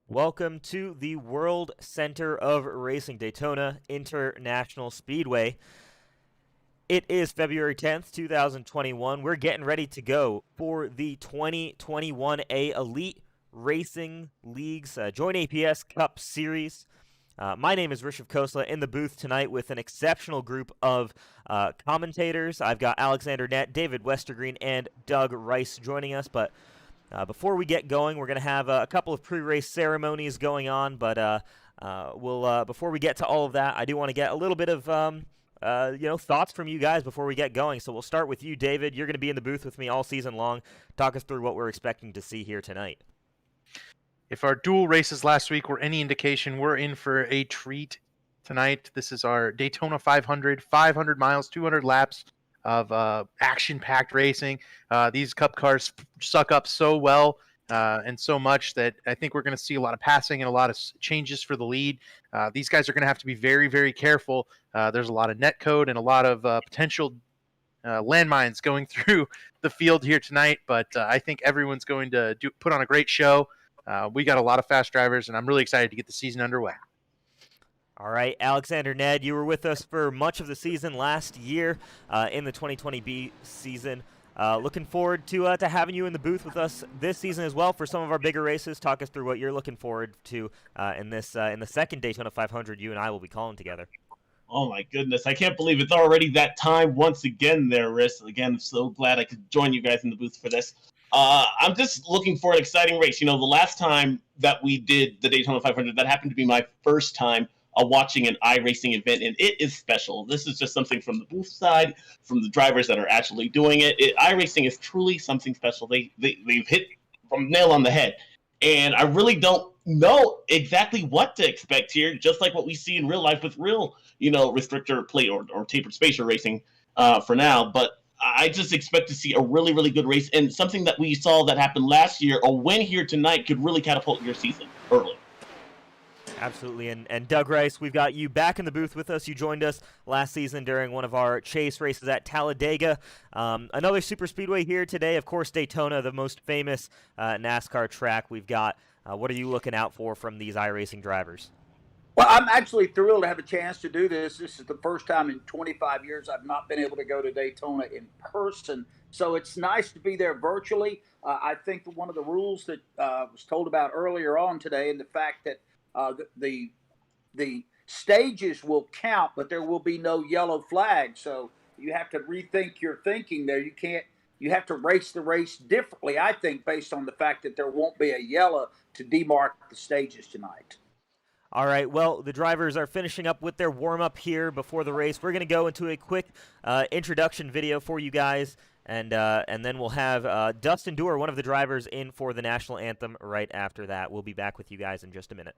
Welcome to the World Center of Racing Daytona International Speedway. It is February 10th, 2021. We're getting ready to go for the 2021A Elite Racing League's JoinAPS Cup Series. My name is Rishav Khosla in the booth tonight with an exceptional group of commentators. I've got Alexander Nett, David Westergreen, and Doug Rice joining us, but before we get going, we're going to have a couple of pre-race ceremonies going on, but before we get to all of that, I do want to get a little bit of thoughts from you guys before we get going. So we'll start with you, David. You're going to be in the booth with me all season long. Talk us through what we're expecting to see here tonight. If our dual races last week were any indication, we're in for a treat tonight. This is our Daytona 500, 500 miles, 200 laps of action-packed racing. These Cup cars suck up so well and so much that I think we're going to see a lot of passing and a lot of changes for the lead. These guys are going to have to be very, very careful. There's a lot of net code and a lot of potential landmines going through the field here tonight, but I think everyone's going to put on a great show. We got a lot of fast drivers, and I'm really excited to get the season underway. All right, Alexander Ned, you were with us for much of the season last year in the 2020B season. Looking forward to having you in the booth with us this season as well for some of our bigger races. Talk us through what you're looking forward to in the second Daytona 500 you and I will be calling together. Oh my goodness, I can't believe it's already that time once again there, Riss. Again, I'm so glad I could join you guys in the booth for this. I'm just looking for an exciting race. You know, the last time that we did the Daytona 500, that happened to be my first time watching an iRacing event, and it is special. This is just something from the booth side, from the drivers that are actually doing it. iRacing is truly something special. They've hit from nail on the head, and I really don't know exactly what to expect here, just like what we see in real life with real, restrictor plate or tapered spacer racing for now. But I just expect to see a really, really good race, and something that we saw that happened last year, a win here tonight could really catapult your season early. Absolutely, and Doug Rice, we've got you back in the booth with us. You joined us last season during one of our chase races at Talladega. Another super speedway here today, of course, Daytona, the most famous NASCAR track we've got. What are you looking out for from these iRacing drivers? Well, I'm actually thrilled to have a chance to do this. This is the first time in 25 years I've not been able to go to Daytona in person. So it's nice to be there virtually. I think one of the rules that was told about earlier on today, and the fact that the stages will count, but there will be no yellow flag. So you have to rethink your thinking there. You have to race the race differently, I think, based on the fact that there won't be a yellow to demark the stages tonight. All right, well, the drivers are finishing up with their warm-up here before the race. We're going to go into a quick introduction video for you guys, and then we'll have Dustin Doerr, one of the drivers, in for the national anthem right after that. We'll be back with you guys in just a minute.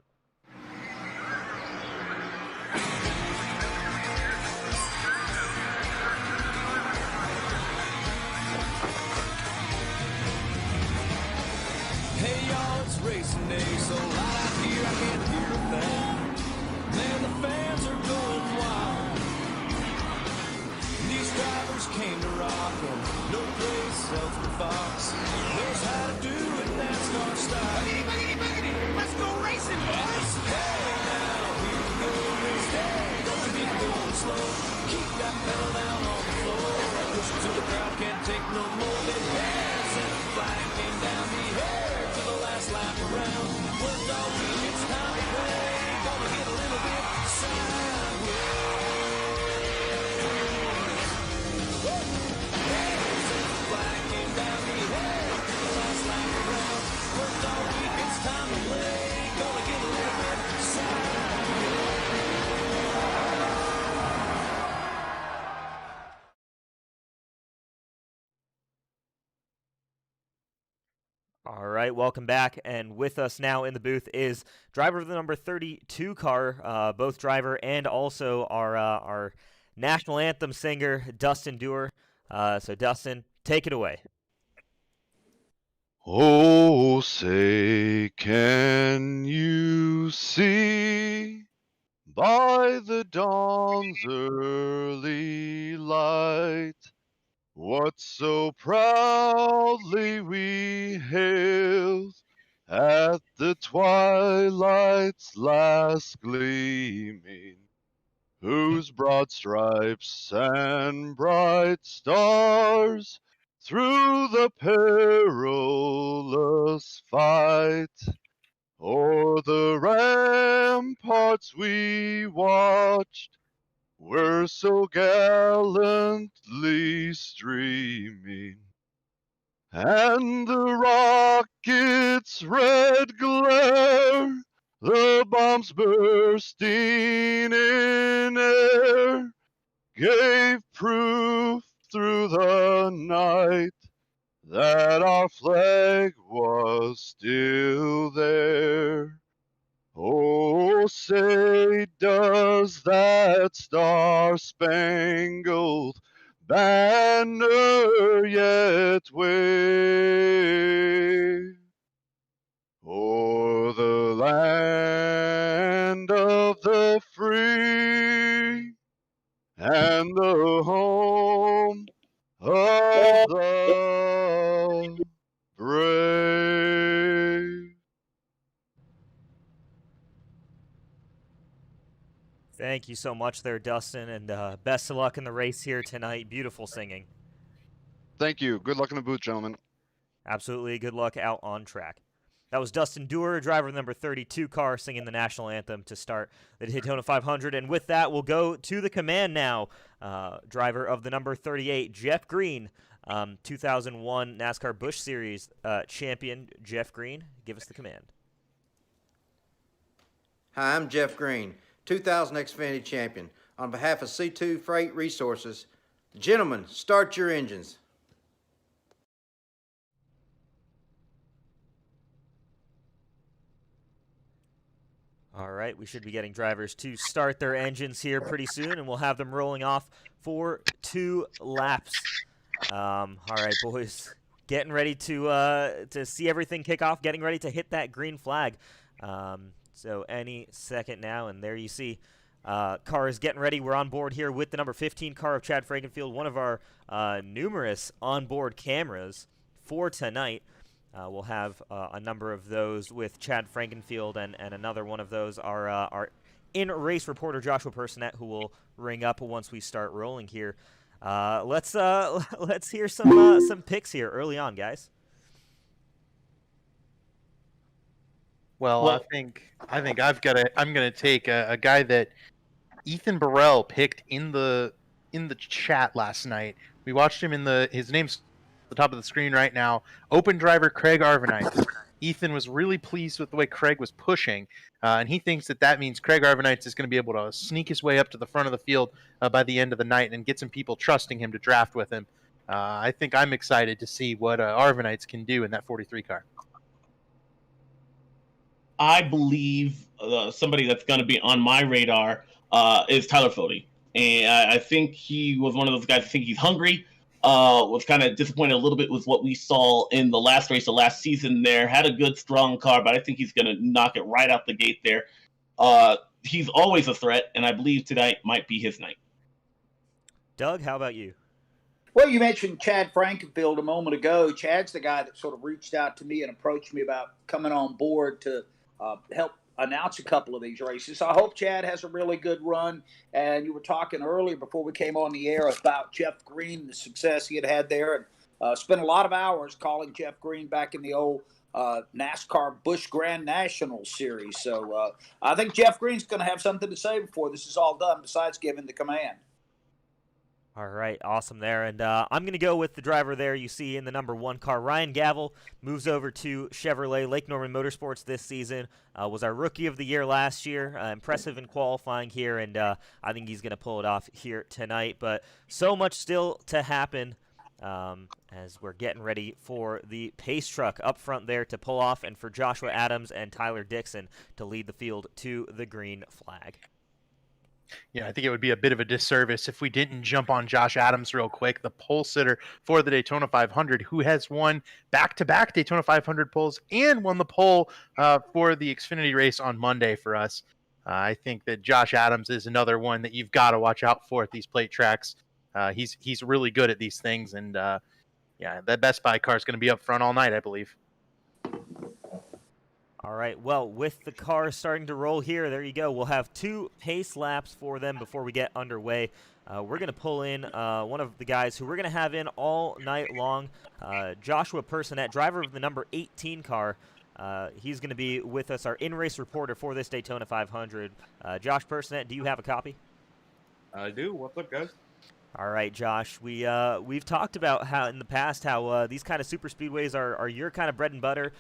Hey y'all, it's racing day, so loud out here I can't hear a thing. Man, the fans are going wild. These drivers came to rock and no place else but Fox knows how to do it NASCAR style. Boogity, boogity, boogity, let's go racing, boys! Hey now, here we go, race day. Gonna be going slow. Keep that pedal down on the floor. Push it to the crowd, can't take no more. It has and the flag came down the air. Last lap around, worked all week, it's time to play. Gonna get a little bit sideways. The flag came down the air. The last lap around, worked all week, it's time to play. Gonna get a little bit sideways. All right, welcome back, and with us now in the booth is driver of the number 32 car, both driver and also our national anthem singer, Dustin Doerr. So, Dustin, take it away. Oh, say, can you see by the dawn's early light what so proudly we hailed at the twilight's last gleaming, whose broad stripes and bright stars through the perilous fight o'er the ramparts we watched were so gallantly streaming, and the rocket's red glare, the bombs bursting in air, gave proof through the night that our flag was still there. Oh, say does that star-spangled banner yet wave o'er the land of the free and the home of the brave? Thank you so much there, Dustin, and best of luck in the race here tonight. Beautiful singing. Thank you. Good luck in the booth, gentlemen. Absolutely. Good luck out on track. That was Dustin Dewar, driver of the number 32 car, singing the national anthem to start the Daytona 500. And with that, we'll go to the command now. Driver of the number 38, Jeff Green, 2001 NASCAR Busch Series champion. Jeff Green, give us the command. Hi, I'm Jeff Green, 2000 Xfinity champion. On behalf of C2 Freight Resources, gentlemen, start your engines. All right, we should be getting drivers to start their engines here pretty soon, and we'll have them rolling off for 2 laps. All right, boys, getting ready to see everything kick off, getting ready to hit that green flag. So any second now, and there you see cars getting ready. We're on board here with the number 15 car of Chad Frankenfield, one of our numerous onboard cameras for tonight. We'll have a number of those with Chad Frankenfield, and another one of those our in-race reporter Joshua Personette, who will ring up once we start rolling here. Let's hear some picks here early on, guys. Well, I think I'm gonna take a guy that Ethan Burrell picked in the chat last night. We watched him his name's at the top of the screen right now. Open driver Craig Arvanites. Ethan was really pleased with the way Craig was pushing, and he thinks that means Craig Arvanites is going to be able to sneak his way up to the front of the field by the end of the night and get some people trusting him to draft with him. I think I'm excited to see what Arvanites can do in that 43 car. I believe somebody that's going to be on my radar is Tyler Fody. And I think he was one of those guys. I think he's hungry. Was kind of disappointed a little bit with what we saw in the last race of last season there. Had a good, strong car, but I think he's going to knock it right out the gate there. He's always a threat, and I believe tonight might be his night. Doug, how about you? Well, you mentioned Chad Frankenfield a moment ago. Chad's the guy that sort of reached out to me and approached me about coming on board to help announce a couple of these races. So I hope Chad has a really good run. And you were talking earlier before we came on the air about Jeff Green, the success he had there, and spent a lot of hours calling Jeff Green back in the old NASCAR Busch Grand National Series. So I think Jeff Green's going to have something to say before this is all done, besides giving the command. All right, awesome there. And I'm going to go with the driver there you see in the number 1 car. Ryan Gavel moves over to Chevrolet. Lake Norman Motorsports this season. Was our Rookie of the Year last year. Impressive in qualifying here, and I think he's going to pull it off here tonight. But so much still to happen as we're getting ready for the pace truck up front there to pull off, and for Joshua Adams and Tyler Dixon to lead the field to the green flag. Yeah, I think it would be a bit of a disservice if we didn't jump on Josh Adams real quick, the pole sitter for the Daytona 500, who has won back-to-back Daytona 500 poles and won the pole for the Xfinity race on Monday for us. I think that Josh Adams is another one that you've got to watch out for at these plate tracks. He's really good at these things, and yeah, that Best Buy car is going to be up front all night, I believe. All right, well, with the cars starting to roll here, there you go. We'll have 2 pace laps for them before we get underway. We're going to pull in one of the guys who we're going to have in all night long, Joshua Personette, driver of the number 18 car. He's going to be with us, our in-race reporter for this Daytona 500. Josh Personette, do you have a copy? I do. What's up, guys? All right, Josh. We've talked about how in the past how these kind of super speedways are your kind of bread and butter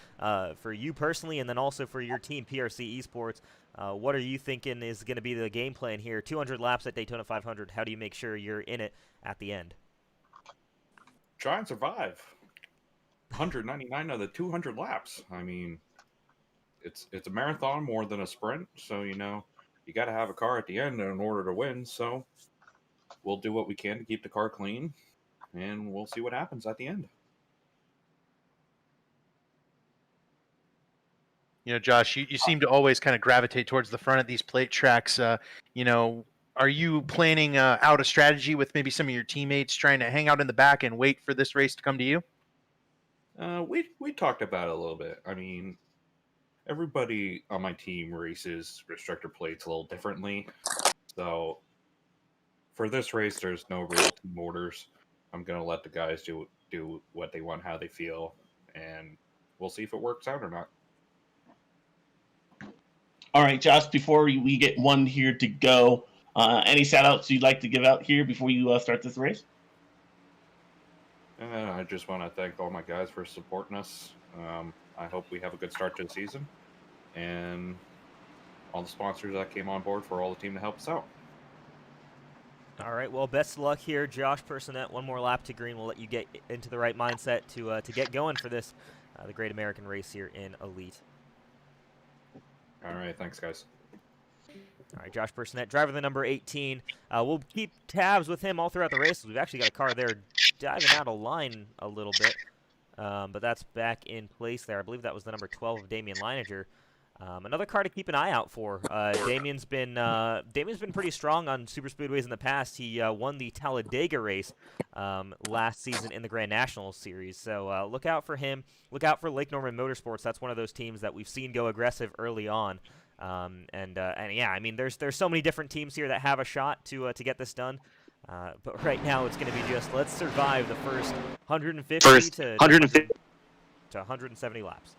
for you personally, and then also for your team, PRC Esports. What are you thinking is going to be the game plan here? 200 laps at Daytona 500. How do you make sure you're in it at the end? Try and survive. 199 of the 200 laps. I mean, it's a marathon more than a sprint, so you got to have a car at the end in order to win. So we'll do what we can to keep the car clean, and we'll see what happens at the end. Josh, you seem to always kind of gravitate towards the front of these plate tracks. Are you planning out a strategy with maybe some of your teammates trying to hang out in the back and wait for this race to come to you? We talked about it a little bit. I mean, everybody on my team races restrictor plates a little differently. So for this race, there's no real team orders. I'm going to let the guys do what they want, how they feel, and we'll see if it works out or not. All right, Josh, before we get one here to go, any shout-outs you'd like to give out here before you start this race? I just want to thank all my guys for supporting us. I hope we have a good start to the season, and all the sponsors that came on board for all the team to help us out. All right, well, best of luck here, Josh Personette. One more lap to green. We'll let you get into the right mindset to get going for this, the Great American Race here in Elite. All right, thanks, guys. All right, Josh Personette, driver the number 18. We'll keep tabs with him all throughout the race. We've actually got a car there diving out of line a little bit, but that's back in place there. I believe that was the number 12 of Damien Lineager. Another car to keep an eye out for. Damien's been pretty strong on super speedways in the past. He won the Talladega race last season in the Grand National Series. So look out for him. Look out for Lake Norman Motorsports. That's one of those teams that we've seen go aggressive early on. And yeah, I mean, there's so many different teams here that have a shot to get this done. But right now it's going to be just let's survive the first 150 to 170 laps.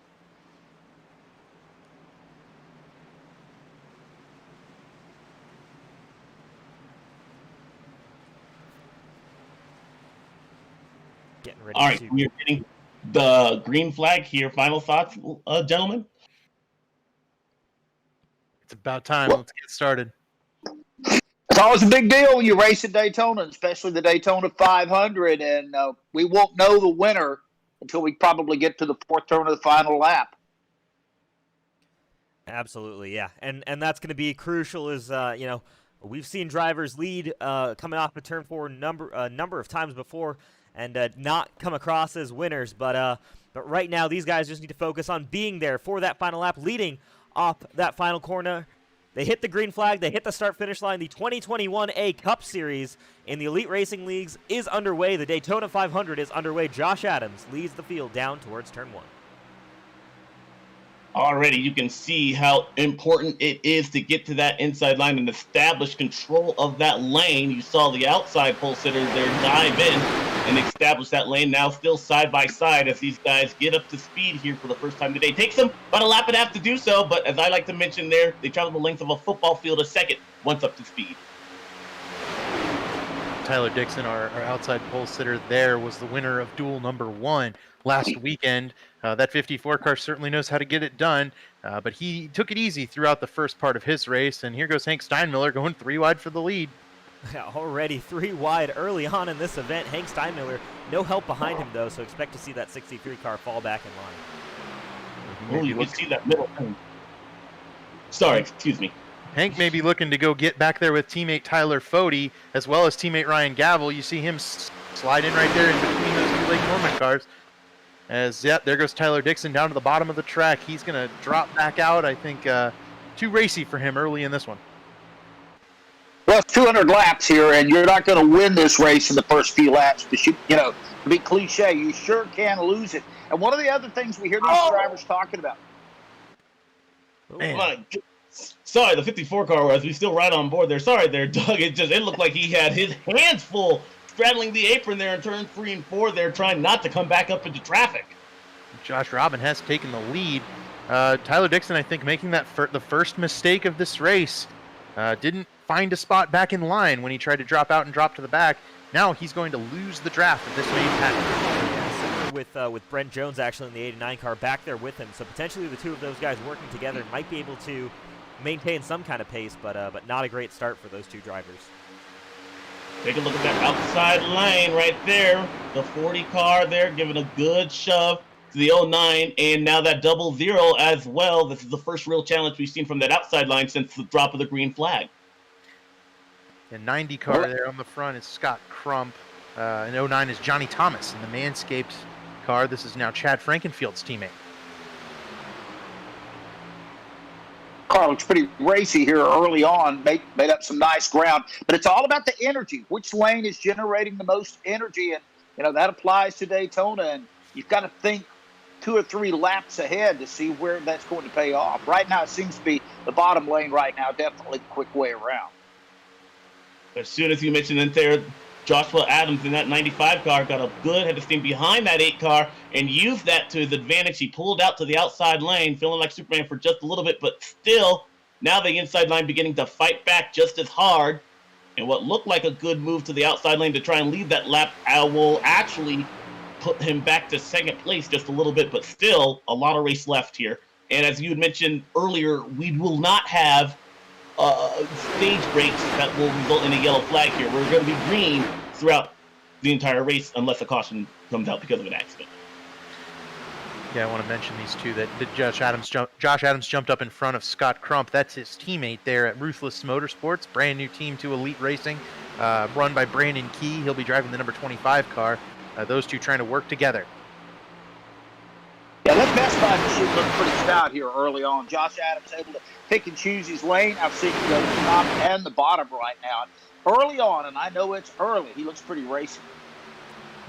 Getting ready. All right, we are getting the green flag here. Final thoughts, gentlemen? It's about time. Let's get started. It's always a big deal when you race at Daytona, especially the Daytona 500, and we won't know the winner until we probably get to the fourth turn of the final lap. Absolutely, yeah, and that's going to be crucial. Is we've seen drivers lead coming off the turn 4 a number of times before, and not come across as winners. But right now, these guys just need to focus on being there for that final lap, leading off that final corner. They hit the green flag. They hit the start-finish line. The 2021 A Cup Series in the Elite Racing Leagues is underway. The Daytona 500 is underway. Josh Adams leads the field down towards turn 1. Already, you can see how important it is to get to that inside line and establish control of that lane. You saw the outside pole sitter there dive in and establish that lane. Now still side by side as these guys get up to speed here for the first time today. Takes them about a lap and a half to do so, but as I like to mention there, they travel the length of a football field a second once up to speed. Tyler Dixon, our outside pole sitter there, was the winner of duel number 1 last weekend. That 54 car certainly knows how to get it done, but he took it easy throughout the first part of his race, and here goes Hank Steinmiller going 3 wide for the lead. Already 3 wide early on in this event. Hank Steinmiller, no help behind him, though, so expect to see that 63 car fall back in line. Oh, you can see that middle. Sorry, excuse me. Hank may be looking to go get back there with teammate Tyler Fody, as well as teammate Ryan Gavel. You see him slide in right there in between those 2 Lake Norman cars. As, yeah, there goes Tyler Dixon down to the bottom of the track. He's going to drop back out. I think too racy for him early in this one. Well, it's 200 laps here, and you're not going to win this race in the first few laps. But to be cliche, you sure can lose it. And one of the other things we hear these drivers talking about. Man. Sorry, the 54 car was. We still right on board there. Sorry there, Doug. It looked like he had his hands full straddling the apron there in turns 3 and 4 there, trying not to come back up into traffic. Josh Robin has taken the lead. Tyler Dixon, I think, making that the first mistake of this race. Didn't find a spot back in line when he tried to drop out and drop to the back. Now he's going to lose the draft of this main pack. With Brent Jones actually in the 89 car back there with him, so potentially the two of those guys working together might be able to maintain some kind of pace, but not a great start for those two drivers. Take a look at that outside lane right there. The 40 car there giving a good shove to the 09, and now that 00 as well. This is the first real challenge we've seen from that outside line since the drop of the green flag. The 90 car there on the front is Scott Crump. And 09 is Johnny Thomas in the Manscaped car. This is now Chad Frankenfield's teammate. Car looks pretty racy here early on, made up some nice ground, but it's all about the energy. Which lane is generating the most energy? And, that applies to Daytona, and you've got to think 2 or 3 laps ahead to see where that's going to pay off. Right now, it seems to be the bottom lane right now, definitely the quick way around. As soon as you mentioned it there, Joshua Adams in that 95 car got a good head of steam behind that 8 car and used that to his advantage. He pulled out to the outside lane, feeling like Superman for just a little bit, but still, now the inside line beginning to fight back just as hard. And what looked like a good move to the outside lane to try and lead that lap will actually put him back to second place just a little bit, but still a lot of race left here. And as you had mentioned earlier, we will not have stage breaks that will result in a yellow flag here. We're going to be green throughout the entire race unless a caution comes out because of an accident. Yeah, I want to mention these two that Josh Adams jumped up in front of Scott Crump. That's his teammate there at Ruthless Motorsports, brand new team to Elite Racing, run by Brandon Key. He'll be driving the number 25 car. Those two trying to work together. Yeah, that Best Buy machine looked pretty stout here early on. Josh Adams able to pick and choose his lane. I've seen him go to the top and the bottom right now. Early on, and I know it's early, he looks pretty racy.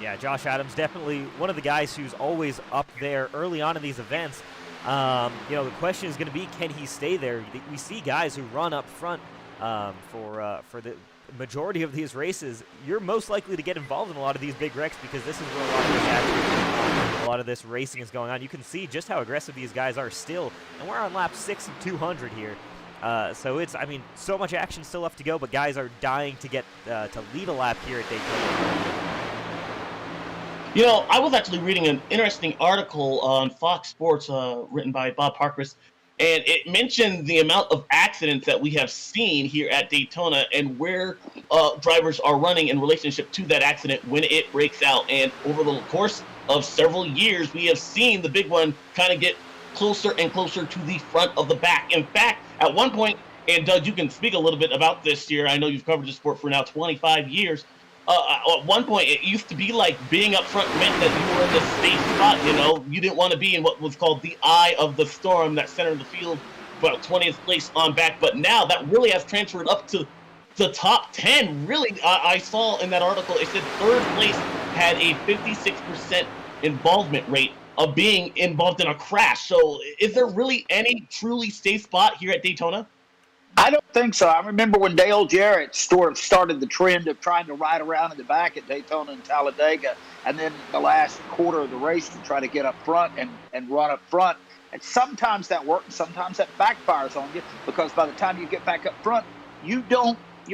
Yeah, Josh Adams, definitely one of the guys who's always up there early on in these events. The question is going to be, can he stay there? We see guys who run up front for the majority of these races. You're most likely to get involved in a lot of these big wrecks because this is where a lot of this racing is going on. You can see just how aggressive these guys are still, and we're on lap 6 of 200 here. So it's, so much action still left to go, but guys are dying to get to lead a lap here at Daytona. I was actually reading an interesting article on Fox Sports written by Bob Parkhurst, and it mentioned the amount of accidents that we have seen here at Daytona and where drivers are running in relationship to that accident when it breaks out. And over the course of several years, we have seen the big one kind of get closer and closer to the front of the back. In fact, at one point, and Doug, you can speak a little bit about this here. I know you've covered the sport for now 25 years. At one point, it used to be like being up front meant that you were in the safe spot, You didn't want to be in what was called the eye of the storm, that center of the field, about 20th place on back. But now that really has transferred up to the top 10. Really, I saw in that article, it said third place had a 56% involvement rate of being involved in a crash. So is there really any truly safe spot here at Daytona? I don't think so. I remember when Dale Jarrett started the trend of trying to ride around in the back at Daytona and Talladega, and then the last quarter of the race to try to get up front and run up front. And sometimes that works, and sometimes that backfires on you, because by the time you get back up front, you're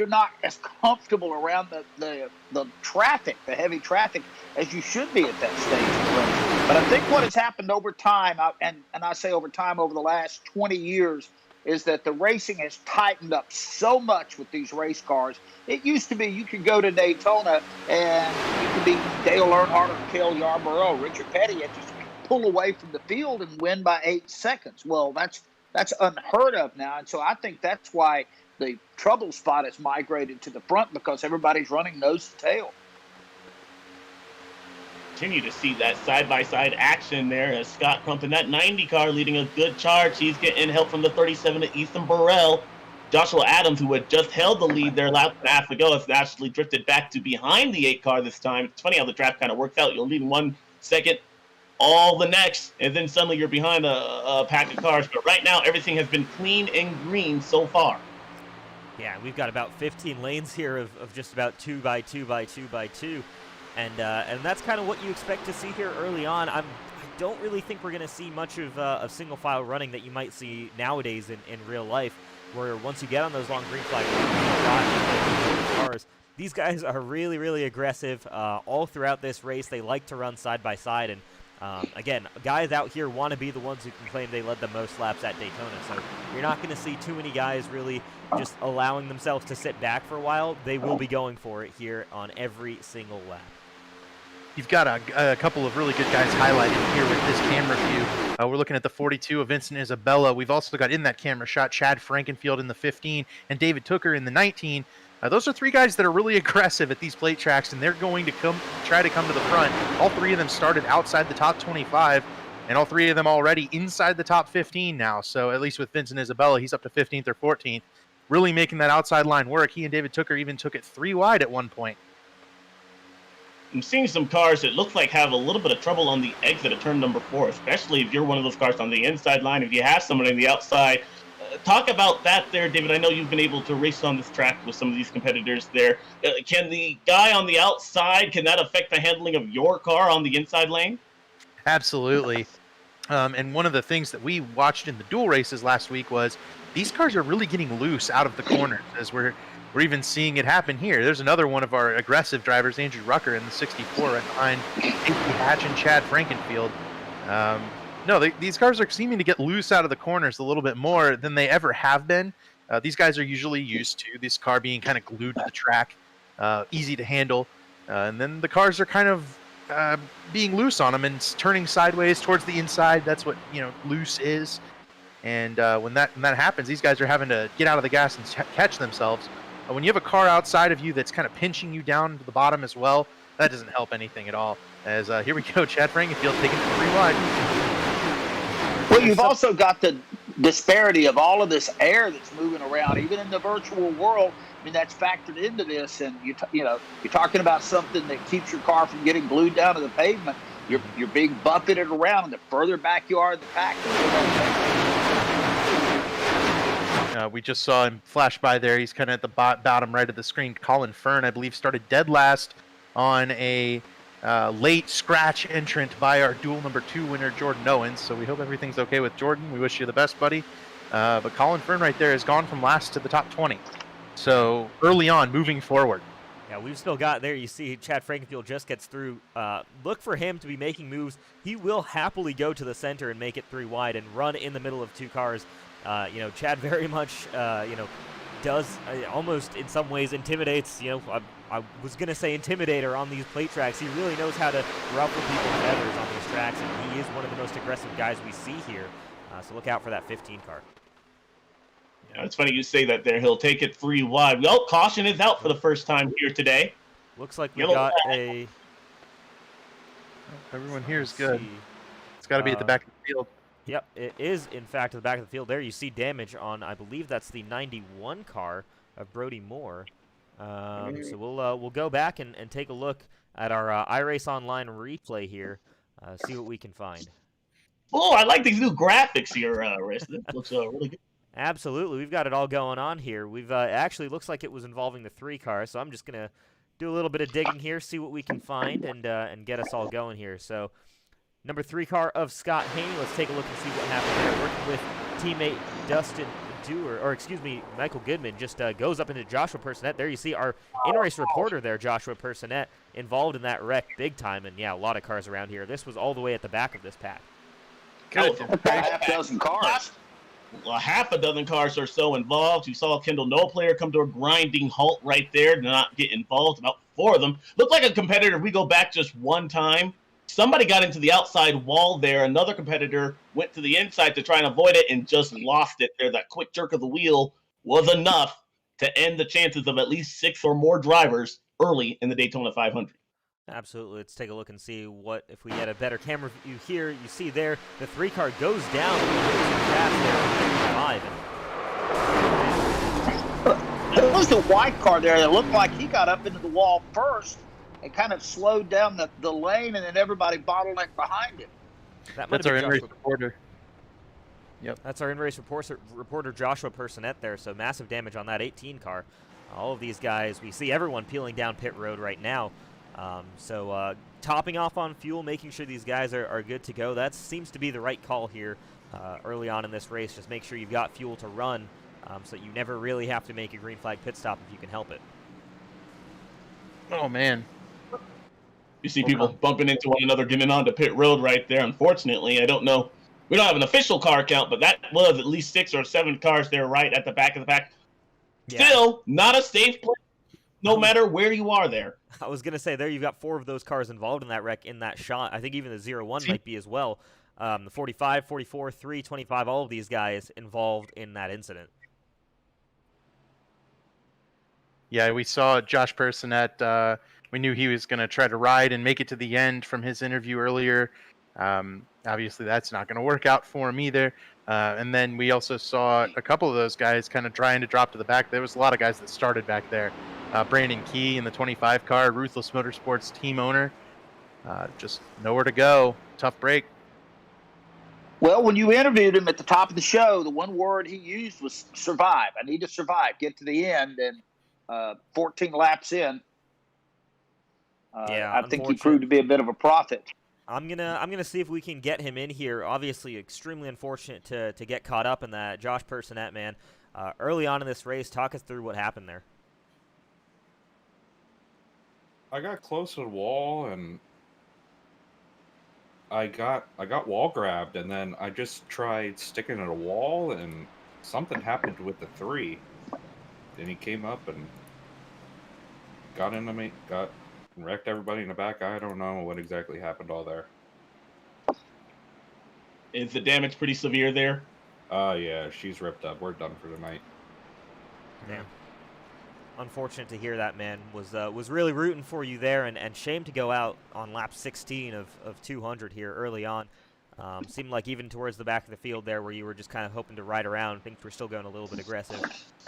not as comfortable around the traffic, the heavy traffic, as you should be at that stage of the race. But I think what has happened over time, and I say over time, over the last 20 years, is that the racing has tightened up so much with these race cars. It used to be you could go to Daytona and you could be Dale Earnhardt or Cale Yarborough, Richard Petty, and just pull away from the field and win by 8 seconds. Well, that's unheard of now, and so I think that's why the trouble spot has migrated to the front, because everybody's running nose to tail. Continue to see that side-by-side action there as Scott Crump in that 90 car leading a good charge. He's getting help from the 37 to Ethan Burrell. Joshua Adams, who had just held the lead there lap and a half ago, has actually drifted back to behind the 8 car this time. It's funny how the draft kind of works out. You're leading 1 second, all the necks, and then suddenly you're behind a pack of cars. But right now, everything has been clean and green so far. Yeah, we've got about 15 lanes here of just about 2 by 2 by 2 by 2. And that's kind of what you expect to see here early on. I don't really think we're going to see much of single file running that you might see nowadays in real life, where once you get on those long green flag cars, these guys are really, really aggressive all throughout this race. They like to run side by side, and again, guys out here want to be the ones who can claim they led the most laps at Daytona. So you're not going to see too many guys really just allowing themselves to sit back for a while. They will be going for it here on every single lap. You've got a couple of really good guys highlighted here with this camera view. We're looking at the 42 of Vincent Isabella. We've also got in that camera shot Chad Frankenfield in the 15 and David Tooker in the 19. Those are three guys that are really aggressive at these plate tracks, and they're going to try to come to the front. All three of them started outside the top 25, and all three of them already inside the top 15 now. So at least with Vincent Isabella, he's up to 15th or 14th, really making that outside line work. He and David Tooker even took it 3 wide at one point. I'm seeing some cars that look like have a little bit of trouble on the exit of turn number 4, especially if you're one of those cars on the inside line. If you have someone on the outside, talk about that there, David. I know you've been able to race on this track with some of these competitors there. Can the guy on the outside, can that affect the handling of your car on the inside lane? Absolutely. And one of the things that we watched in the dual races last week was these cars are really getting loose out of the corners, as we're even seeing it happen here. There's another one of our aggressive drivers, Andrew Rucker, in the 64 right behind Casey Hatch and Chad Frankenfield. These cars are seeming to get loose out of the corners a little bit more than they ever have been. These guys are usually used to this car being kind of glued to the track, easy to handle. And then the cars are kind of being loose on them and turning sideways towards the inside. That's what, loose is. And when that happens, these guys are having to get out of the gas and catch themselves. When you have a car outside of you that's kind of pinching you down to the bottom as well, that doesn't help anything at all. As here we go, Chad Frankenfield taking it 3 wide. Well, you've also got the disparity of all of this air that's moving around, even in the virtual world. I mean, that's factored into this. And you're talking about something that keeps your car from getting glued down to the pavement. You're being buffeted around, and the further back you are in the pack, the more we just saw him flash by there. He's kind of at the bottom right of the screen. Colin Fern, I believe, started dead last on a late scratch entrant by our duel number 2 winner, Jordan Owens. So we hope everything's okay with Jordan. We wish you the best, buddy. But Colin Fern right there has gone from last to the top 20. So early on, moving forward. Yeah, we've still got there. You see Chad Frankenfield just gets through. Look for him to be making moves. He will happily go to the center and make it 3 wide and run in the middle of 2 cars. Chad very much, does almost in some ways intimidates, I was going to say intimidator on these plate tracks. He really knows how to ruffle people's feathers on these tracks, and he is one of the most aggressive guys we see here. So look out for that 15 car. Yeah, it's funny you say that there. He'll take it 3 wide. Well, caution is out for the first time here today. Looks like we got a... Everyone here is good. It's got to be at the back of the field. Yep, it is, in fact, at the back of the field. There you see damage on, I believe that's the 91 car of Brody Moore. So we'll go back and take a look at our iRace Online replay here, see what we can find. Oh, I like these new graphics here, Riss. That looks really good. Absolutely. We've got it all going on here. We've actually looks like it was involving the 3 car, so I'm just going to do a little bit of digging here, see what we can find, and get us all going here. So number 3 car of Scott Haney. Let's take a look and see what happened there. Working with teammate Dustin Michael Goodman just goes up into Joshua Personette. There you see our in-race reporter there, Joshua Personette, involved in that wreck big time. And yeah, a lot of cars around here. This was all the way at the back of this pack. Good. a half dozen cars. A half a dozen cars or so involved. You saw Kendall No Player come to a grinding halt right there to not get involved. About 4 of them. Looked like a competitor. If we go back just one time, somebody got into the outside wall there. Another competitor went to the inside to try and avoid it and just lost it there. That quick jerk of the wheel was enough to end the chances of at least 6 or more drivers early in the Daytona 500. Absolutely. Let's take a look and see what, if we get a better camera view here, you see there, the 3 car goes down fast there. It was the white car there that looked like he got up into the wall first and kind of slowed down the lane, and then everybody bottlenecked behind him. That might That's have our been in-race Joshua. reporter. Yep. That's our in-race reporter Joshua Personette there. So massive damage on that 18 car. All of these guys, we see everyone peeling down pit road right now. Topping off on fuel, making sure these guys are good to go. That seems to be the right call here early on in this race. Just make sure you've got fuel to run so that you never really have to make a green flag pit stop if you can help it. Oh, man. You see people bumping into one another, getting onto pit road right there. Unfortunately, I don't know. We don't have an official car count, but that was at least 6 or 7 cars there right at the back of the pack. Yeah. Still, not a safe place, no matter where you are there. I was going to say, there you've got 4 of those cars involved in that wreck in that shot. I think even the 01 might be as well. The 45, 44, 3, 25, all of these guys involved in that incident. Yeah, we saw Josh Personette. We knew he was going to try to ride and make it to the end from his interview earlier. Obviously, that's not going to work out for him either. And then we also saw a couple of those guys kind of trying to drop to the back. There was a lot of guys that started back there. Brandon Key in the 25 car, Ruthless Motorsports team owner. Just nowhere to go. Tough break. Well, when you interviewed him at the top of the show, the one word he used was survive. I need to survive, get to the end, and 14 laps in. I think he proved to be a bit of a prophet. I'm gonna see if we can get him in here. Obviously, extremely unfortunate to get caught up in that. Josh Personette, man, early on in this race, talk us through what happened there. I got close to the wall and I got wall grabbed, and then I just tried sticking at a wall, and something happened with the 3. Then he came up and got into me, wrecked everybody in the back. I don't know what exactly happened all there. Is the damage pretty severe there? Yeah, she's ripped up. We're done for tonight. Yeah. Unfortunate to hear that, man. Was really rooting for you there, and shame to go out on lap 16 of 200 here early on. Seemed like even towards the back of the field there, where you were just kind of hoping to ride around, things were still going a little bit aggressive.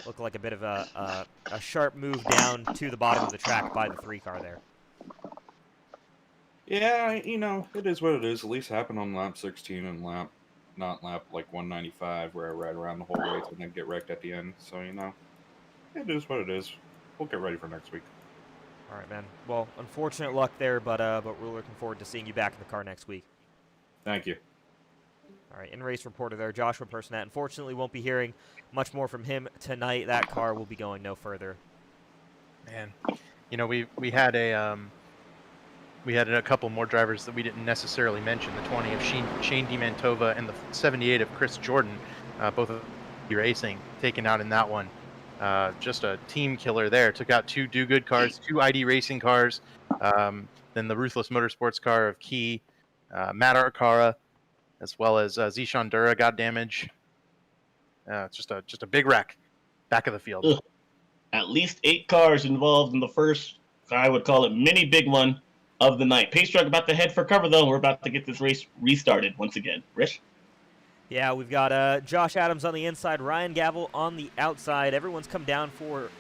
Looked like a bit of a sharp move down to the bottom of the track by the 3 car there. Yeah, it is what it is. At least happened on lap 16 and not lap like 195, where I ride around the whole race and then get wrecked at the end. So, it is what it is. We'll get ready for next week. All right, man. Well, unfortunate luck there, but we're looking forward to seeing you back in the car next week. Thank you. All right, in-race reporter there, Joshua Personette. Unfortunately, won't be hearing much more from him tonight. That car will be going no further. Man, we had a couple more drivers that we didn't necessarily mention. The 20 of Shane DiMantova and the 78 of Chris Jordan, both of racing, taken out in that one. Just a team killer there. Took out 2 do-good cars, 2 ID racing cars, then the Ruthless Motorsports car of Key, Matt Arcara, as well as Zishan Dura got damage. It's just a big wreck back of the field. Ugh. At least 8 cars involved in the first, I would call it, mini big one of the night. Pace truck about to head for cover, though. We're about to get this race restarted once again. Rich? Yeah, we've got Josh Adams on the inside, Ryan Gavel on the outside. Everyone's come down for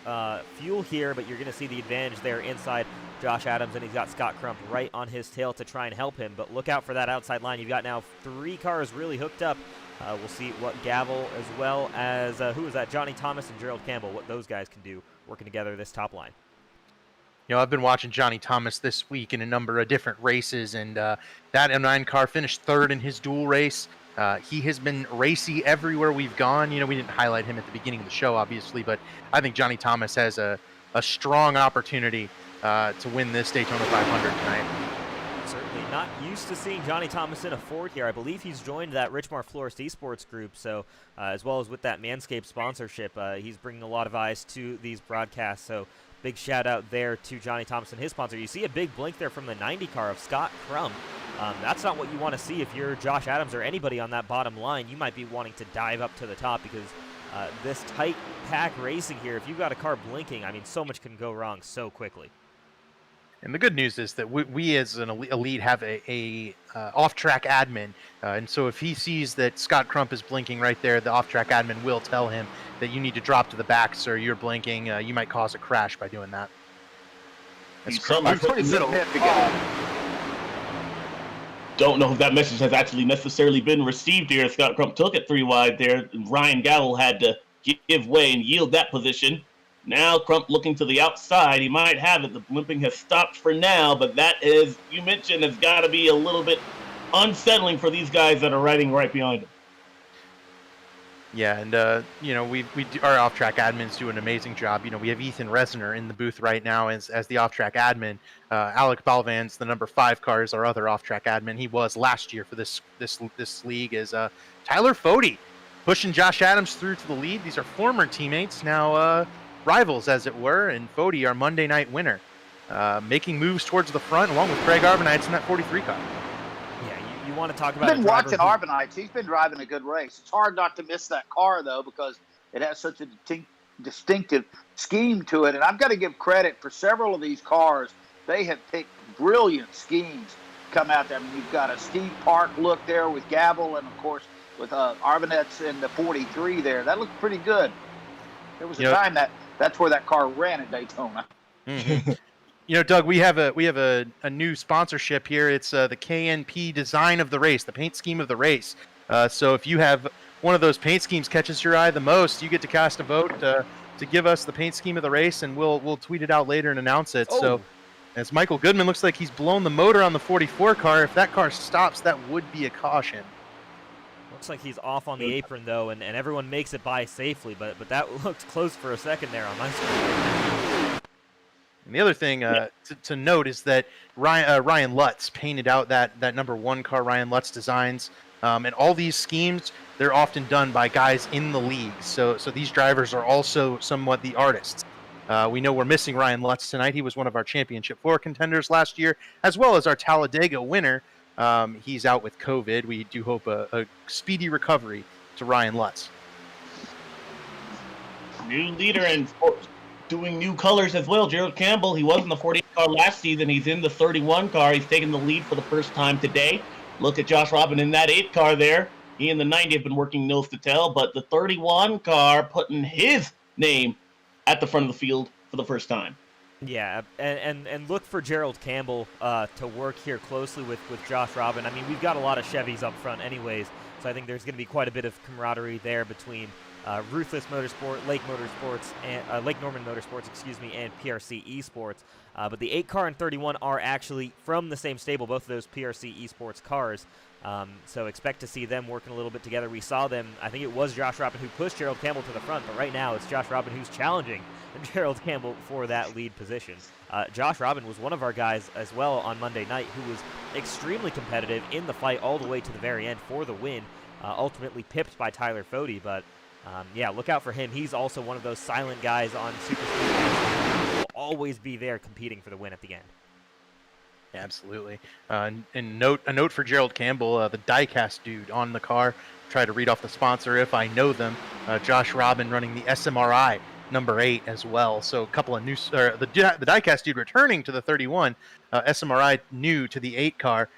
fuel here, but you're going to see the advantage there inside Josh Adams, and he's got Scott Crump right on his tail to try and help him. But look out for that outside line. You've got now 3 cars really hooked up. We'll see what Gavel, as well as, who is that, Johnny Thomas and Gerald Campbell, what those guys can do working together this top line. I've been watching Johnny Thomas this week in a number of different races, and that M9 car finished 3rd in his dual race. He has been racy everywhere we've gone. We didn't highlight him at the beginning of the show, obviously, but I think Johnny Thomas has a strong opportunity to win this Daytona 500 tonight. Certainly not used to seeing Johnny Thomas in a Ford here. I believe he's joined that Richmar Florist Esports group, so as well as with that Manscaped sponsorship, he's bringing a lot of eyes to these broadcasts, so big shout out there to Johnny Thomas and his sponsor. You see a big blink there from the 90 car of Scott Crump. That's not what you want to see if you're Josh Adams or anybody on that bottom line. You might be wanting to dive up to the top because this tight pack racing here, if you've got a car blinking, I mean, so much can go wrong so quickly. And the good news is that we as an elite have a off-track admin, and so if he sees that Scott Crump is blinking right there, the off-track admin will tell him that you need to drop to the back, sir. You're blinking. You might cause a crash by doing that. don't know if that message has actually necessarily been received here. Scott Crump took it 3 wide there. Ryan Gallo had to give way and yield that position. Now Crump looking to the outside. He might have it. The limping has stopped for now, but that is, you mentioned, has got to be a little bit unsettling for these guys that are riding right behind him. Yeah, and our off-track admins do an amazing job. We have Ethan Resner in the booth right now as the off-track admin. Alec Balvan's the number 5 car is our other off-track admin. He was last year for this league. Is Tyler Fody pushing Josh Adams through to the lead. These are former teammates, now rivals as it were, and Fody, our Monday night winner, making moves towards the front along with Craig Arbonites in that 43 car. You want to talk about? I've been watching Arbonites. He's been driving a good race. It's hard not to miss that car though, because it has such a distinctive scheme to it. And I've got to give credit for several of these cars. They have picked brilliant schemes come out there. I mean, you've got a Steve Park look there with Gavel, and of course with Arbonites in the 43 there. That looked pretty good. There was a time that's where that car ran at Daytona. Mm-hmm. Doug, we have a new sponsorship here. It's the KNP design of the race, the paint scheme of the race. So if you have one of those paint schemes catches your eye the most, you get to cast a vote to give us the paint scheme of the race, and we'll tweet it out later and announce it. Oh. So as Michael Goodman looks like he's blown the motor on the 44 car, if that car stops, that would be a caution. Looks like he's off on the apron, though, and everyone makes it by safely, but that looked close for a second there on my screen. And the other thing to note is that Ryan Lutz painted out that number 1 car Ryan Lutz designs. And all these schemes, they're often done by guys in the league. So these drivers are also somewhat the artists. We know we're missing Ryan Lutz tonight. He was one of our Championship 4 contenders last year, as well as our Talladega winner. He's out with COVID. We do hope a speedy recovery to Ryan Lutz. New leader and doing new colors as well. Gerald Campbell, he was in the 48 car last season. He's in the 31 car. He's taking the lead for the first time today. Look at Josh Robin in that 8 car there. He and the 90 have been working nose to tail, but the 31 car putting his name at the front of the field for the first time. Yeah, and look for Gerald Campbell to work here closely with Josh Robin. I mean, we've got a lot of Chevys up front anyways, so I think there's going to be quite a bit of camaraderie there between Ruthless Motorsport, Lake Motorsports, and Lake Norman Motorsports, and PRC Esports. But the 8 car and 31 are actually from the same stable, both of those PRC Esports cars. So expect to see them working a little bit together. We saw them, I think it was Josh Robin who pushed Gerald Campbell to the front, but right now it's Josh Robin who's challenging Gerald Campbell for that lead position. Josh Robin was one of our guys as well on Monday night who was extremely competitive in the fight all the way to the very end for the win, ultimately pipped by Tyler Fody, but look out for him. He's also one of those silent guys on Super Speedway. Will always be there competing for the win at the end. Absolutely. And a note for Gerald Campbell, the diecast dude on the car. Try to read off the sponsor if I know them. Josh Robin running the SMRI number 8 as well. So a couple of new, the diecast dude returning to the 31, SMRI new to the 8 car.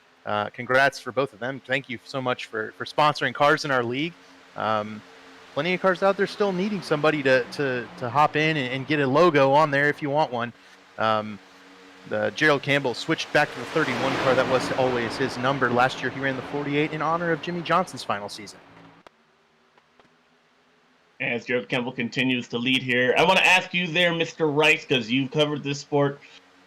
Congrats for both of them. Thank you so much for sponsoring cars in our league. Plenty of cars out there still needing somebody to hop in and get a logo on there if you want one. Gerald Campbell switched back to the 31 car. That was always his number. Last year he ran the 48 in honor of Jimmy Johnson's final season. As Gerald Campbell continues to lead here, I want to ask you there, Mr. Rice, because you've covered this sport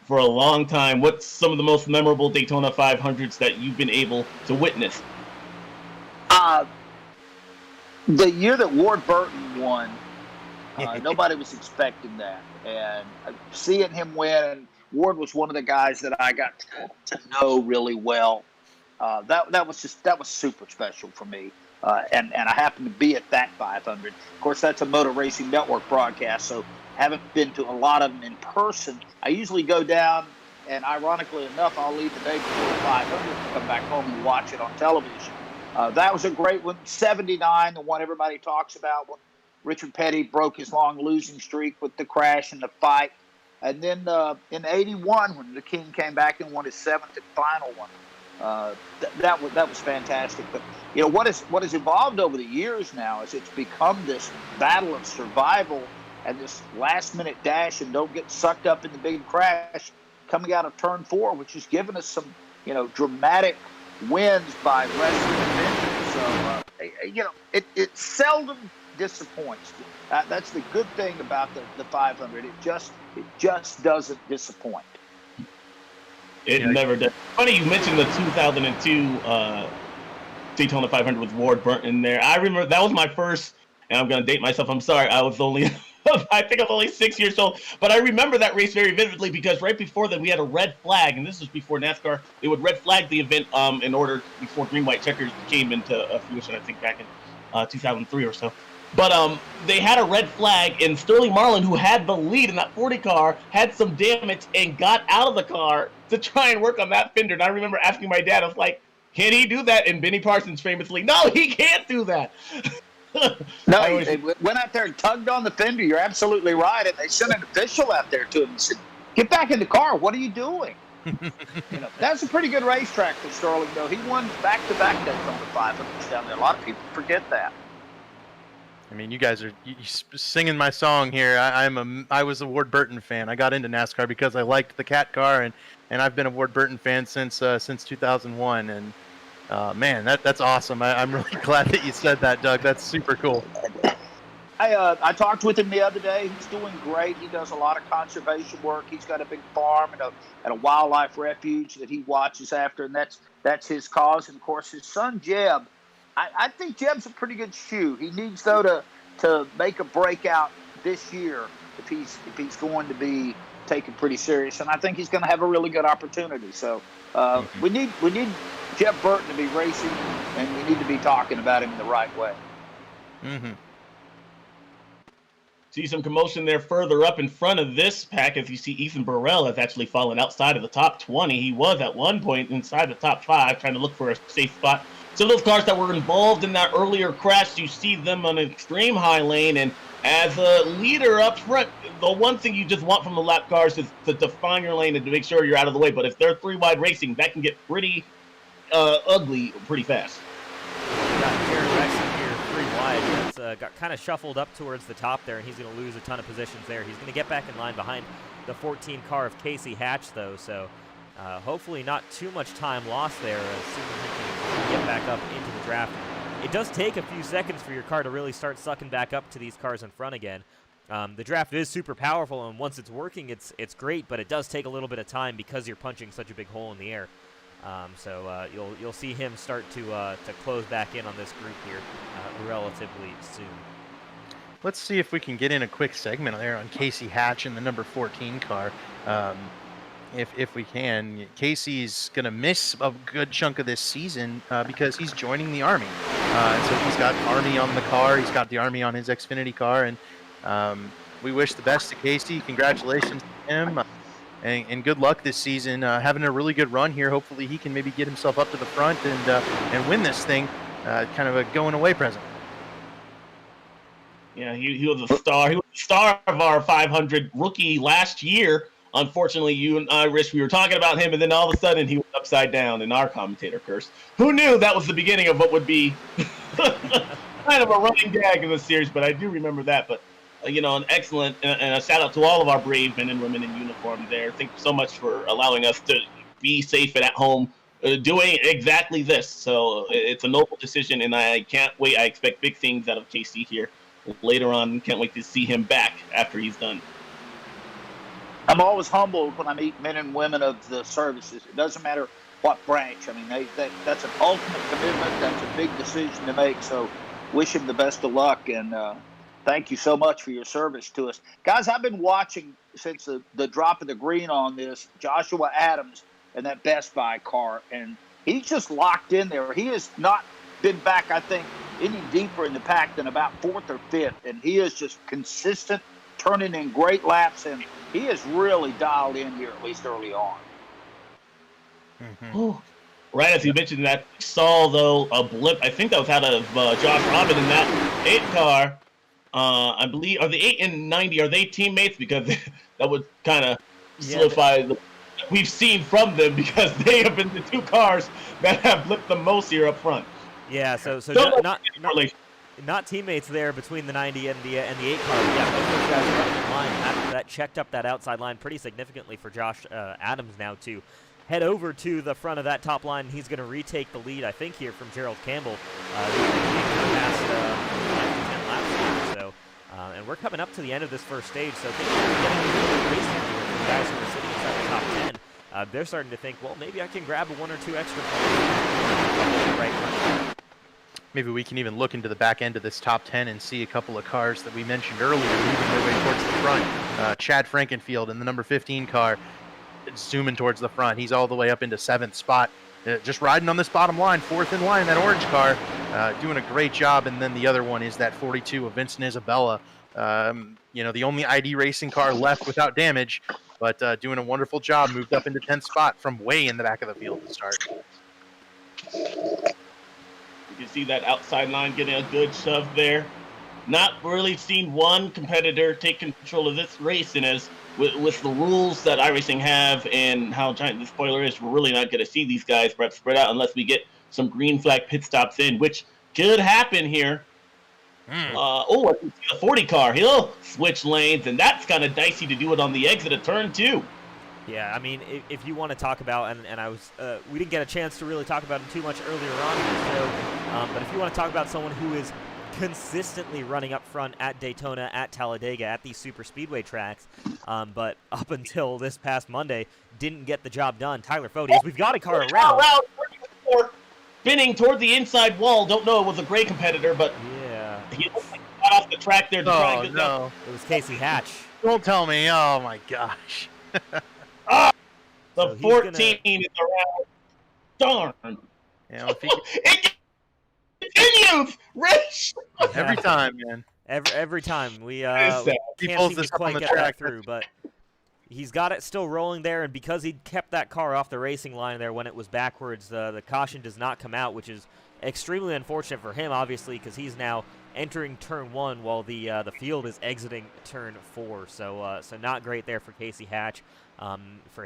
for a long time. What's some of the most memorable Daytona 500s that you've been able to witness? The year that Ward Burton won, nobody was expecting that. And seeing him win, Ward was one of the guys that I got to know really well. That was super special for me. And I happened to be at that 500. Of course, that's a Motor Racing Network broadcast, so haven't been to a lot of them in person. I usually go down, and ironically enough, I'll leave the day before the 500 and come back home and watch it on television. That was a great one. 79, the one everybody talks about, when Richard Petty broke his long losing streak with the crash and the fight. And then in 81, when the King came back and won his 7th and final one. That was fantastic. But what has evolved over the years now is it's become this battle of survival and this last minute dash and don't get sucked up in the big crash coming out of turn 4, which has given us some dramatic wins by less than a minute. So, it seldom disappoints. That's the good thing about the 500. It just doesn't disappoint. It never does. Funny you mentioned the 2002 Daytona 500 with Ward Burton there. I remember that was my first, and I'm going to date myself. I'm sorry. I was only, I think I was only 6 years old. But I remember that race very vividly because right before that we had a red flag, and this was before NASCAR. They would red flag the event in order before green white checkers came into fruition. I think back in 2003 or so. But they had a red flag, and Sterling Marlin, who had the lead in that 40 car, had some damage and got out of the car to try and work on that fender. And I remember asking my dad, I was like, can he do that? And Benny Parsons famously, no, he can't do that. No, they went out there and tugged on the fender. You're absolutely right. And they sent an official out there to him and said, get back in the car. What are you doing? That's a pretty good racetrack for Sterling, though. He won back-to-back Daytona 500s down there. A lot of people forget that. I mean, you guys are singing my song here. I was a Ward Burton fan. I got into NASCAR because I liked the Cat car, and I've been a Ward Burton fan since 2001. And man, that's awesome. I'm really glad that you said that, Doug. That's super cool. I talked with him the other day. He's doing great. He does a lot of conservation work. He's got a big farm and a wildlife refuge that he watches after, and that's his cause. And of course, his son Jeb. I think Jeb's a pretty good shoe. He needs though to make a breakout this year if he's going to be taken pretty serious, and I think he's going to have a really good opportunity. So we need Jeb Burton to be racing, and we need to be talking about him in the right way. Mm-hmm. See some commotion there further up in front of this pack as you see Ethan Burrell has actually fallen outside of the top 20. He was at one point inside the top 5 trying to look for a safe spot. So those cars that were involved in that earlier crash, you see them on an extreme high lane. And as a leader up front, the one thing you just want from the lap cars is to define your lane and to make sure you're out of the way. But if they're 3-wide racing, that can get pretty ugly pretty fast. Got Jared Rexon here 3 wide. That's got kind of shuffled up towards the top there, and he's going to lose a ton of positions there. He's going to get back in line behind the 14 car of Casey Hatch, though. So hopefully not too much time lost there as soon as he can get back up into the draft. It does take a few seconds for your car to really start sucking back up to these cars in front again. The draft is super powerful, and once it's working, it's great, but it does take a little bit of time because you're punching such a big hole in the air. So you'll see him start to close back in on this group here relatively soon. Let's see if we can get in a quick segment there on Casey Hatch in the number 14 car. If we can. Casey's going to miss a good chunk of this season because he's joining the Army. So he's got Army on the car. He's got the Army on his Xfinity car. And we wish the best to Casey. Congratulations to him. And good luck this season. Having a really good run here. Hopefully he can maybe get himself up to the front and win this thing. Kind of a going-away present. Yeah, he was a star. He was the star of our 500 rookie last year. Unfortunately, you and I, Rich, we were talking about him, and then all of a sudden he was upside down in our commentator curse. Who knew that was the beginning of what would be kind of a running gag in the series, but I do remember that. But, an excellent and a shout-out to all of our brave men and women in uniform there. Thank you so much for allowing us to be safe and at home doing exactly this. So it's a noble decision, and I can't wait. I expect big things out of Casey here later on. Can't wait to see him back after he's done. I'm always humbled when I meet men and women of the services. It doesn't matter what branch. I mean, that's an ultimate commitment. That's a big decision to make. So wish him the best of luck, and thank you so much for your service to us. Guys, I've been watching since the drop of the green on this, Joshua Adams and that Best Buy car, and he's just locked in there. He has not been back, I think, any deeper in the pack than about 4th or 5th, and he is just consistent, turning in great laps, and he is really dialed in here, at least early on. Mm-hmm. Right as you mentioned that, saw, though, a blip. I think that was out of Josh Robin in that 8 car. I believe, are the 8 and 90, are they teammates? Because that would kind of solidify what we've seen from them, because they have been the 2 cars that have blipped the most here up front. Yeah, so not teammates there between the 90 and the 8 car. Yeah, both those guys are up in line. That checked up that outside line pretty significantly for Josh Adams now too. head over to the front of that top line. He's going to retake the lead, I think, here from Gerald Campbell. Past 10 laps here, so, and we're coming up to the end of this first stage, so things are getting a little bit racing here for the guys who are sitting inside the top 10. They're starting to think, well, maybe I can grab a 1 or 2 extra points. Right. Maybe we can even look into the back end of this top 10 and see a couple of cars that we mentioned earlier moving their way towards the front. Chad Frankenfield in the number 15 car, zooming towards the front. He's all the way up into 7th spot, just riding on this bottom line, 4th in line, that orange car, doing a great job. And then the other one is that 42 of Vincent Isabella. The only ID racing car left without damage, but doing a wonderful job, moved up into 10th spot from way in the back of the field to start. You can see that outside line getting a good shove there. Not really seen one competitor take control of this race, and as with the rules that iRacing have and how giant the spoiler is, we're really not going to see these guys perhaps spread out unless we get some green flag pit stops in, which could happen here. I can see the 40 car. He'll switch lanes, and that's kind of dicey to do it on the exit of turn 2. Yeah, I mean, if you want to talk about, and I was, we didn't get a chance to really talk about him too much earlier on in the show, but if you want to talk about someone who is consistently running up front at Daytona, at Talladega, at these super speedway tracks, but up until this past Monday, didn't get the job done, Tyler Fode. We've got a car around. Spinning toward the inside wall. Don't know it was a gray competitor, but yeah, he got off the track there to try and get down. It was Casey Hatch. Don't tell me. Oh, my gosh. The 14 is around. Darn. Yeah, if he... It continues! Race! Every time, man. Every time. We sad. can't seem to quite get that through, but he's got it still rolling there, and because he kept that car off the racing line there when it was backwards, the caution does not come out, which is extremely unfortunate for him, obviously, because he's now entering turn 1 while the field is exiting turn 4. So not great there for Casey Hatch. For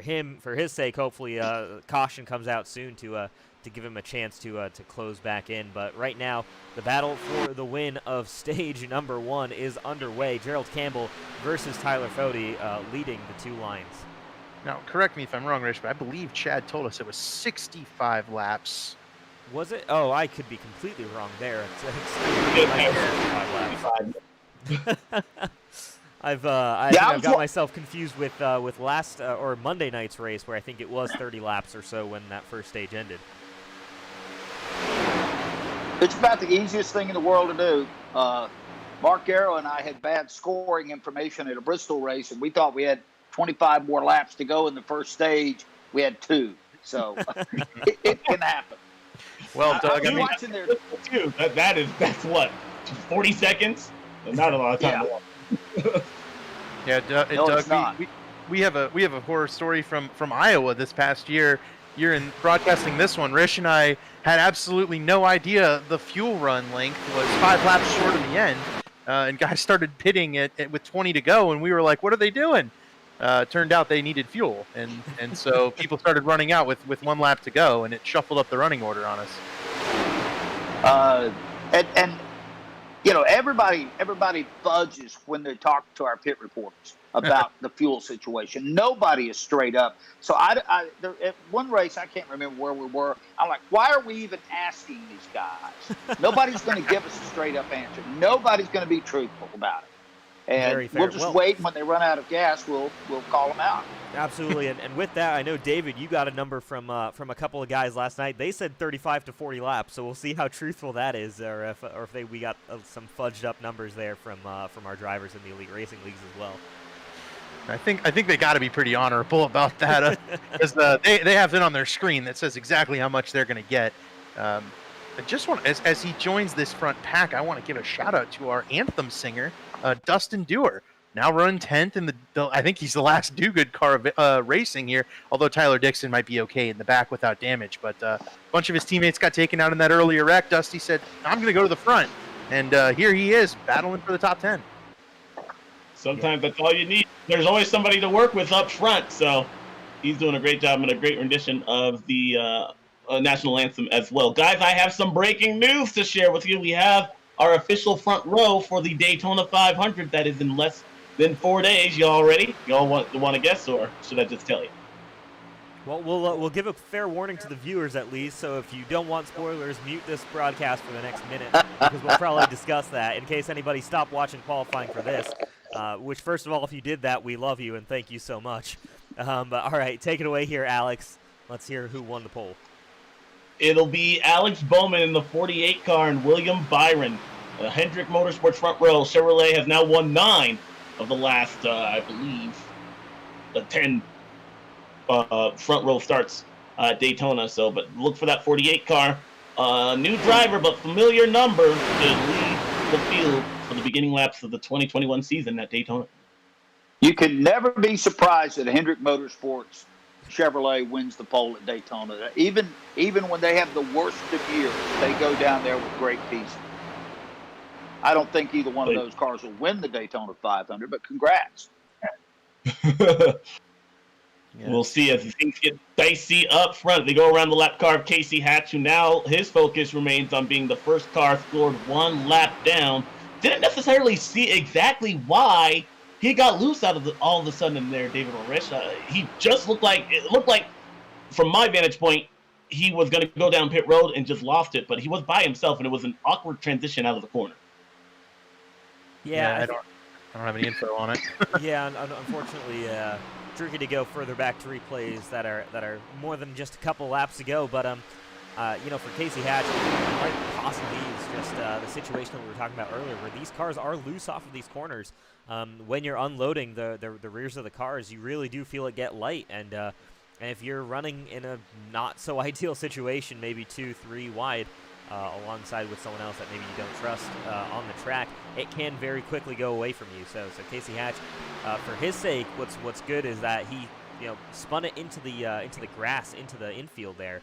his sake, hopefully caution comes out soon to give him a chance to close back in. But right now, the battle for the win of stage number 1 is underway. Gerald Campbell versus Tyler Fode leading the 2 lines. Now, correct me if I'm wrong, Rich, but I believe Chad told us it was 65 laps. Was it? Oh, I could be completely wrong there. I've got myself confused with last or Monday night's race, where I think it was 30 laps or so when that first stage ended. It's about the easiest thing in the world to do. Mark Garrow and I had bad scoring information at a Bristol race, and we thought we had 25 more laps to go in the first stage. We had 2, so it can happen. Well, Doug, I'm watching there too. That's what 40 seconds. Not a lot of time. Yeah, Doug. We have a horror story from Iowa this past year. You're in broadcasting this one. Rish and I had absolutely no idea the fuel run length was 5 laps short of the end, and guys started pitting it with 20 to go, and we were like, "What are they doing?" Turned out they needed fuel, and so people started running out with 1 lap to go, and it shuffled up the running order on us. And you know, everybody fudges when they talk to our pit reporters about the fuel situation. Nobody is straight up. So there, at one race, I can't remember where we were. I'm like, why are we even asking these guys? Nobody's going to give us a straight up answer. Nobody's going to be truthful about it. And we'll just wait. When they run out of gas, we'll call them out. Absolutely. and with that, I know, David, you got a number from a couple of guys last night. They said 35 to 40 laps, so we'll see how truthful that is, or if we got some fudged up numbers there from our drivers in the Elite Racing Leagues as well. I think they got to be pretty honorable about that, because they have it on their screen that says exactly how much they're going to get. I just want, as he joins this front pack, I want to give a shout out to our anthem singer, Dustin Dewar, now run 10th in I think he's the last do-good car racing here, although Tyler Dixon might be okay in the back without damage. But a bunch of his teammates got taken out in that earlier wreck. Dusty said, I'm going to go to the front. And here he is, battling for the top 10. Sometimes that's all you need. There's always somebody to work with up front. So he's doing a great job and a great rendition of the national anthem as well. Guys, I have some breaking news to share with you. We have our official front row for the Daytona 500 that is in less than 4 days. Y'all ready? Y'all want to guess, or should I just tell you? Well, we'll give a fair warning to the viewers at least. So if you don't want spoilers, mute this broadcast for the next minute because we'll probably discuss that in case anybody stopped watching qualifying for this. Which, first of all, if you did that, we love you and thank you so much. But all right, take it away here, Alex. Let's hear who won the poll. It'll be Alex Bowman in the 48 car and William Byron. Hendrick Motorsports front row. Chevrolet has now won 9 of the last, I believe, 10 front row starts at Daytona. So, but look for that 48 car. New driver, but familiar number to lead the field for the beginning laps of the 2021 season at Daytona. You can never be surprised that Hendrick Motorsports Chevrolet wins the pole at Daytona. Even when they have the worst of years, they go down there with great pieces. I don't think either one of those cars will win the Daytona 500, but congrats. We'll see as things get dicey up front. They go around the lap car of Casey Hatch, who now his focus remains on being the first car scored 1 lap down. Didn't necessarily see exactly why he got loose all of a sudden in there, David Ulrich. He just looked like, from my vantage point, he was going to go down pit road and just lost it, but he was by himself, and it was an awkward transition out of the corner. Yeah, I don't have any info on it. Yeah, unfortunately, tricky to go further back to replays that are more than just a couple laps ago. But for Casey Hatch, it might possibly is just the situation that we were talking about earlier, where these cars are loose off of these corners. When you're unloading the rears of the cars, you really do feel it get light, and if you're running in a not so ideal situation, maybe 2-3 wide. Alongside with someone else that maybe you don't trust on the track, it can very quickly go away from you. So Casey Hatch, for his sake, what's good is that he spun it into the grass, into the infield there,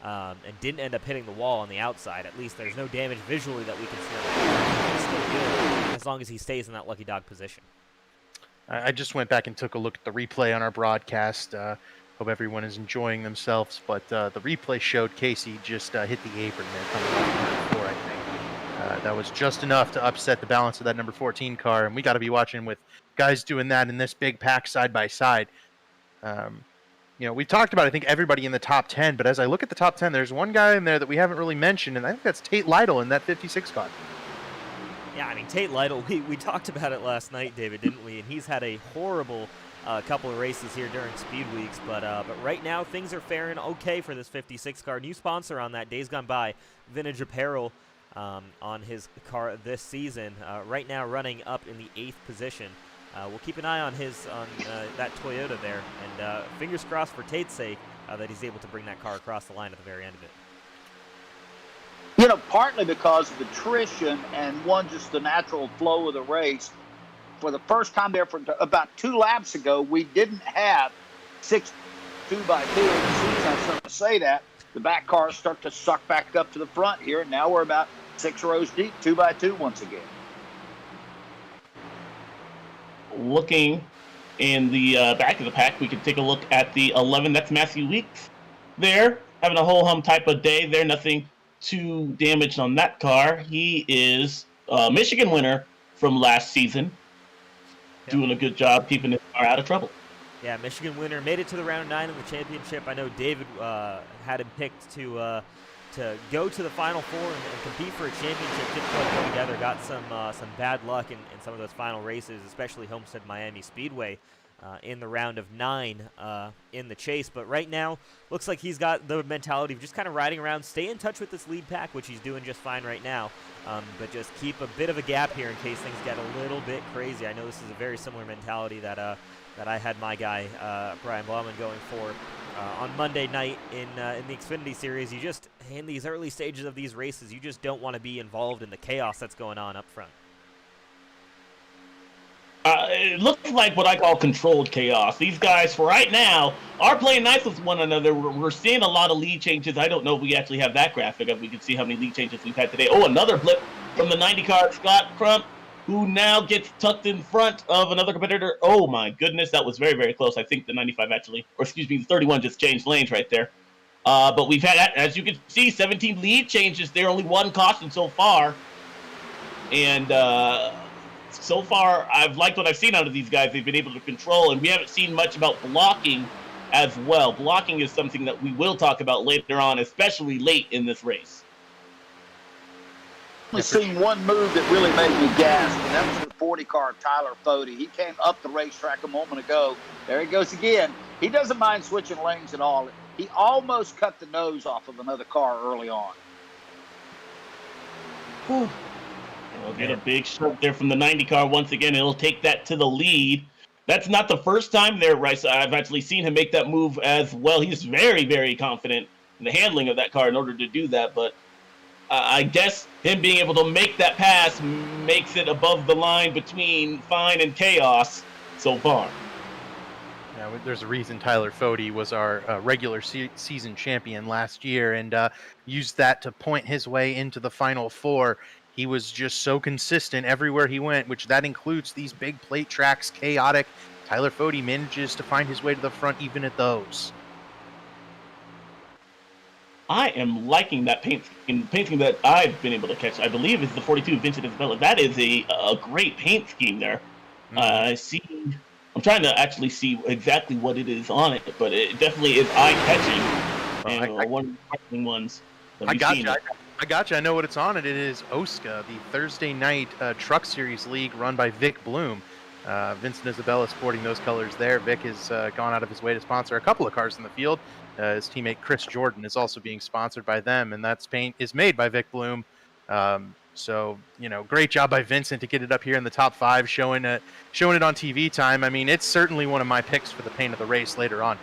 and didn't end up hitting the wall on the outside. At least there's no damage visually that we can see. It's still good as long as he stays in that lucky dog position. I just went back and took a look at the replay on our broadcast. Hope everyone is enjoying themselves, but the replay showed Casey just hit the apron there coming off turn 4, I think. That was just enough to upset the balance of that number 14 car, and we got to be watching with guys doing that in this big pack side by side. We talked about, I think, everybody in the top 10, but as I look at the top 10, there's one guy in there that we haven't really mentioned, and I think that's Tate Lytle in that 56 car. Yeah, I mean, Tate Lytle, we talked about it last night, David, didn't we? And he's had a horrible couple of races here during speed weeks, but right now things are faring okay for this 56 car. New sponsor on that, Days Gone By, Vintage Apparel, on his car this season. Right now running up in the 8th position. We'll keep an eye on that Toyota there, and fingers crossed for Tate's sake that he's able to bring that car across the line at the very end of it. Partly because of attrition and just the natural flow of the race. For the first time there, for about 2 laps ago, we didn't have 6 2x2. As soon as I start to say that, the back cars start to suck back up to the front here, and now we're about 6 rows deep, 2x2 once again. Looking in the back of the pack, we can take a look at the 11. That's Matthew Weeks there, having a ho-hum type of day there. Nothing too damaged on that car. He is a Michigan winner from last season. Doing a good job keeping his car out of trouble. Yeah, Michigan winner, made it to the round 9 of the championship. I know David had him picked to go to the Final Four and compete for a championship. Didn't quite come together. Got some bad luck in some of those final races, especially Homestead Miami Speedway in the round of 9 in the chase. But right now, looks like he's got the mentality of just kind of riding around, stay in touch with this lead pack, which he's doing just fine right now. But just keep a bit of a gap here in case things get a little bit crazy. I know this is a very similar mentality that I had my guy Brian Blauman going for on Monday night in the Xfinity Series. You just, in these early stages of these races, you just don't want to be involved in the chaos that's going on up front. It looks like what I call controlled chaos. These guys, for right now, are playing nice with one another. We're seeing a lot of lead changes. I don't know if we actually have that graphic, if we can see how many lead changes we've had today. Oh, another blip from the 90 car, Scott Crump, who now gets tucked in front of another competitor. Oh, my goodness, that was very, very close. I think the 95 actually, or excuse me, the 31 just changed lanes right there. But we've had, as you can see, 17 lead changes there, only 1 caution so far. And so far, I've liked what I've seen out of these guys. They've been able to control, and we haven't seen much about blocking as well. Blocking is something that we will talk about later on, especially late in this race. I've seen one move that really made me gasp, and that was the 40 car Tyler Fody. He came up the racetrack a moment ago. There he goes again. He doesn't mind switching lanes at all. He almost cut the nose off of another car early on. Whew. We'll get a big shot there from the 90 car once again. It'll take that to the lead. That's not the first time there, Rice. I've actually seen him make that move as well. He's very, very confident in the handling of that car in order to do that, but I guess him being able to make that pass makes it above the line between fine and chaos so far. Yeah, there's a reason Tyler Fody was our regular season champion last year, and used that to point his way into the Final Four. He was just so consistent everywhere he went, which that includes these big plate tracks, chaotic. Tyler Fody manages to find his way to the front even at those. I am liking that painting that I've been able to catch. I believe is the 42 Vincent Isabella. That is a great paint scheme there. Mm-hmm. I'm trying to actually see exactly what it is on it, but it definitely is eye-catching. And one of the questioning ones that we've seen. I got you. I know what it's on it. It is OSCA, the Thursday night Truck Series League run by Vic Bloom. Vincent Isabella sporting those colors there. Vic has gone out of his way to sponsor a couple of cars in the field. His teammate Chris Jordan is also being sponsored by them, and that paint is made by Vic Bloom. So, great job by Vincent to get it up here in the top 5, showing it on TV time. I mean, it's certainly one of my picks for the paint of the race later on.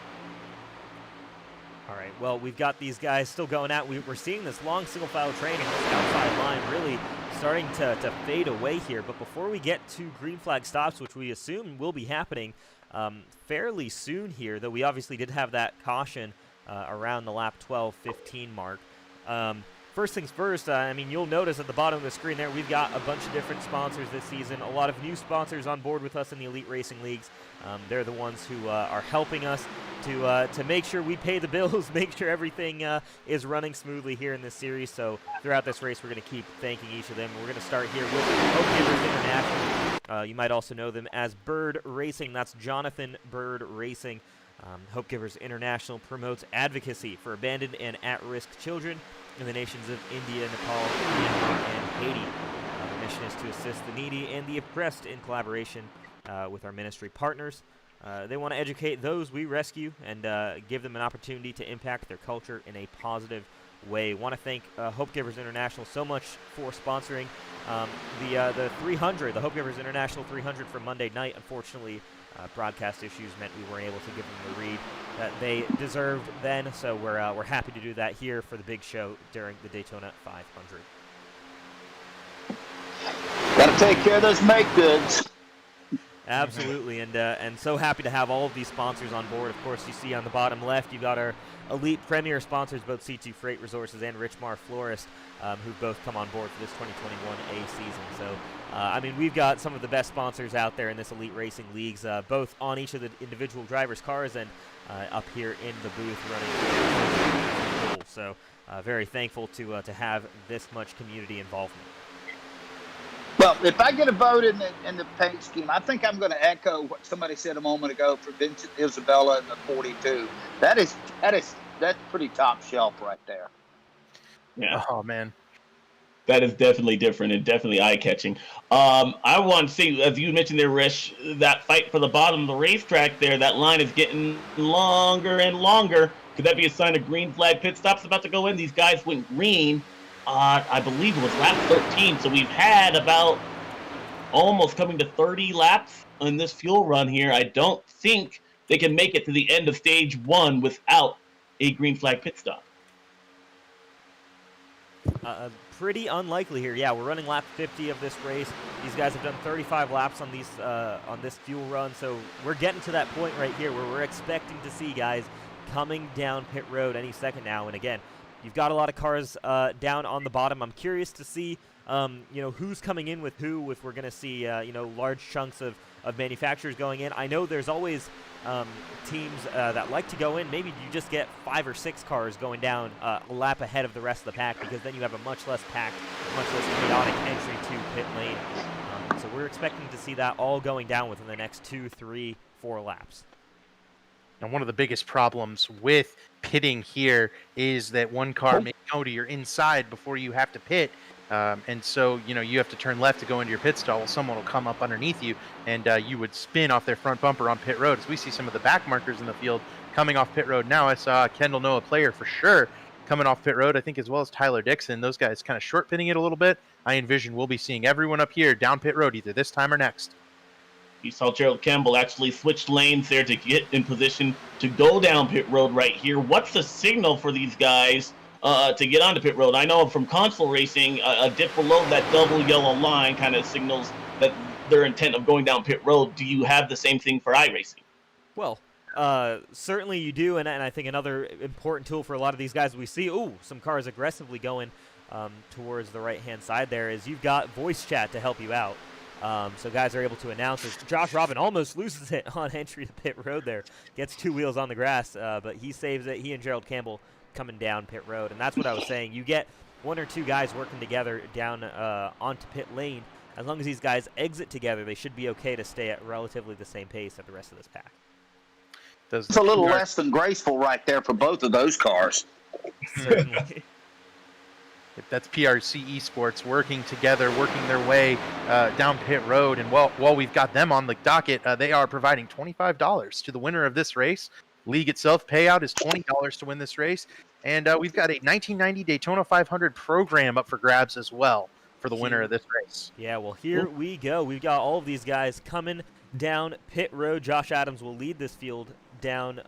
All right, well, we've got these guys still going out. We're seeing this long single file training, this outside line really starting to fade away here. But before we get to green flag stops, which we assume will be happening fairly soon here, though we obviously did have that caution around the lap 12-15 mark. First things first, I mean, you'll notice at the bottom of the screen there, we've got a bunch of different sponsors this season, a lot of new sponsors on board with us in the Elite Racing Leagues. They're the ones who are helping us to make sure we pay the bills, make sure everything is running smoothly here in this series. So throughout this race, we're going to keep thanking each of them. We're going to start here with Hope Givers International. You might also know them as Bird Racing. That's Jonathan Bird Racing. Hope Givers International promotes advocacy for abandoned and at-risk children in the nations of India, Nepal, Myanmar, and Haiti. The mission is to assist the needy and the oppressed in collaboration with our ministry partners. They want to educate those we rescue and give them an opportunity to impact their culture in a positive way. Want to thank Hope Givers International so much for sponsoring the 300, the Hope Givers International 300 for Monday night. Unfortunately, broadcast issues meant we weren't able to give them the read that they deserved then, so we're happy to do that here for the big show during the Daytona 500. Got to take care of those make goods. Absolutely, and so happy to have all of these sponsors on board. Of course, you see on the bottom left, you've got our Elite Premier sponsors, both C2 Freight Resources and Richmar Florist, who've both come on board for this 2021 A season. So, I mean, we've got some of the best sponsors out there in this Elite Racing Leagues, both on each of the individual drivers' cars and up here in the booth running. So, very thankful to have this much community involvement. Well, if I get a vote in the paint scheme, I think I'm going to echo what somebody said a moment ago for Vincent Isabella and the 42. That's pretty top shelf right there. Yeah. Oh man, that is definitely different and definitely eye-catching. I want to see, as you mentioned there, Rish, that fight for the bottom of the racetrack there. That line is getting longer and longer. Could that be a sign of green flag pit stops about to go in? These guys went green. I believe it was lap 13, so we've had about almost coming to 30 laps in this fuel run here. I don't think they can make it to the end of stage 1 without a green flag pit stop. Pretty unlikely here. Yeah, we're running lap 50 of this race. These guys have done 35 laps on these on this fuel run, so we're getting to that point right here where we're expecting to see guys coming down pit road any second now. And again, you've got a lot of cars down on the bottom. I'm curious to see, who's coming in with who, if we're going to see, large chunks of manufacturers going in. I know there's always teams that like to go in. Maybe you just get 5 or 6 cars going down a lap ahead of the rest of the pack, because then you have a much less packed, much less chaotic entry to pit lane. So we're expecting to see that all going down within the next 2, 3, 4 laps. And one of the biggest problems with pitting here is that one car may go to your inside before you have to pit. And so, you have to turn left to go into your pit stall. Someone will come up underneath you, and you would spin off their front bumper on pit road. As we see some of the back markers in the field coming off pit road now. I saw Kendall Noah Player for sure coming off pit road, I think, as well as Tyler Dixon. Those guys kind of short pitting it a little bit. I envision we'll be seeing everyone up here down pit road either this time or next. You saw Gerald Campbell actually switch lanes there to get in position to go down pit road right here. What's the signal for these guys to get onto pit road? I know from console racing, a dip below that double yellow line kind of signals that their intent of going down pit road. Do you have the same thing for iRacing? Well, certainly you do, and I think another important tool for a lot of these guys we see, some cars aggressively going towards the right-hand side there, is you've got voice chat to help you out. So guys are able to announce it. Josh Robin almost loses it on entry to pit road there. Gets two wheels on the grass, but he saves it. He and Gerald Campbell coming down pit road. And that's what I was saying. You get one or two guys working together down onto pit lane. As long as these guys exit together, they should be okay to stay at relatively the same pace at the rest of this pack. It's a little less than graceful right there for both of those cars. Certainly. That's PRC Esports working together, working their way down pit road. And while we've got them on the docket, they are providing $25 to the winner of this race. League itself payout is $20 to win this race. And we've got a 1990 Daytona 500 program up for grabs as well for the winner of this race. Yeah, well, here we go. We've got all of these guys coming down pit road. Josh Adams will lead this field down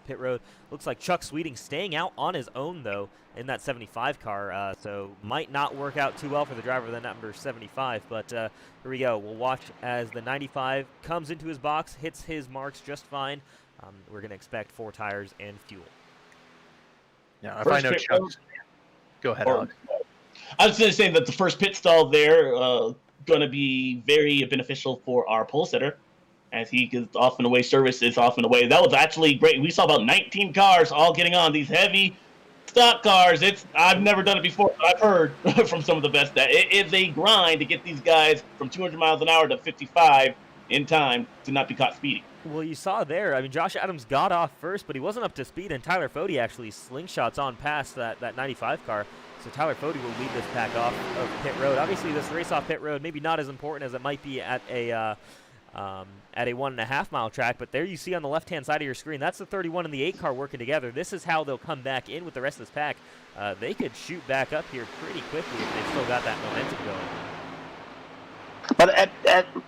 pit road. Looks like Chuck Sweeting staying out on his own, though, in that 75 car, so might not work out too well for the driver of the number 75, but here we go. We'll watch as the 95 comes into his box, hits his marks just fine. We're going to expect 4 tires and fuel. Yeah, if I know Chuck's... Go ahead, Alex. I was going to say that the first pit stall there going to be very beneficial for our pole setter, as he is off and away. Service is off and away. That was actually great. We saw about 19 cars all getting on these heavy stock cars. I've never done it before, but I've heard from some of the best that it is a grind to get these guys from 200 miles an hour to 55 in time to not be caught speeding. Well, you saw there, I mean, Josh Adams got off first, but he wasn't up to speed, and Tyler Fody actually slingshots on past that 95 car. So Tyler Fody will lead this pack off of pit road. Obviously, this race off pit road maybe not as important as it might be at a 1.5 mile track, but there you see on the left-hand side of your screen, that's the 31 and the 8 car working together. This is how they'll come back in with the rest of this pack. They could shoot back up here pretty quickly if they've still got that momentum going. But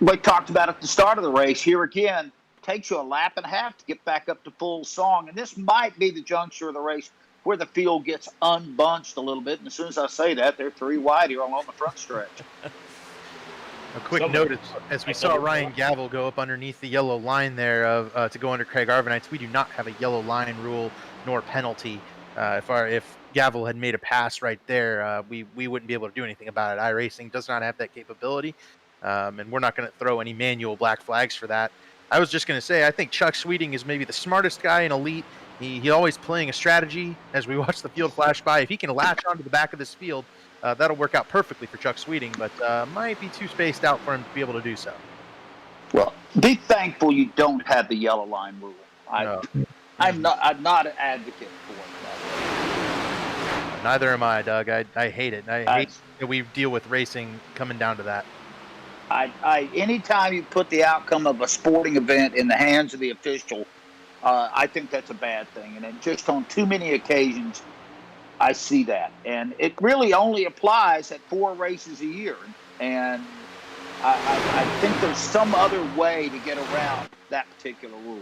we talked about at the start of the race, here again, takes you a lap and a half to get back up to full song. And this might be the juncture of the race where the field gets unbunched a little bit. And as soon as I say that, they're 3 wide here along the front stretch. A quick note, as we saw Ryan Gavel go up underneath the yellow line there to go under Craig Arvanites, we do not have a yellow line rule nor penalty. If Gavel had made a pass right there, we wouldn't be able to do anything about it. iRacing does not have that capability, and we're not going to throw any manual black flags for that. I was just going to say, I think Chuck Sweeting is maybe the smartest guy in Elite. He's always playing a strategy as we watch the field flash by. If he can latch onto the back of this field, that'll work out perfectly for Chuck Sweeting, but might be too spaced out for him to be able to do so. Well, be thankful you don't have the yellow line rule. I'm not an advocate for it. Neither am I, Doug. I hate it. I hate that we deal with racing coming down to that. Anytime you put the outcome of a sporting event in the hands of the official, I think that's a bad thing. And it just on too many occasions, I see that. And it really only applies at 4 races a year. And I think there's some other way to get around that particular rule.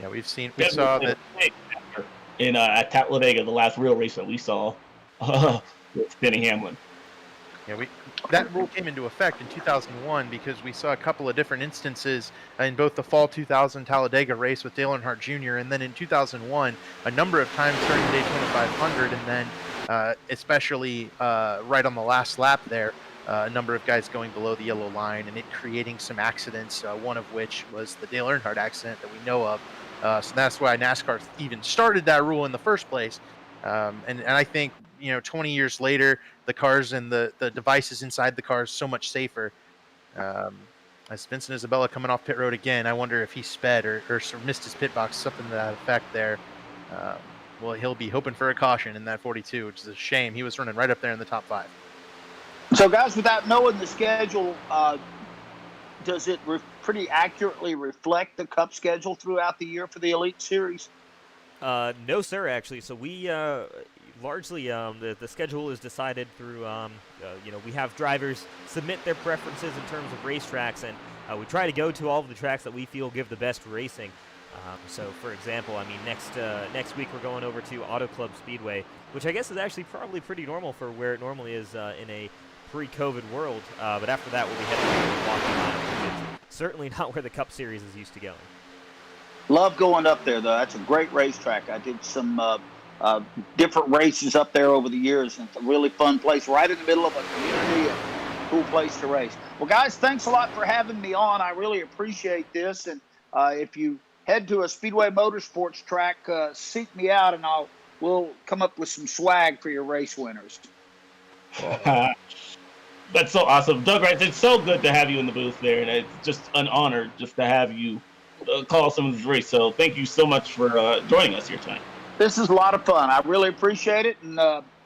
Yeah, we saw that in at Talladega, the last real race that we saw with Denny Hamlin. Yeah, that rule came into effect in 2001 because we saw a couple of different instances in both the fall 2000 Talladega race with Dale Earnhardt Jr. and then in 2001 a number of times during the Daytona 500, and then especially right on the last lap there, a number of guys going below the yellow line and it creating some accidents, one of which was the Dale Earnhardt accident that we know of. So that's why NASCAR even started that rule in the first place. And I think, 20 years later, the cars and the devices inside the cars so much safer. As Vincent Isabella coming off pit road again, I wonder if he sped or sort of missed his pit box, something to that effect there. Well, he'll be hoping for a caution in that 42, which is a shame. He was running right up there in the top 5. So, guys, without knowing the schedule, does it pretty accurately reflect the Cup schedule throughout the year for the Elite Series? No, sir, actually. So we largely the schedule is decided through we have drivers submit their preferences in terms of racetracks, and we try to go to all of the tracks that we feel give the best racing. So, for example, I mean, next week we're going over to Auto Club Speedway, which I guess is actually probably pretty normal for where it normally is in a pre-COVID world. But after that, we'll be heading over to Walking Line, which is certainly not where the Cup Series is used to going. Love going up there, though. That's a great racetrack. I did some different races up there over the years, and it's a really fun place right in the middle of a community and cool place to race. Well, guys, thanks a lot for having me on. I really appreciate this. And if you head to a Speedway Motorsports track, seek me out, and we'll come up with some swag for your race winners. That's so awesome. Doug Rice, it's so good to have you in the booth there, and it's just an honor just to have you call some of this race. So thank you so much for joining us here tonight. This is a lot of fun. I really appreciate it, and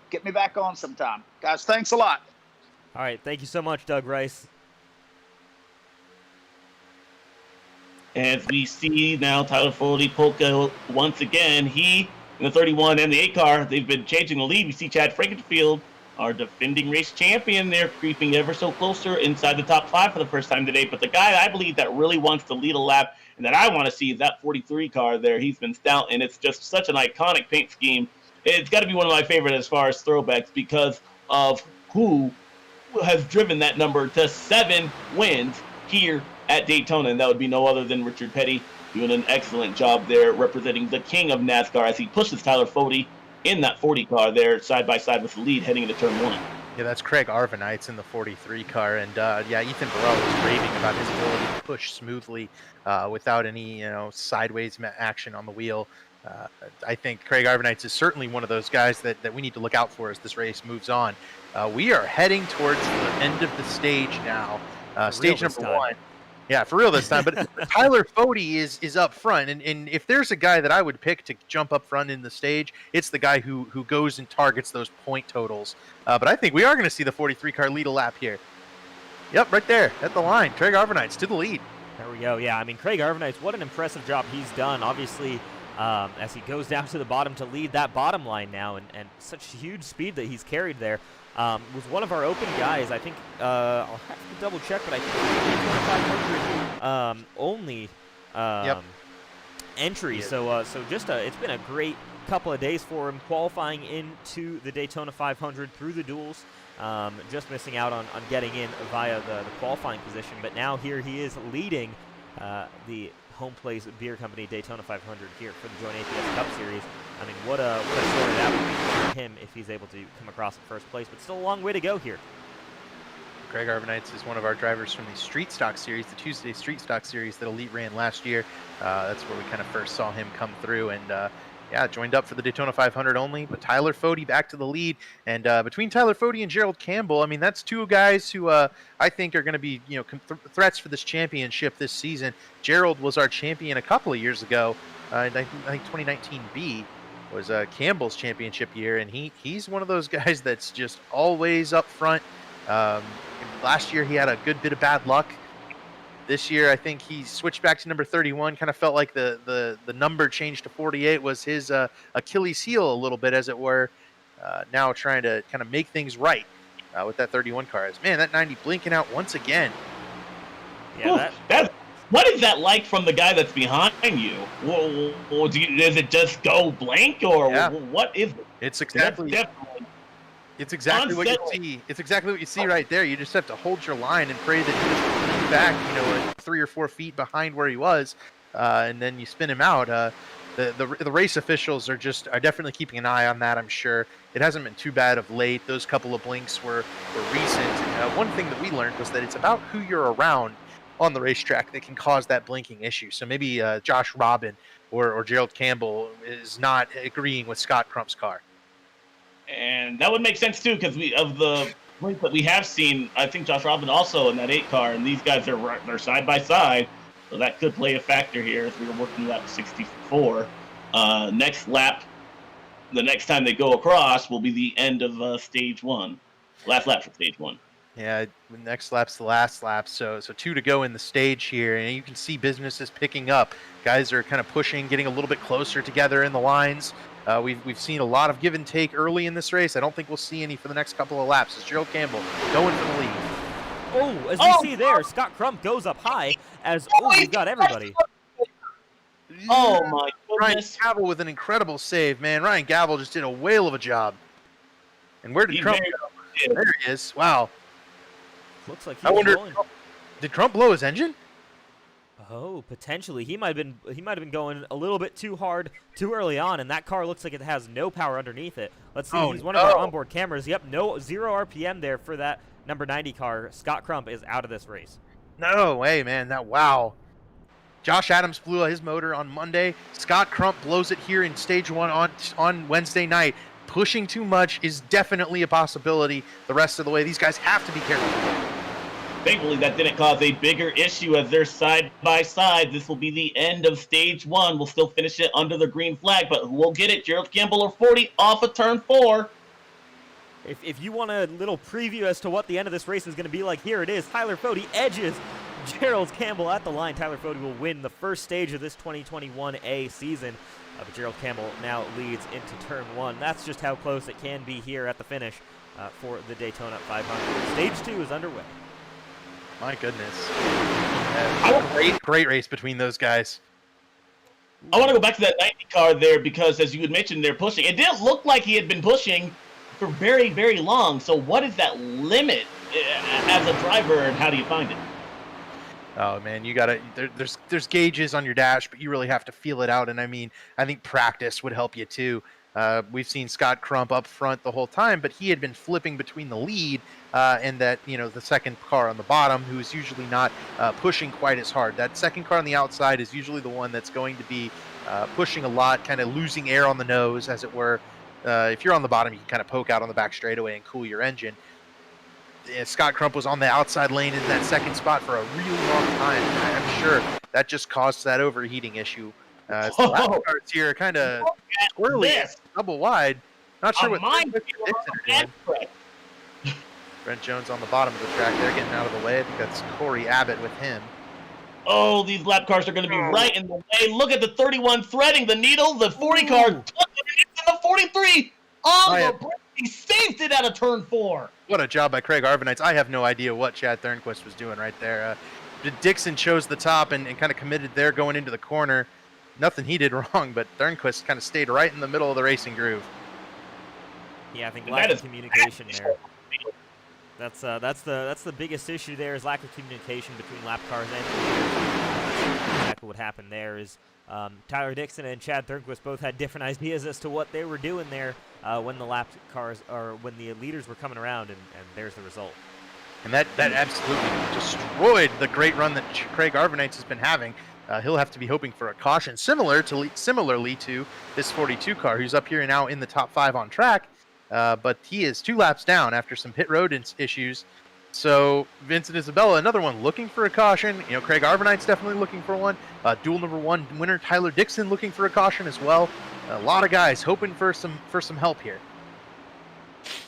get me back on sometime. Guys, thanks a lot. All right, thank you so much, Doug Rice. As we see now, Tyler Foley Polka once again. He, in the 31 and the 8 car, they've been changing the lead. We see Chad Frankenfield, our defending race champion, there creeping ever so closer inside the top 5 for the first time today. But the guy I believe that really wants to lead a lap and that I want to see is that 43 car there. He's been stout, and it's just such an iconic paint scheme. It's got to be one of my favorite as far as throwbacks because of who has driven that number to 7 wins here at Daytona, and that would be no other than Richard Petty, doing an excellent job there representing the king of NASCAR as he pushes Tyler Foley in that 40 car there side by side with the lead heading into turn 1. Yeah, that's Craig Arvanites in the 43 car, and Ethan Burrell was raving about his ability to push smoothly without any sideways action on the wheel. I think Craig Arvanites is certainly one of those guys that we need to look out for as this race moves on. We are heading towards the end of the stage now. Stage number 1. Yeah, for real this time. But Tyler Foley is up front, and if there's a guy that I would pick to jump up front in the stage, it's the guy who goes and targets those point totals. But I think we are going to see the 43 car lead a lap here. Yep, right there at the line. Craig Arvanites to the lead. There we go. Yeah, I mean, Craig Arvanites, what an impressive job he's done. Obviously, as he goes down to the bottom to lead that bottom line now, and such huge speed that he's carried there. Was one of our open guys. I think I'll have to double check, but I think 500 only entry. So just it's been a great couple of days for him, qualifying into the Daytona 500 through the duels. Just missing out on getting in via the qualifying position, but now here he is leading the Homeplace Beer Company Daytona 500 here for the JoinAPS Cup Series. I mean, what a story that would be for him if he's able to come across in first place, but still a long way to go here. Craig Arvanites is one of our drivers from the Street Stock Series, the Tuesday Street Stock Series that Elite ran last year. That's where we kind of first saw him come through, and joined up for the Daytona 500 only. But Tyler Foley back to the lead, and between Tyler Foley and Gerald Campbell, I mean, that's 2 guys who I think are going to be threats for this championship this season. Gerald was our champion a couple of years ago. I think 2019 B was Campbell's championship year, and he's one of those guys that's just always up front. Last year he had a good bit of bad luck. This year I think he switched back to number 31. Kind of felt like the number change to 48 was his Achilles heel a little bit, as it were. Now trying to kind of make things right with that 31 car. Man, that 90 blinking out once again. Yeah, what is that like from the guy that's behind you? Does it just go blank, or what is it? It's exactly what you see. It's exactly what you see right there. You just have to hold your line and pray that he doesn't lean back, 3 or 4 feet behind where he was, and then you spin him out. The race officials are definitely keeping an eye on that. I'm sure it hasn't been too bad of late. Those couple of blinks were recent. And, one thing that we learned was that it's about who you're around on the racetrack that can cause that blinking issue. So maybe Josh Robin or Gerald Campbell is not agreeing with Scott Crump's car. And that would make sense too, because of the Right, but we have seen, I think Josh Robin also in that 8 car, and these guys are side by side, so that could play a factor here as we were working lap 64. Next lap, the next time they go across will be the end of stage 1. Last lap for stage 1. Yeah, the next lap's the last lap, so 2 to go in the stage here, and you can see business is picking up. Guys are kind of pushing, getting a little bit closer together in the lines. We've seen a lot of give and take early in this race. I don't think we'll see any for the next couple of laps. It's Gerald Campbell going for the lead. Oh, as we see there, Scott Crump goes up high as, we've got everybody. Oh my Ryan goodness. Gavel with an incredible save, man. Ryan Gavel just did a whale of a job. And where did He Crump very go? much did. There he is. Wow. Looks like I he's wonder, going. did Crump blow his engine? Oh, potentially. He might have been going a little bit too hard too early on, and that car looks like it has no power underneath it. Let's see. Oh, He's one of our no. onboard cameras. Yep, zero RPM there for that number 90 car. Scott Crump is out of this race. No way, man. Wow. Josh Adams blew his motor on Monday. Scott Crump blows it here in stage 1 on Wednesday night. Pushing too much is definitely a possibility the rest of the way. These guys have to be careful. Thankfully, that didn't cause a bigger issue as they're side by side. This will be the end of stage 1. We'll still finish it under the green flag, but we'll get it. Gerald Campbell or 40 off of turn 4. If you want a little preview as to what the end of this race is going to be like, here it is. Tyler Fode edges Gerald Campbell at the line. Tyler Fode will win the first stage of this 2021A season. But Gerald Campbell now leads into turn 1. That's just how close it can be here at the finish for the Daytona 500. Stage 2 is underway. My goodness. Great race between those guys. I want to go back to that 90 car there because, as you had mentioned, they're pushing. It didn't look like he had been pushing for very, very long. So what is that limit as a driver, and how do you find it? Oh man, you gotta. There's gauges on your dash, but you really have to feel it out. And I mean, I think practice would help you too. We've seen Scott Crump up front the whole time, but he had been flipping between the lead and that the second car on the bottom, who is usually not pushing quite as hard. That second car on the outside is usually the one that's going to be pushing a lot, kind of losing air on the nose, as it were. If you're on the bottom, you can kind of poke out on the back straightaway and cool your engine. Scott Crump was on the outside lane in that second spot for a really long time. I'm sure that just caused that overheating issue. So the lap cars here kind of squirrely, double wide. Not sure what Dixon are doing. Brent Jones on the bottom of the track there, getting out of the way. I think that's Corey Abbott with him. Oh, these lap cars are going to be right in the way. Look at the 31 threading the needle. The 40 car took it, and the 43 on the brake. He saved it out of turn 4. What a job by Craig Arvanites. I have no idea what Chad Thornquist was doing right there. Dixon chose the top and kind of committed there going into the corner. Nothing he did wrong, but Thornquist kind of stayed right in the middle of the racing groove. Yeah, I think lack of communication there. That's the biggest issue there is lack of communication between lap cars and exactly what happened there is Tyler Dixon and Chad Thornquist both had different ideas as to what they were doing there when the lap cars or when the leaders were coming around, and there's the result. And that absolutely destroyed the great run that Craig Arvanites has been having. He'll have to be hoping for a caution similarly to this 42 car, who's up here now in the top 5 on track. But he is 2 laps down after some pit road issues. So Vincent Isabella, another one looking for a caution. Craig Arvanite's definitely looking for one. Dual number 1 winner Tyler Dixon looking for a caution as well. A lot of guys hoping for some help here.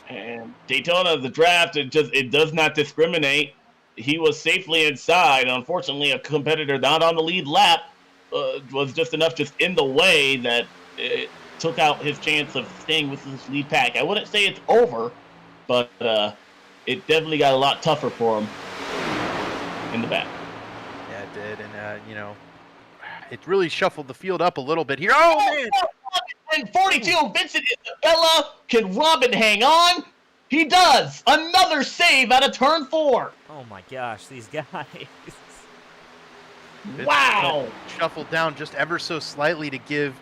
And Daytona, the draft, it does not discriminate. He was safely inside. Unfortunately, a competitor not on the lead lap was just enough just in the way that it took out his chance of staying with his lead pack. I wouldn't say it's over, but it definitely got a lot tougher for him in the back. Yeah, it did, and it really shuffled the field up a little bit here. Oh man! And 42, Vincent Isabella, can Robin hang on? He does. Another save out of turn 4. Oh my gosh, these guys! Wow! Shuffled down just ever so slightly to give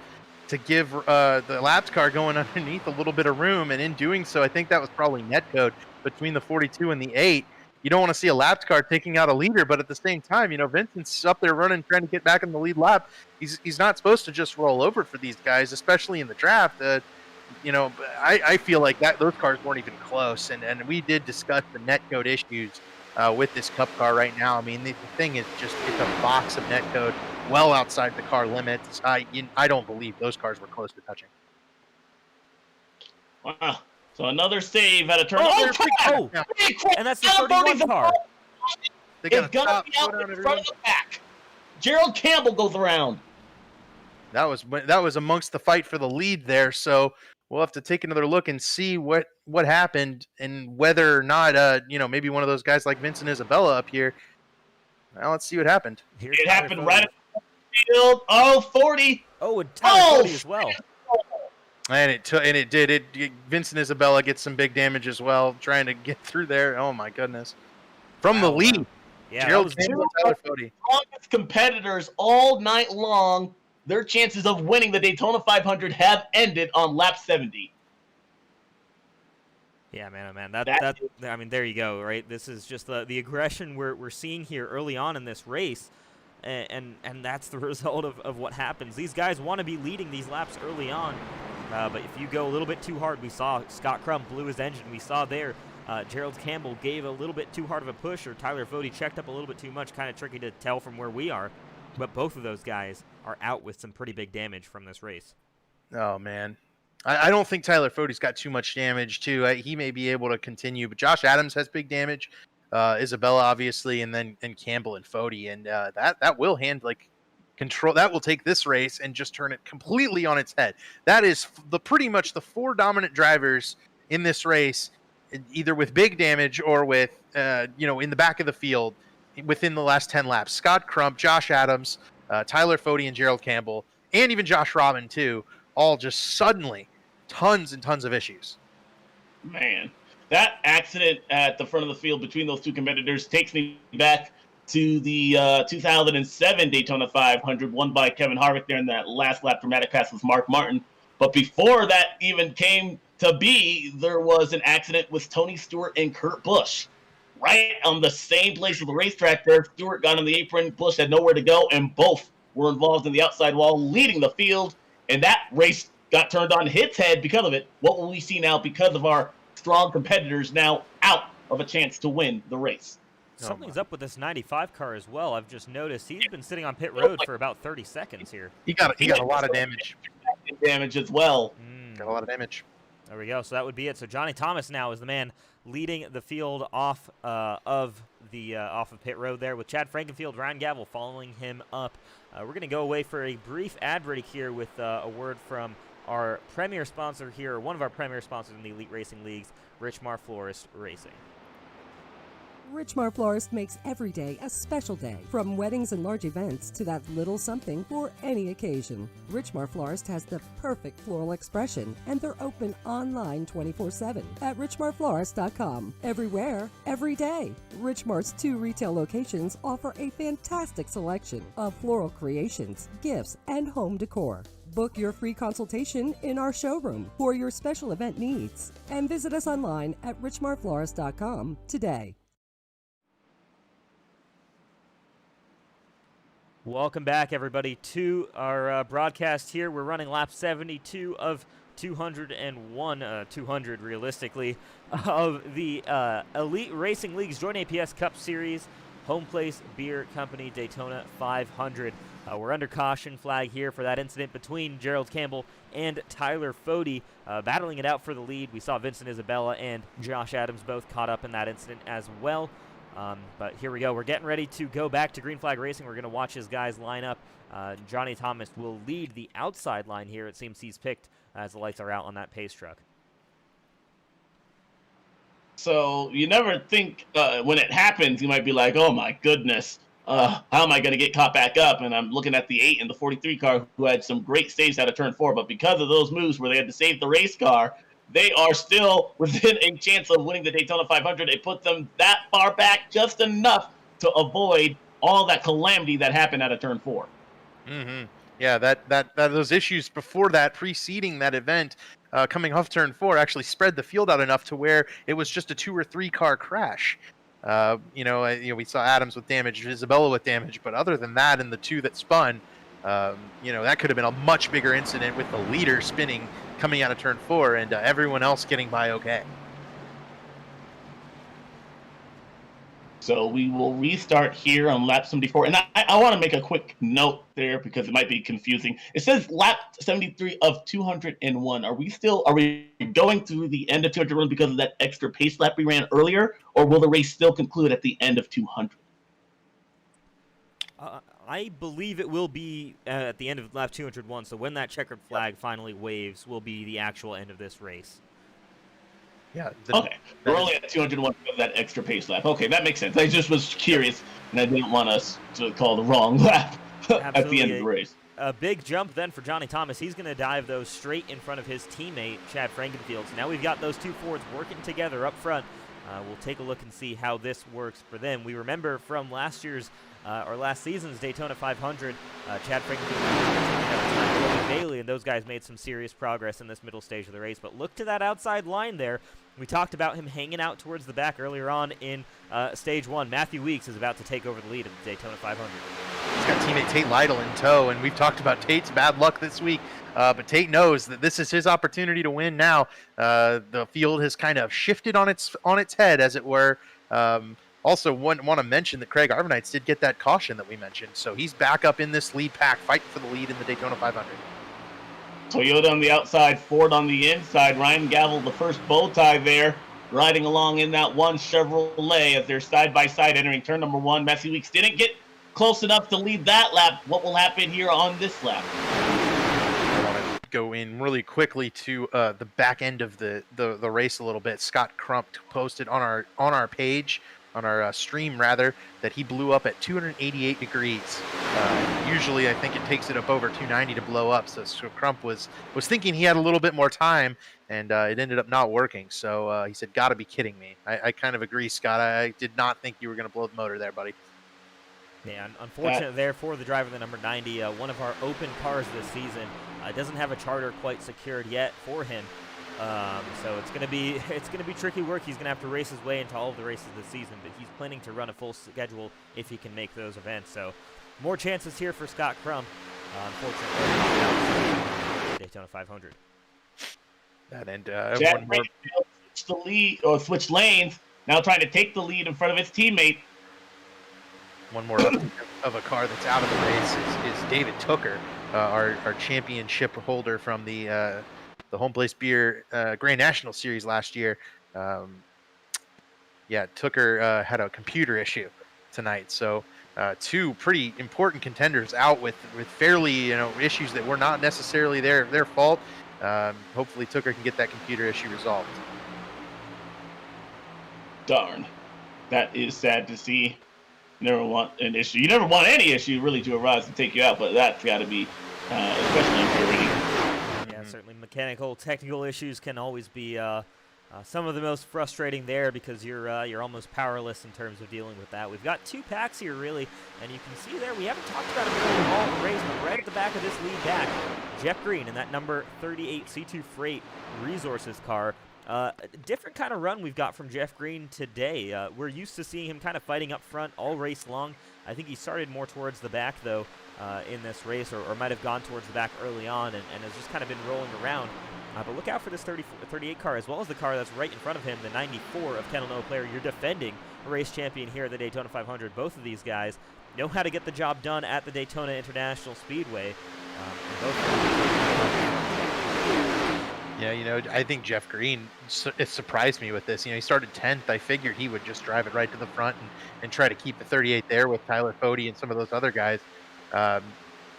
the laps car going underneath a little bit of room, and in doing so, I think that was probably netcode between the 42 and the 8. You don't want to see a laps car taking out a leader, but at the same time, Vincent's up there running, trying to get back in the lead lap. He's not supposed to just roll over for these guys, especially in the draft. I feel like those cars weren't even close, and we did discuss the netcode issues with this Cup car right now. I mean, the thing is it's a box of netcode well outside the car limits. I don't believe those cars were close to touching. Wow. So another save at a turn. And that's the 31 car. It's gonna be out in front of the pack. Gerald Campbell goes around. That was amongst the fight for the lead there. So we'll have to take another look and see what happened and whether or not maybe one of those guys like Vincent Isabella up here. Well, let's see what happened. It happened right at the field. Oh, 40. Oh, and Tyler 40 as well. And it did. Vincent Isabella gets some big damage as well, trying to get through there. Oh my goodness! From the lead, yeah, Gerald Campbell, Tyler Fody. Strongest competitors all night long. Their chances of winning the Daytona 500 have ended on lap 70. Yeah, man, oh man. I mean, there you go, right? This is just the aggression we're seeing here early on in this race, and that's the result of what happens. These guys want to be leading these laps early on, but if you go a little bit too hard, we saw Scott Crump blew his engine. We saw there Gerald Campbell gave a little bit too hard of a push, or Tyler Fody checked up a little bit too much. Kind of tricky to tell from where we are, but both of those guys are out with some pretty big damage from this race. Oh, man. I don't think Tyler Fody's got too much damage, too. He may be able to continue, but Josh Adams has big damage. Isabella, obviously, and Campbell and Fody. And that will control. That will take this race and just turn it completely on its head. That is pretty much the four dominant drivers in this race, either with big damage or with, in the back of the field within the last 10 laps. Scott Crump, Josh Adams, Tyler Fody, and Gerald Campbell, and even Josh Robin, too, all just suddenly tons and tons of issues. Man, that accident at the front of the field between those two competitors takes me back to the 2007 Daytona 500, won by Kevin Harvick there in that last lap dramatic pass with Mark Martin. But before that even came to be, there was an accident with Tony Stewart and Kurt Busch. Right on the same place of the racetrack there, Stewart got on the apron, Busch had nowhere to go, and both were involved in the outside wall, leading the field, and that race got turned on his head because of it. What will we see now because of our strong competitors now out of a chance to win the race? Something's up with this 95 car as well. I've just noticed he's been sitting on pit road for about 30 seconds here. He got a lot of damage. Damage as well. Got a lot of damage. There we go. So that would be it. So Johnny Thomas now is the man leading the field off of pit road there, with Chad Frankenfield, Ryan Gavel following him up. We're going to go away for a brief ad break here with a word from our premier sponsor here, one of our premier sponsors in the Elite Racing Leagues, Richmar Florist Racing. Richmar Florist makes every day a special day, from weddings and large events to that little something for any occasion. Richmar Florist has the perfect floral expression, and they're open online 24/7 at richmarflorist.com. Everywhere, every day. Richmar's 2 retail locations offer a fantastic selection of floral creations, gifts, and home decor. Book your free consultation in our showroom for your special event needs, and visit us online at richmarflorist.com today. Welcome back, everybody, to our broadcast here. We're running lap 72 of 200 realistically, of the Elite Racing League's JoinAPS Cup Series, Homeplace Beer Company Daytona 500. We're under caution flag here for that incident between Gerald Campbell and Tyler Fody, battling it out for the lead. We saw Vincent Isabella and Josh Adams both caught up in that incident as well. But here we go. We're getting ready to go back to Green Flag Racing. We're going to watch his guys line up. Johnny Thomas will lead the outside line here. It seems he's picked as the lights are out on that pace truck. So you never think when it happens, you might be like, oh my goodness, how am I going to get caught back up? And I'm looking at the 8 and the 43 car who had some great saves out of turn 4. But because of those moves where they had to save the race car, they are still within a chance of winning the Daytona 500. It put them that far back just enough to avoid all that calamity that happened out of turn 4. Mm-hmm. Yeah, that those issues before that, preceding that event, coming off turn 4, actually spread the field out enough to where it was just a 2 or 3 car crash. We saw Adams with damage, Isabella with damage, but other than that, and the 2 that spun, that could have been a much bigger incident with the leader spinning coming out of turn 4, and everyone else getting by okay. So we will restart here on lap 74. And I want to make a quick note there because it might be confusing. It says lap 73 of 201. Are we going through the end of 201 because of that extra pace lap we ran earlier? Or will the race still conclude at the end of 200? I believe it will be at the end of lap 201. So when that checkered flag finally waves, will be the actual end of this race. Yeah. Okay. We're only at 201 of that extra pace lap. Okay, that makes sense. I just was curious, and I didn't want us to call the wrong lap at the end of the race. A big jump then for Johnny Thomas. He's going to dive those straight in front of his teammate, Chad Frankenfield. So now we've got those two Fords working together up front. We'll take a look and see how this works for them. We remember from last season's Daytona 500, Chad Frankenfield, Bailey, and those guys made some serious progress in this middle stage of the race. But look to that outside line there. We talked about him hanging out towards the back earlier on in Stage 1. Matthew Weeks is about to take over the lead of the Daytona 500. He's got teammate Tate Lytle in tow, and we've talked about Tate's bad luck this week. But Tate knows that this is his opportunity to win now. The field has kind of shifted on its head, as it were. Also, want to mention that Craig Arvanites did get that caution that we mentioned, so he's back up in this lead pack, fighting for the lead in the Daytona 500. Toyota on the outside, Ford on the inside. Ryan Gavel, the first bow tie there, riding along in that one Chevrolet as they're side by side entering turn number 1. Matthew Weeks didn't get close enough to lead that lap. What will happen here on this lap? I want to go in really quickly to the back end of the race a little bit. Scott Crump posted on our page, on our stream rather, that he blew up at 288 degrees. Usually I think it takes it up over 290 to blow up, so Crump was thinking he had a little bit more time, and it ended up not working. So he said, gotta be kidding me. I kind of agree, Scott. I did not think you were going to blow the motor there, buddy. Yeah, unfortunate there for the driver, the number 90, one of our open cars this season. Doesn't have a charter quite secured yet for him. So it's gonna be tricky work. He's gonna have to race his way into all of the races this season, but he's planning to run a full schedule if he can make those events. So more chances here for Scott Crump. Unfortunately, Daytona 500. And Chad switched the lead or switched lanes. Now trying to take the lead in front of his teammate. One more of a car that's out of the race is David Tooker, our championship holder from the Homeplace Beer Grand National Series last year. Tooker had a computer issue tonight, so two pretty important contenders out with fairly issues that were not necessarily their fault. Hopefully Tooker can get that computer issue resolved. Darn, that is sad to see. Never want an issue. You never want any issue really to arise to take you out, but that's got to be especially infuriating. Yeah, certainly mechanical, technical issues can always be some of the most frustrating there because you're almost powerless in terms of dealing with that. We've got two packs here, really, and you can see there we haven't talked about it really all race, but right at the back of this lead pack, Jeff Green in that number 38 C2 Freight Resources car. Different kind of run we've got from Jeff Green today. We're used to seeing him kind of fighting up front all race long. I think he started more towards the back, though, in this race, or might have gone towards the back early on and has just kind of been rolling around. But look out for this 38 car, as well as the car that's right in front of him, the 94 of Kendall Noah Player. You're defending a race champion here at the Daytona 500. Both of these guys know how to get the job done at the Daytona International Speedway. Yeah, I think Jeff Green, it surprised me with this. He started 10th. I figured he would just drive it right to the front and try to keep the 38 there with Tyler Fody and some of those other guys.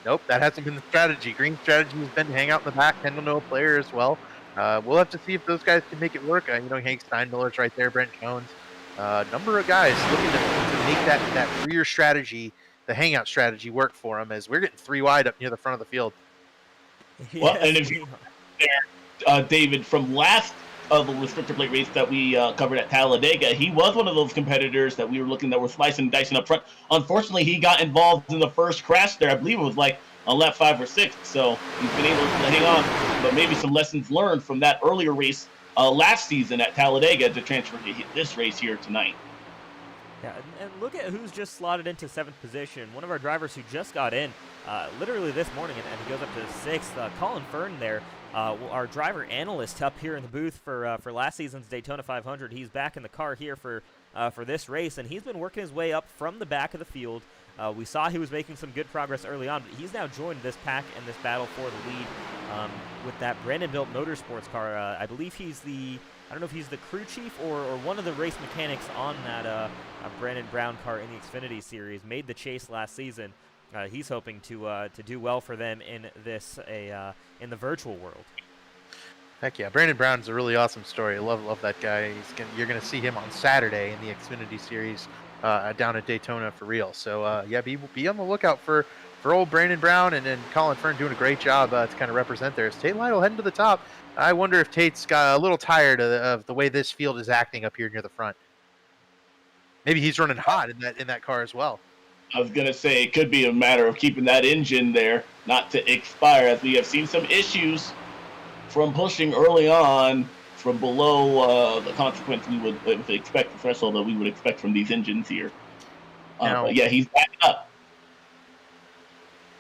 Nope, that hasn't been the strategy. Green's strategy has been to hang out in the back, Kendall Noah Player as well. We'll have to see if those guys can make it work. Hank Steinmiller's right there, Brent Jones. Number of guys looking to make that rear strategy, the hangout strategy, work for them, as we're getting 3 wide up near the front of the field. Well, and if you there, David, from last the restrictor plate race that we covered at Talladega, he was one of those competitors that we were looking that were slicing and dicing up front. Unfortunately, he got involved in the first crash there. I believe it was like on lap 5 or 6, so he's been able to hang on. But maybe some lessons learned from that earlier race last season at Talladega to transfer to this race here tonight. Yeah, and look at who's just slotted into 7th position. One of our drivers who just got in literally this morning, and he goes up to 6th. Colin Fern there, our driver analyst up here in the booth for last season's Daytona 500. He's back in the car here for this race, and he's been working his way up from the back of the field. We saw he was making some good progress early on, but he's now joined this pack and this battle for the lead with that Brandon-built Motorsports car. I believe he's I don't know if he's the crew chief or one of the race mechanics on that Brandon Brown car in the Xfinity Series. Made the chase last season. He's hoping to do well for them in this in the virtual world. Heck yeah, Brandon Brown's a really awesome story. I love that guy. You're gonna see him on Saturday in the Xfinity Series down at Daytona for real. So yeah, be on the lookout for old Brandon Brown and Colin Fern doing a great job to kind of represent there. As Tate Lytle heading to the top. I wonder if Tate's got a little tired of the way this field is acting up here near the front. Maybe he's running hot in that car as well. I was going to say it could be a matter of keeping that engine there, not to expire, as we have seen some issues from pushing early on from below the consequence we would expect, the threshold that we would expect from these engines here. But yeah, he's backing up.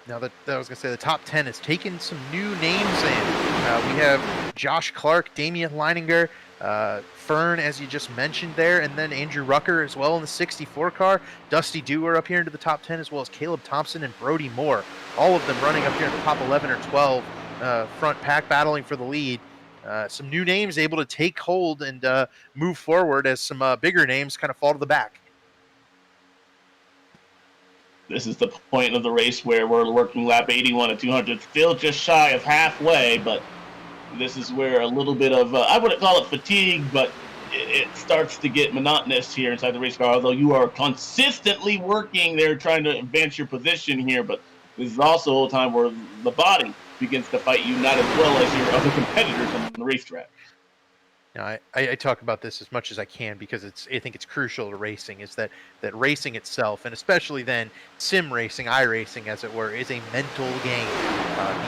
Now that I was going to say, the top 10 has taken some new names in. We have Josh Clark, Damien Lineager, Fern, as you just mentioned there, and then Andrew Rucker as well in the 64 car. Dusty Dewar up here into the top 10, as well as Caleb Thompson and Brody Moore. All of them running up here in the top 11 or 12 front pack, battling for the lead. Some new names able to take hold and move forward as some bigger names kind of fall to the back. This is the point of the race where we're working lap 81 at 200, still just shy of halfway, but this is where a little bit of, I wouldn't call it fatigue, but it starts to get monotonous here inside the race car, although you are consistently working there trying to advance your position here, but this is also a time where the body begins to fight you not as well as your other competitors on the racetrack. Now, I talk about this as much as I can because I think it's crucial to racing, is that racing itself, and especially then sim racing, iRacing as it were, is a mental game.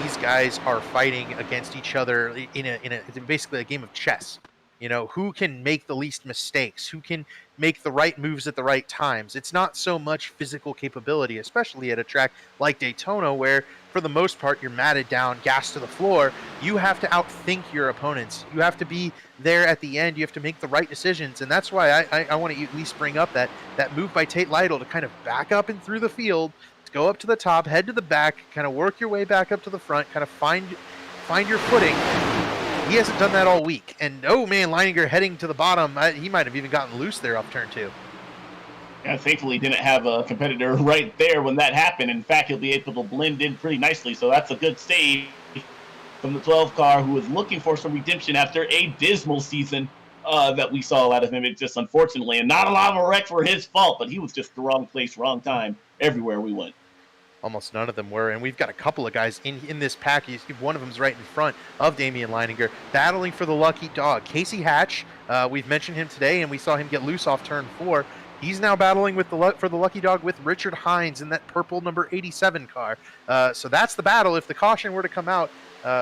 These guys are fighting against each other it's basically a game of chess. You know, who can make the least mistakes? Who can make the right moves at the right times? It's not so much physical capability, especially at a track like Daytona, where for the most part you're matted down, gas to the floor. You have to outthink your opponents. You have to be there at the end. You have to make the right decisions, and that's why I want to at least bring up that move by Tate Lytle to kind of back up and through the field, to go up to the top, head to the back, kind of work your way back up to the front, kind of find your footing. He hasn't done that all week. And, oh, man, Lineager heading to the bottom. He might have even gotten loose there off turn 2. Yeah, thankfully didn't have a competitor right there when that happened. In fact, he'll be able to blend in pretty nicely. So that's a good save from the 12 car, who was looking for some redemption after a dismal season that we saw out of him. It just, unfortunately, and not a lot of wrecks were his fault, but he was just the wrong place, wrong time everywhere we went. Almost none of them were, and we've got a couple of guys in this pack. One of them's right in front of Damien Lineager, battling for the lucky dog. Casey Hatch, we've mentioned him today, and we saw him get loose off turn 4. He's now battling for the lucky dog with Richard Hines in that purple number 87 car. So that's the battle. If the caution were to come out,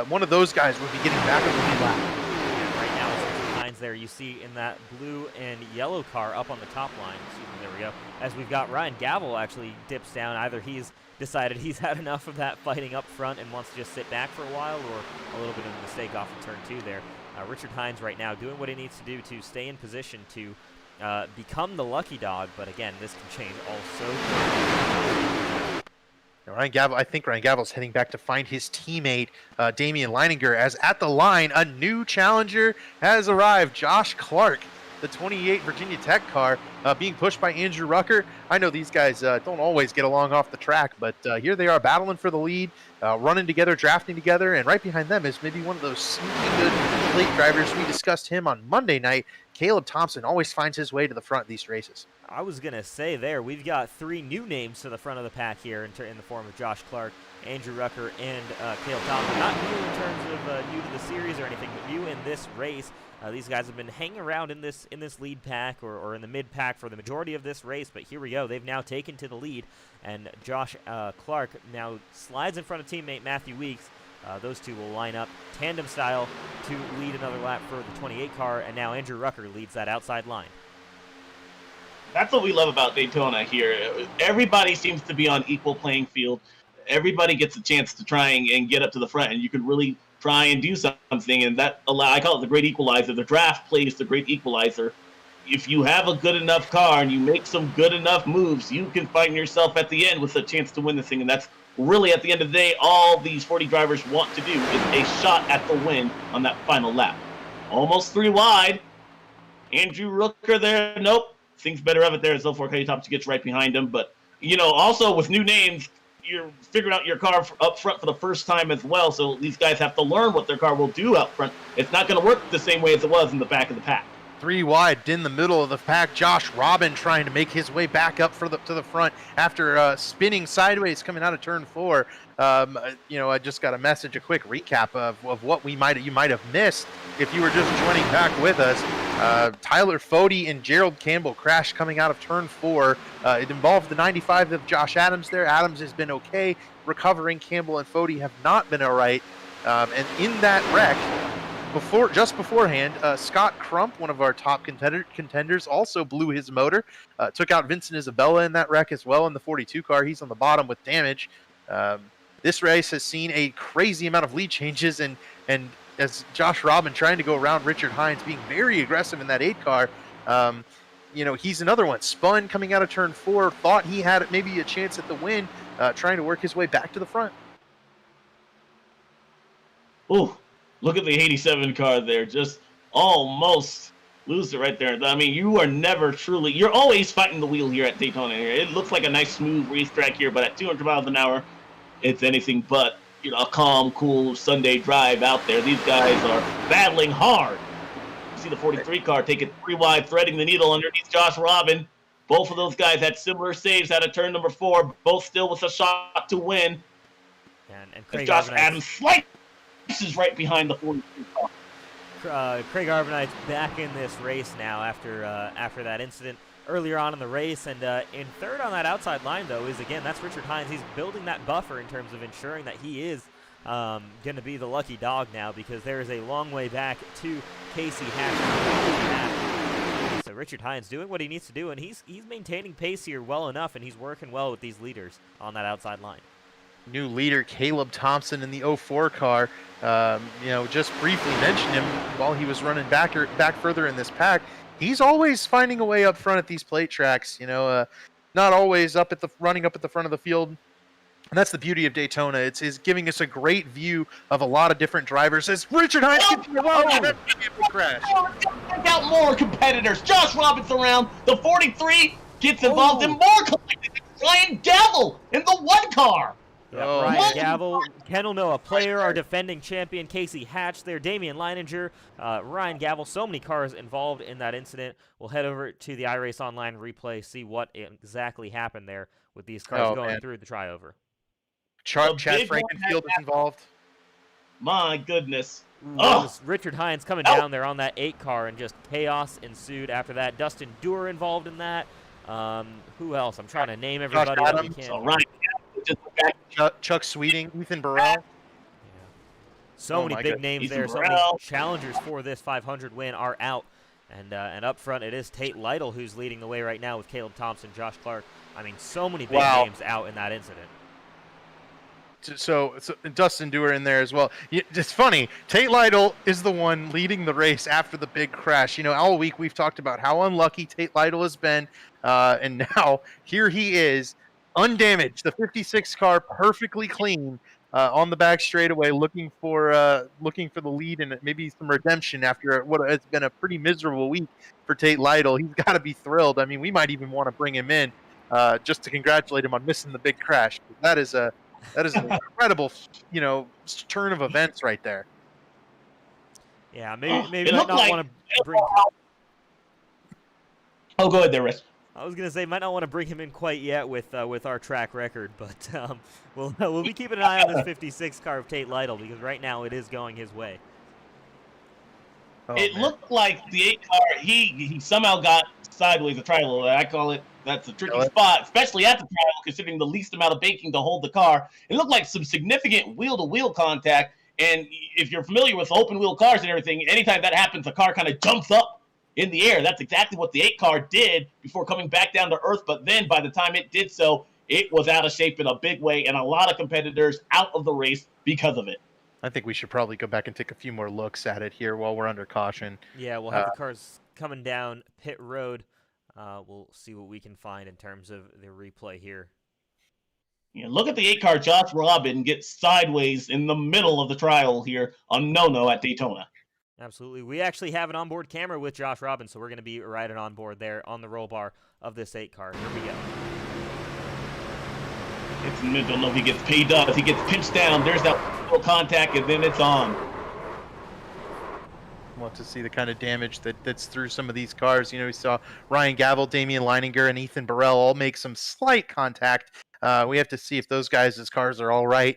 one of those guys would be getting back on the lead lap. And right now, it's Richard Hines there. You see in that blue and yellow car up on the top line. There we go. As we've got Ryan Gavel actually dips down. Either he's decided he's had enough of that fighting up front and wants to just sit back for a while, or a little bit of a mistake off of turn 2 there. Richard Hines right now doing what he needs to do to stay in position to become the lucky dog, but again, this can change also. Ryan Gavel, I think Ryan Gavel's heading back to find his teammate, Damien Lineager, as at the line, a new challenger has arrived. Josh Clark, the 28 Virginia Tech car, being pushed by Andrew Rucker. I know these guys don't always get along off the track, but here they are battling for the lead, running together, drafting together, and right behind them is maybe one of those sneaky good late drivers. We discussed him on Monday night. Caleb Thompson always finds his way to the front of these races. I was going to say there, we've got 3 new names to the front of the pack here in the form of Josh Clark, Andrew Rucker, and Caleb Thompson. Not new in terms of new to the series or anything, but new in this race. These guys have been hanging around in this lead pack or in the mid pack for the majority of this race, but here we go. They've now taken to the lead, and Josh Clark now slides in front of teammate Matthew Weeks. Those two will line up tandem style to lead another lap for the 28 car, and now Andrew Rucker leads that outside line. That's what we love about Daytona here. Everybody seems to be on equal playing field. Everybody gets a chance to try and get up to the front, and you can really try and do something. And I call it the great equalizer. The draft play is the great equalizer. If you have a good enough car and you make some good enough moves, you can find yourself at the end with a chance to win the thing. And that's really, at the end of the day, all these 40 drivers want to do is a shot at the win on that final lap. Almost 3 wide. Andrew Rooker there. Nope. Things better of it there as Kelly Thompson gets right behind him. But, also with new names, you're figuring out your car up front for the first time as well. So these guys have to learn what their car will do up front. It's not going to work the same way as it was in the back of the pack. 3 wide in the middle of the pack. Josh Robin trying to make his way back up to the front after spinning sideways coming out of turn 4. I just got a quick recap of what you might have missed if you were just joining back with us. Tyler Fody and Gerald Campbell crashed coming out of turn 4. It involved the 95 of Josh Adams there. Adams has been okay recovering. Campbell and Fody have not been all right. And in that wreck, beforehand, Scott Crump, one of our top contenders, also blew his motor. Took out Vincent Isabella in that wreck as well in the 42 car. He's on the bottom with damage. This race has seen a crazy amount of lead changes, and as Josh Robin trying to go around Richard Hines, being very aggressive in that 8 car. He's another one. Spun coming out of turn 4, thought he had maybe a chance at the win, trying to work his way back to the front. Ooh. Look at the 87 car there. Just almost lose it right there. I mean, you are never truly... You're always fighting the wheel here at Daytona. It looks like a nice, smooth racetrack here, but at 200 miles an hour, it's anything but, a calm, cool Sunday drive out there. These guys are battling hard. You see the 43 car taking 3 wide, threading the needle underneath Josh Robin. Both of those guys had similar saves out of turn number 4, both still with a shot to win. And Craig Josh Adams slices right behind the 43 car. Craig Arbanite's back in this race now after that incident earlier on in the race, and in third on that outside line though that's Richard Hines. He's building that buffer in terms of ensuring that he is going to be the lucky dog now, because there is a long way back to Casey Hatch. So Richard Hines doing what he needs to do, and he's maintaining pace here well enough, and he's working well with these leaders on that outside line. New leader Caleb Thompson in the 04 car. Just briefly mentioned him while he was running back further in this pack. He's always finding a way up front at these plate tracks. Not always running up at the front of the field. And that's the beauty of Daytona. It's giving us a great view of a lot of different drivers. As Richard Hines gets crash. Check out more competitors. Josh Robbins around. The 43 gets involved in more collisions. Ryan Gavel in the 1 car. Yeah, Ryan Gavel, Kendall Noah player, our defending champion, Casey Hatch there, Damien Lineager, Ryan Gavel, so many cars involved in that incident. We'll head over to the iRace Online replay, see what exactly happened there with these cars going through the tryover. Chad Frankenfield is involved. My goodness. Richard Hines coming down there on that 8 car, and just chaos ensued after that. Dustin Dewar involved in that. Who else? I'm trying to name everybody. Chuck Sweeting, Ethan Burrell. So many big names there. So many challengers for this 500 win are out. And up front, it is Tate Lytle who's leading the way right now with Caleb Thompson, Josh Clark. I mean, so many big names out in that incident. So Dustin Dewar in there as well. It's funny. Tate Lytle is the one leading the race after the big crash. All week we've talked about how unlucky Tate Lytle has been. And now here he is, undamaged. The 56 car perfectly clean on the back straightaway, looking for the lead and maybe some redemption after what has been a pretty miserable week for Tate Lytle. He's got to be thrilled. I mean, we might even want to bring him in just to congratulate him on missing the big crash. That is an incredible, turn of events right there. Yeah, maybe might not want to bring. Oh, go ahead there, Rick. I was gonna say might not want to bring him in quite yet with our track record, but we'll be keeping an eye on this 56 car of Tate Lytle, because right now it is going his way. It looked like the 8 car he somehow got sideways a trial. I call it. That's a tricky spot, especially at the trial, considering the least amount of baking to hold the car. It looked like some significant wheel-to-wheel contact, and if you're familiar with open-wheel cars and everything, anytime that happens, the car kind of jumps up in the air. That's exactly what the 8 car did before coming back down to earth. But then by the time it did so, it was out of shape in a big way, and a lot of competitors out of the race because of it. I think we should probably go back and take a few more looks at it here while we're under caution. Yeah, we'll have the cars coming down pit road. We'll see what we can find in terms of the replay here. Yeah, look at the 8 car Josh Robin get sideways in the middle of the trial here on No at Daytona. Absolutely. We actually have an onboard camera with Josh Robin, so we're going to be riding on board there on the roll bar of this 8 car. Here we go. I don't know if he gets paid up. If he gets pinched down, there's that little contact, and then it's on. We'll have to see the kind of damage that's through some of these cars. You know, we saw Ryan Gavel, Damien Lineager, and Ethan Burrell all make some slight contact. We have to see if those guys' cars are all right.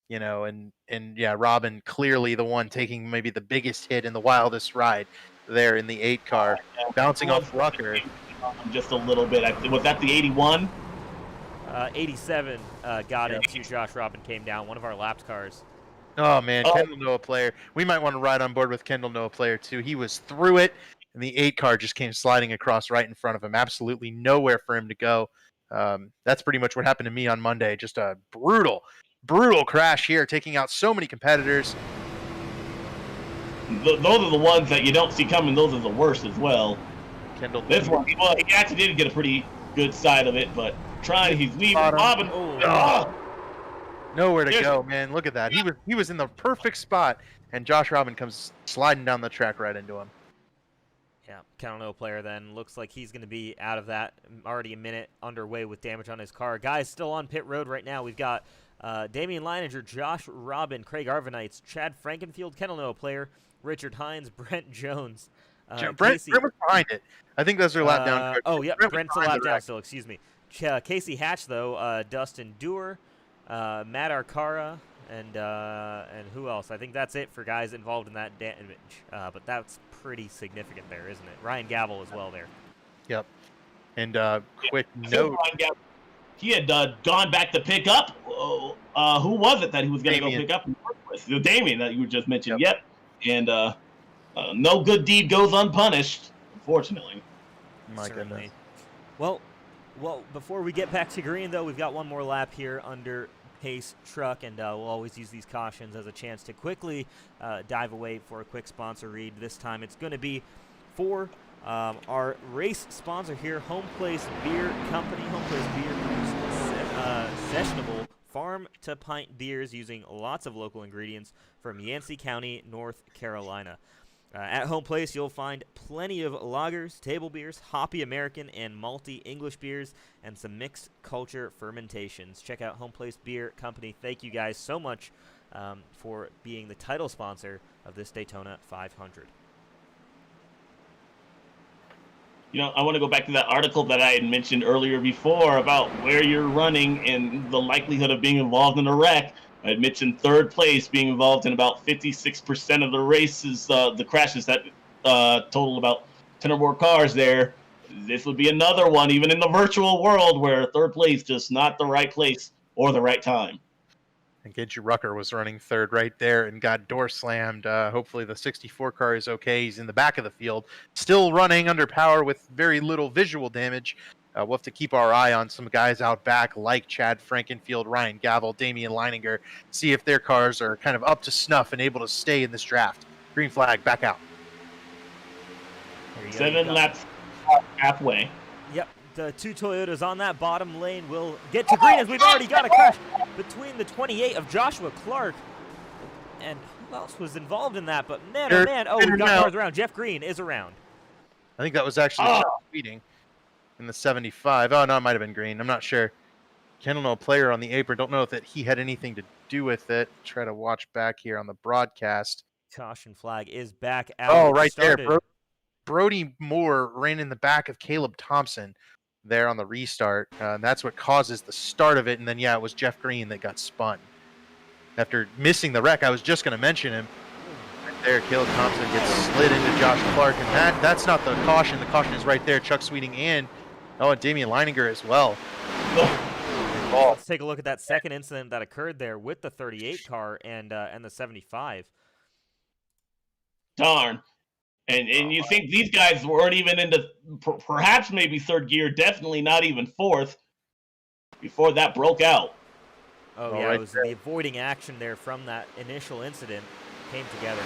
You know, and yeah, Robin clearly the one taking maybe the biggest hit in the wildest ride there in the 8 car, bouncing off Rucker. Just a little bit. Was that the 81? 87 got into Josh Robin, came down, one of our laps cars. Oh, man, Kendall Noah player. We might want to ride on board with Kendall Noah player, too. He was through it, and the 8 car just came sliding across right in front of him. Absolutely nowhere for him to go. That's pretty much what happened to me on Monday. Just a brutal crash here, taking out so many competitors. Those are the ones that you don't see coming. Those are the worst as well. Kendall. This one, well, he actually did get a pretty good side of it, but he's leaving. Robin. Nowhere to go, man. Look at that. He was in the perfect spot, and Josh Robin comes sliding down the track right into him. Yeah, Kendall No player then. Looks like he's going to be out of that. Already a minute underway with damage on his car. Guys still on pit road right now. We've got Damien Lineager, Josh Robin, Craig Arvanites, Chad Frankenfield, Kendall No player, Richard Hines, Brent Jones. Brent was behind it. I think those are lap down. Oh, yeah, Brent's a lap down still, excuse me. Casey Hatch, though, Dustin Dewar, Matt Arcara, and who else? I think that's it for guys involved in that damage. But that's pretty significant there, isn't it? Ryan Gavel as well there. Yep. And quick note. He had gone back to pick up. Who was it that he was going to go pick up? Damien that you just mentioned. Yep. And no good deed goes unpunished, unfortunately. My goodness. Well, before we get back to green, though, we've got one more lap here under pace truck, and we'll always use these cautions as a chance to quickly dive away for a quick sponsor read. This time it's going to be for our race sponsor here, Homeplace Beer Company. Homeplace Beer produces sessionable farm-to-pint beers using lots of local ingredients from Yancey County, North Carolina. At Homeplace, you'll find plenty of lagers, table beers, hoppy American and malty English beers, and some mixed culture fermentations. Check out Homeplace Beer Company. Thank you guys so much for being the title sponsor of this Daytona 500. You know, I want to go back to that article that I had mentioned earlier before about where you're running and the likelihood of being involved in a wreck. I had mentioned third place being involved in about 56% of the races, the crashes that total about 10 or more cars there. This would be another one, even in the virtual world, where third place just not the right place or the right time. And Gidget Rucker was running third right there and got door slammed. Hopefully the 64 car is okay. He's in the back of the field, still running under power with very little visual damage. We'll have to keep our eye on some guys out back like Chad Frankenfield, Ryan Gavel, Damien Lineager, see if their cars are kind of up to snuff and able to stay in this draft. Green flag, back out. 7 laps halfway. Yep, the 2 Toyotas on that bottom lane will get to green as we've already got a crash between the 28 of Joshua Clark. And who else was involved in that? But man, oh man, we've got cars around. Jeff Green is around. I think that was actually speeding. In the 75. Oh, no, it might have been green. I'm not sure. Kendall No player on the apron. Don't know if he had anything to do with it. Try to watch back here on the broadcast. Caution flag is back out. Oh, right there. Brody Moore ran in the back of Caleb Thompson there on the restart. And that's what causes the start of it. And then, yeah, it was Jeff Green that got spun. After missing the wreck, I was just going to mention him. There, Caleb Thompson gets slid into Josh Clark, and that's not the caution. The caution is right there. Chuck Sweeting and Damien Lineager as well. Let's take a look at that second incident that occurred there with the 38 car and the 75. Darn. And you think these guys weren't even into perhaps maybe third gear, definitely not even fourth before that broke out. Oh, yeah, it was the avoiding action there from that initial incident came together.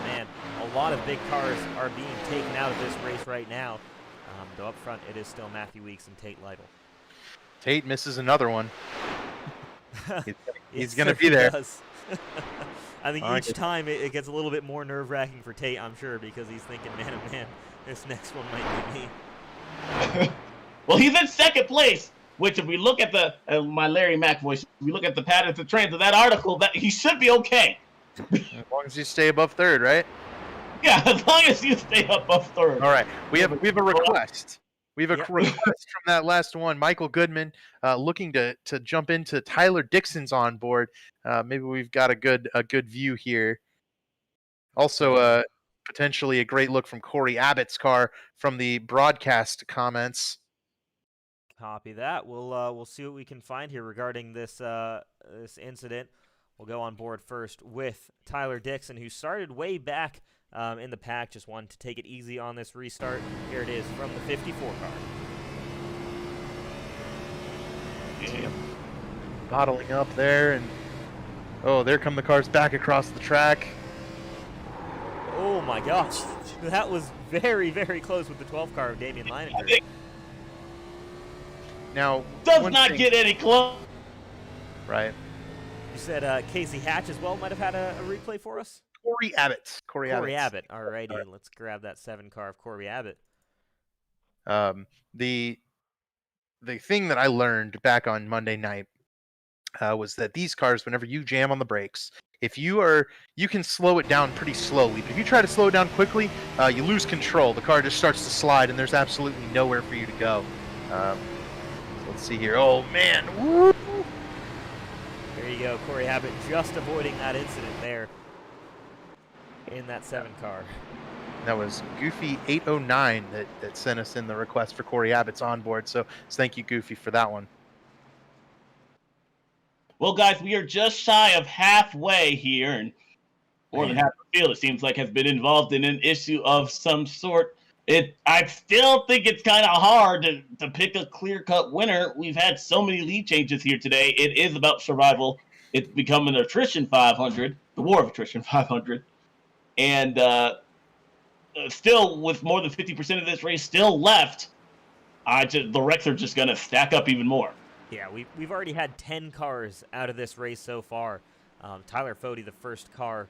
Man, a lot of big cars are being taken out of this race right now. Though up front, it is still Matthew Weeks and Tate Lytle. Tate misses another one. He's going to be there. I think each time it gets a little bit more nerve-wracking for Tate, I'm sure, because he's thinking, man, oh man, this next one might be me. Well, he's in second place, which if we look at the, my Larry Mack voice, if we look at the patterns of trends of that article, that he should be okay. As long as you stay above third, right? Yeah, as long as you stay above third. All right, we have a request. We have a request from that last one. Michael Goodman looking to jump into Tyler Dixon's on board. Maybe we've got a good view here. Also, potentially a great look from Corey Abbott's car from the broadcast comments. Copy that. We'll see what we can find here regarding this this incident. We'll go on board first with Tyler Dixon, who started way back in the pack, just wanted to take it easy on this restart. Here it is from the 54 car. Yeah. Bottling up there, and oh, there come the cars back across the track. Oh my gosh, that was very, very close with the 12 car of Damien Lineager. Now, does not get any close. Right. You said Casey Hatch as well might have had a replay for us? Corey Abbott. Corey Abbott. All righty, let's grab that 7 car of Corey Abbott. The thing that I learned back on Monday night was that these cars, whenever you jam on the brakes, if you can slow it down pretty slowly, but if you try to slow it down quickly, you lose control. The car just starts to slide, and there's absolutely nowhere for you to go. So let's see here. Oh man! Woo! There you go, Corey Abbott just avoiding that incident there in that 7 car. That was Goofy 809 that sent us in the request for Corey Abbott's onboard. So thank you, Goofy, for that one. Well, guys, we are just shy of halfway here, and more than half the field, it seems like, has been involved in an issue of some sort. I still think it's kind of hard to pick a clear-cut winner. We've had so many lead changes here today. It is about survival. It's become an attrition 500, the war of attrition 500. And still, with more than 50% of this race still left, the wrecks are just going to stack up even more. Yeah, we've already had 10 cars out of this race so far. Tyler Fody, the first car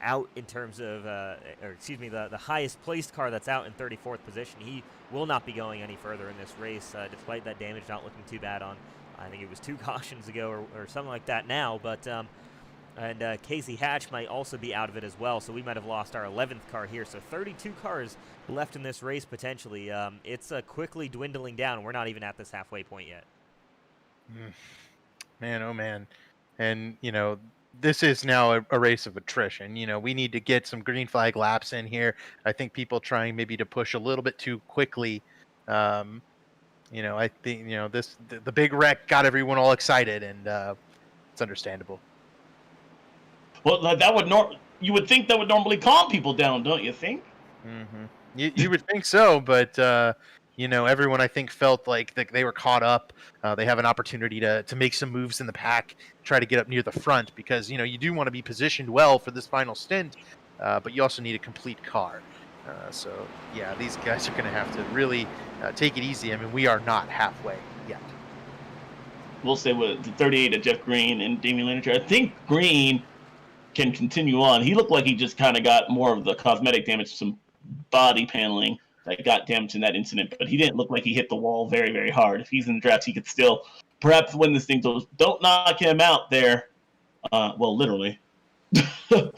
out in terms of, the highest placed car that's out in 34th position. He will not be going any further in this race, despite that damage not looking too bad on, I think it was 2 cautions ago or something like that now. But and Casey Hatch might also be out of it as well, so we might have lost our 11th car here. So 32 cars left in this race potentially. It's quickly dwindling down. We're not even at this halfway point yet. Man, oh man. And, this is now a race of attrition. We need to get some green flag laps in here. I think people trying maybe to push a little bit too quickly. I think, the big wreck got everyone all excited, and it's understandable. Well, you would think that would normally calm people down, don't you think? Mm-hmm. You would think so, but everyone I think felt like they were caught up. They have an opportunity to make some moves in the pack, try to get up near the front, because you do want to be positioned well for this final stint, but you also need a complete car. So yeah, these guys are going to have to really take it easy. I mean, we are not halfway yet. We'll say with the 38 of Jeff Green and Damien Lineager. I think Green can continue on. He looked like he just kind of got more of the cosmetic damage, some body paneling that got damaged in that incident, but he didn't look like he hit the wall very, very hard. If he's in the draft, he could still perhaps win this thing. So don't knock him out there. Well, literally. And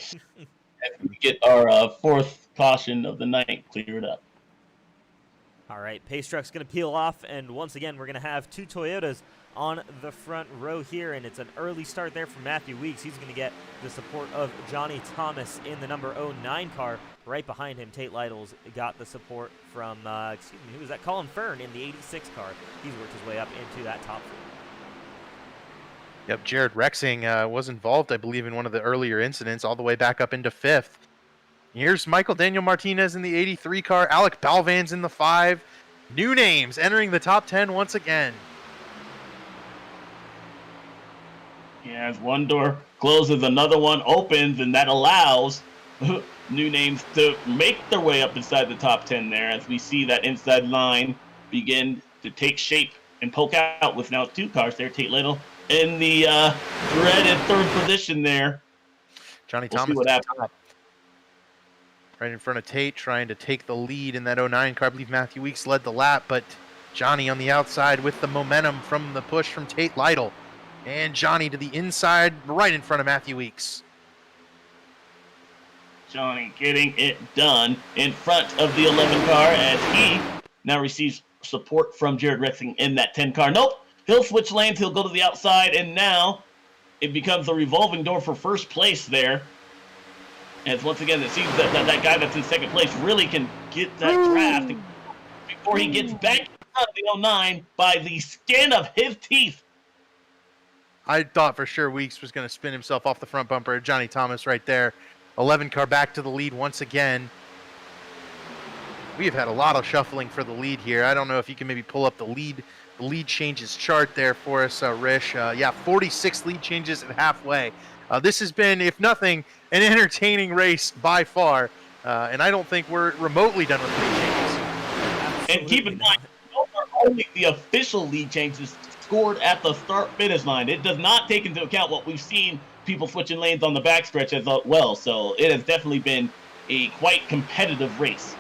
we get our 4th caution of the night cleared up. All right, pace truck's going to peel off, and once again, we're going to have 2 Toyotas on the front row here, and it's an early start there from Matthew Weeks. He's going to get the support of Johnny Thomas in the number 09 car. Right behind him, Tate Lytle's got the support from, who was that? Colin Fern in the 86 car. He's worked his way up into that top 4. Yep, Jared Rexing was involved, I believe, in one of the earlier incidents, all the way back up into 5th. Here's Michael Daniel Martinez in the 83 car. Alec Balvan's in the 5. New names entering the top 10 once again. Yeah, as one door closes, another one opens, and that allows new names to make their way up inside the top 10 there, as we see that inside line begin to take shape and poke out with now 2 cars there. Tate Little in the dreaded 3rd position there. Johnny We'll see Thomas what at the happens. top. Right in front of Tate, trying to take the lead in that 09 car. I believe Matthew Weeks led the lap, but Johnny on the outside with the momentum from the push from Tate Lytle. And Johnny to the inside, right in front of Matthew Weeks. Johnny getting it done in front of the 11 car as he now receives support from Jared Rexing in that 10 car. Nope, he'll switch lanes, he'll go to the outside, and now it becomes a revolving door for first place there. As once again, it seems that guy that's in 2nd place really can get that draft before he gets back in front of the 09 by the skin of his teeth. I thought for sure Weeks was going to spin himself off the front bumper. Johnny Thomas right there. 11 car back to the lead once again. We have had a lot of shuffling for the lead here. I don't know if you can maybe pull up the lead changes chart there for us, Rish. Yeah, 46 lead changes at halfway. This has been, if nothing, an entertaining race by far. And I don't think we're remotely done with lead changes. And keep in mind, those are only the official lead changes scored at the start-finish line. It does not take into account what we've seen people switching lanes on the backstretch as well. So it has definitely been a quite competitive race.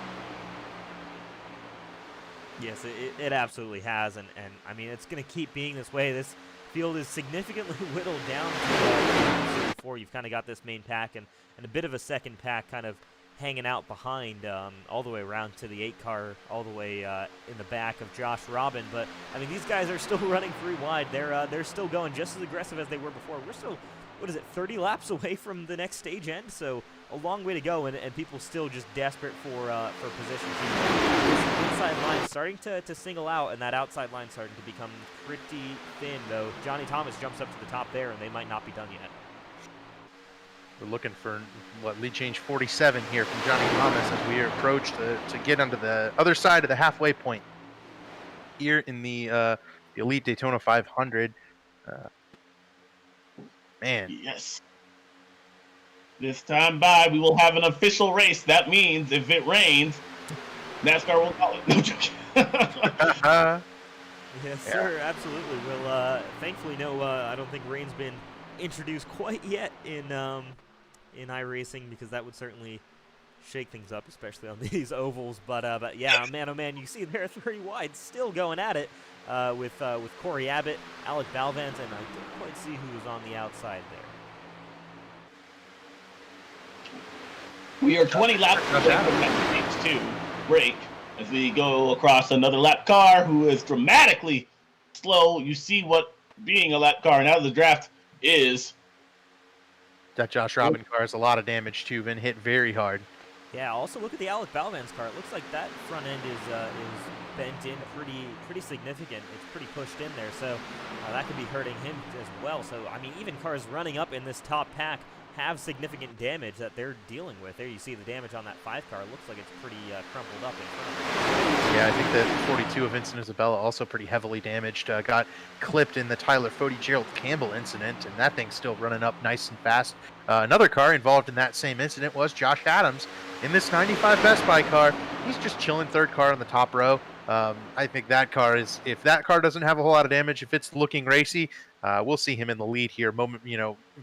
Yes, it absolutely has, and I mean, it's going to keep being this way. This field is significantly whittled down to 4. You've kind of got this main pack and a bit of a second pack kind of hanging out behind all the way around to the 8 car, all the way in the back of Josh Robin. But I mean, these guys are still running 3 wide. They're still going just as aggressive as they were before. We're still, 30 laps away from the next stage end, so a long way to go, and people still just desperate for position. This inside line starting to single out, and that outside line starting to become pretty thin, though. Johnny Thomas jumps up to the top there, and they might not be done yet. We're looking for, lead change 47 here from Johnny Thomas as we approach to get onto the other side of the halfway point here in the Elite Daytona 500. Man. Yes. This time by, we will have an official race. That means if it rains, NASCAR will call it. No joking. Yes, sir, absolutely. Well, thankfully, no, I don't think rain's been introduced quite yet in iRacing, because that would certainly shake things up, especially on these ovals. But yeah, man, oh man, you see they're 3 wide, still going at it with Corey Abbott, Alec Balvans, and I didn't quite see who was on the outside there. We are 20 laps away from that stage 2 break as we go across another lap car who is dramatically slow. You see what being a lap car and out of the draft is. That Josh Robin car has a lot of damage too, been hit very hard. Yeah, also look at the Alec Balvans car. It looks like that front end is bent in pretty significant. It's pretty pushed in there, so that could be hurting him as well. So, I mean, even cars running up in this top pack have significant damage that they're dealing with. There you see the damage on that 5 car. It looks like it's pretty crumpled up in front of them. Yeah, I think that 42 of Vincent Isabella also pretty heavily damaged. Got clipped in the Tyler Fode Gerald Campbell incident, and that thing's still running up nice and fast. Another car involved in that same incident was Josh Adams in this 95 Best Buy car. He's just chilling 3rd car on the top row. I think that car is, if that car doesn't have a whole lot of damage, if it's looking racy, we'll see him in the lead here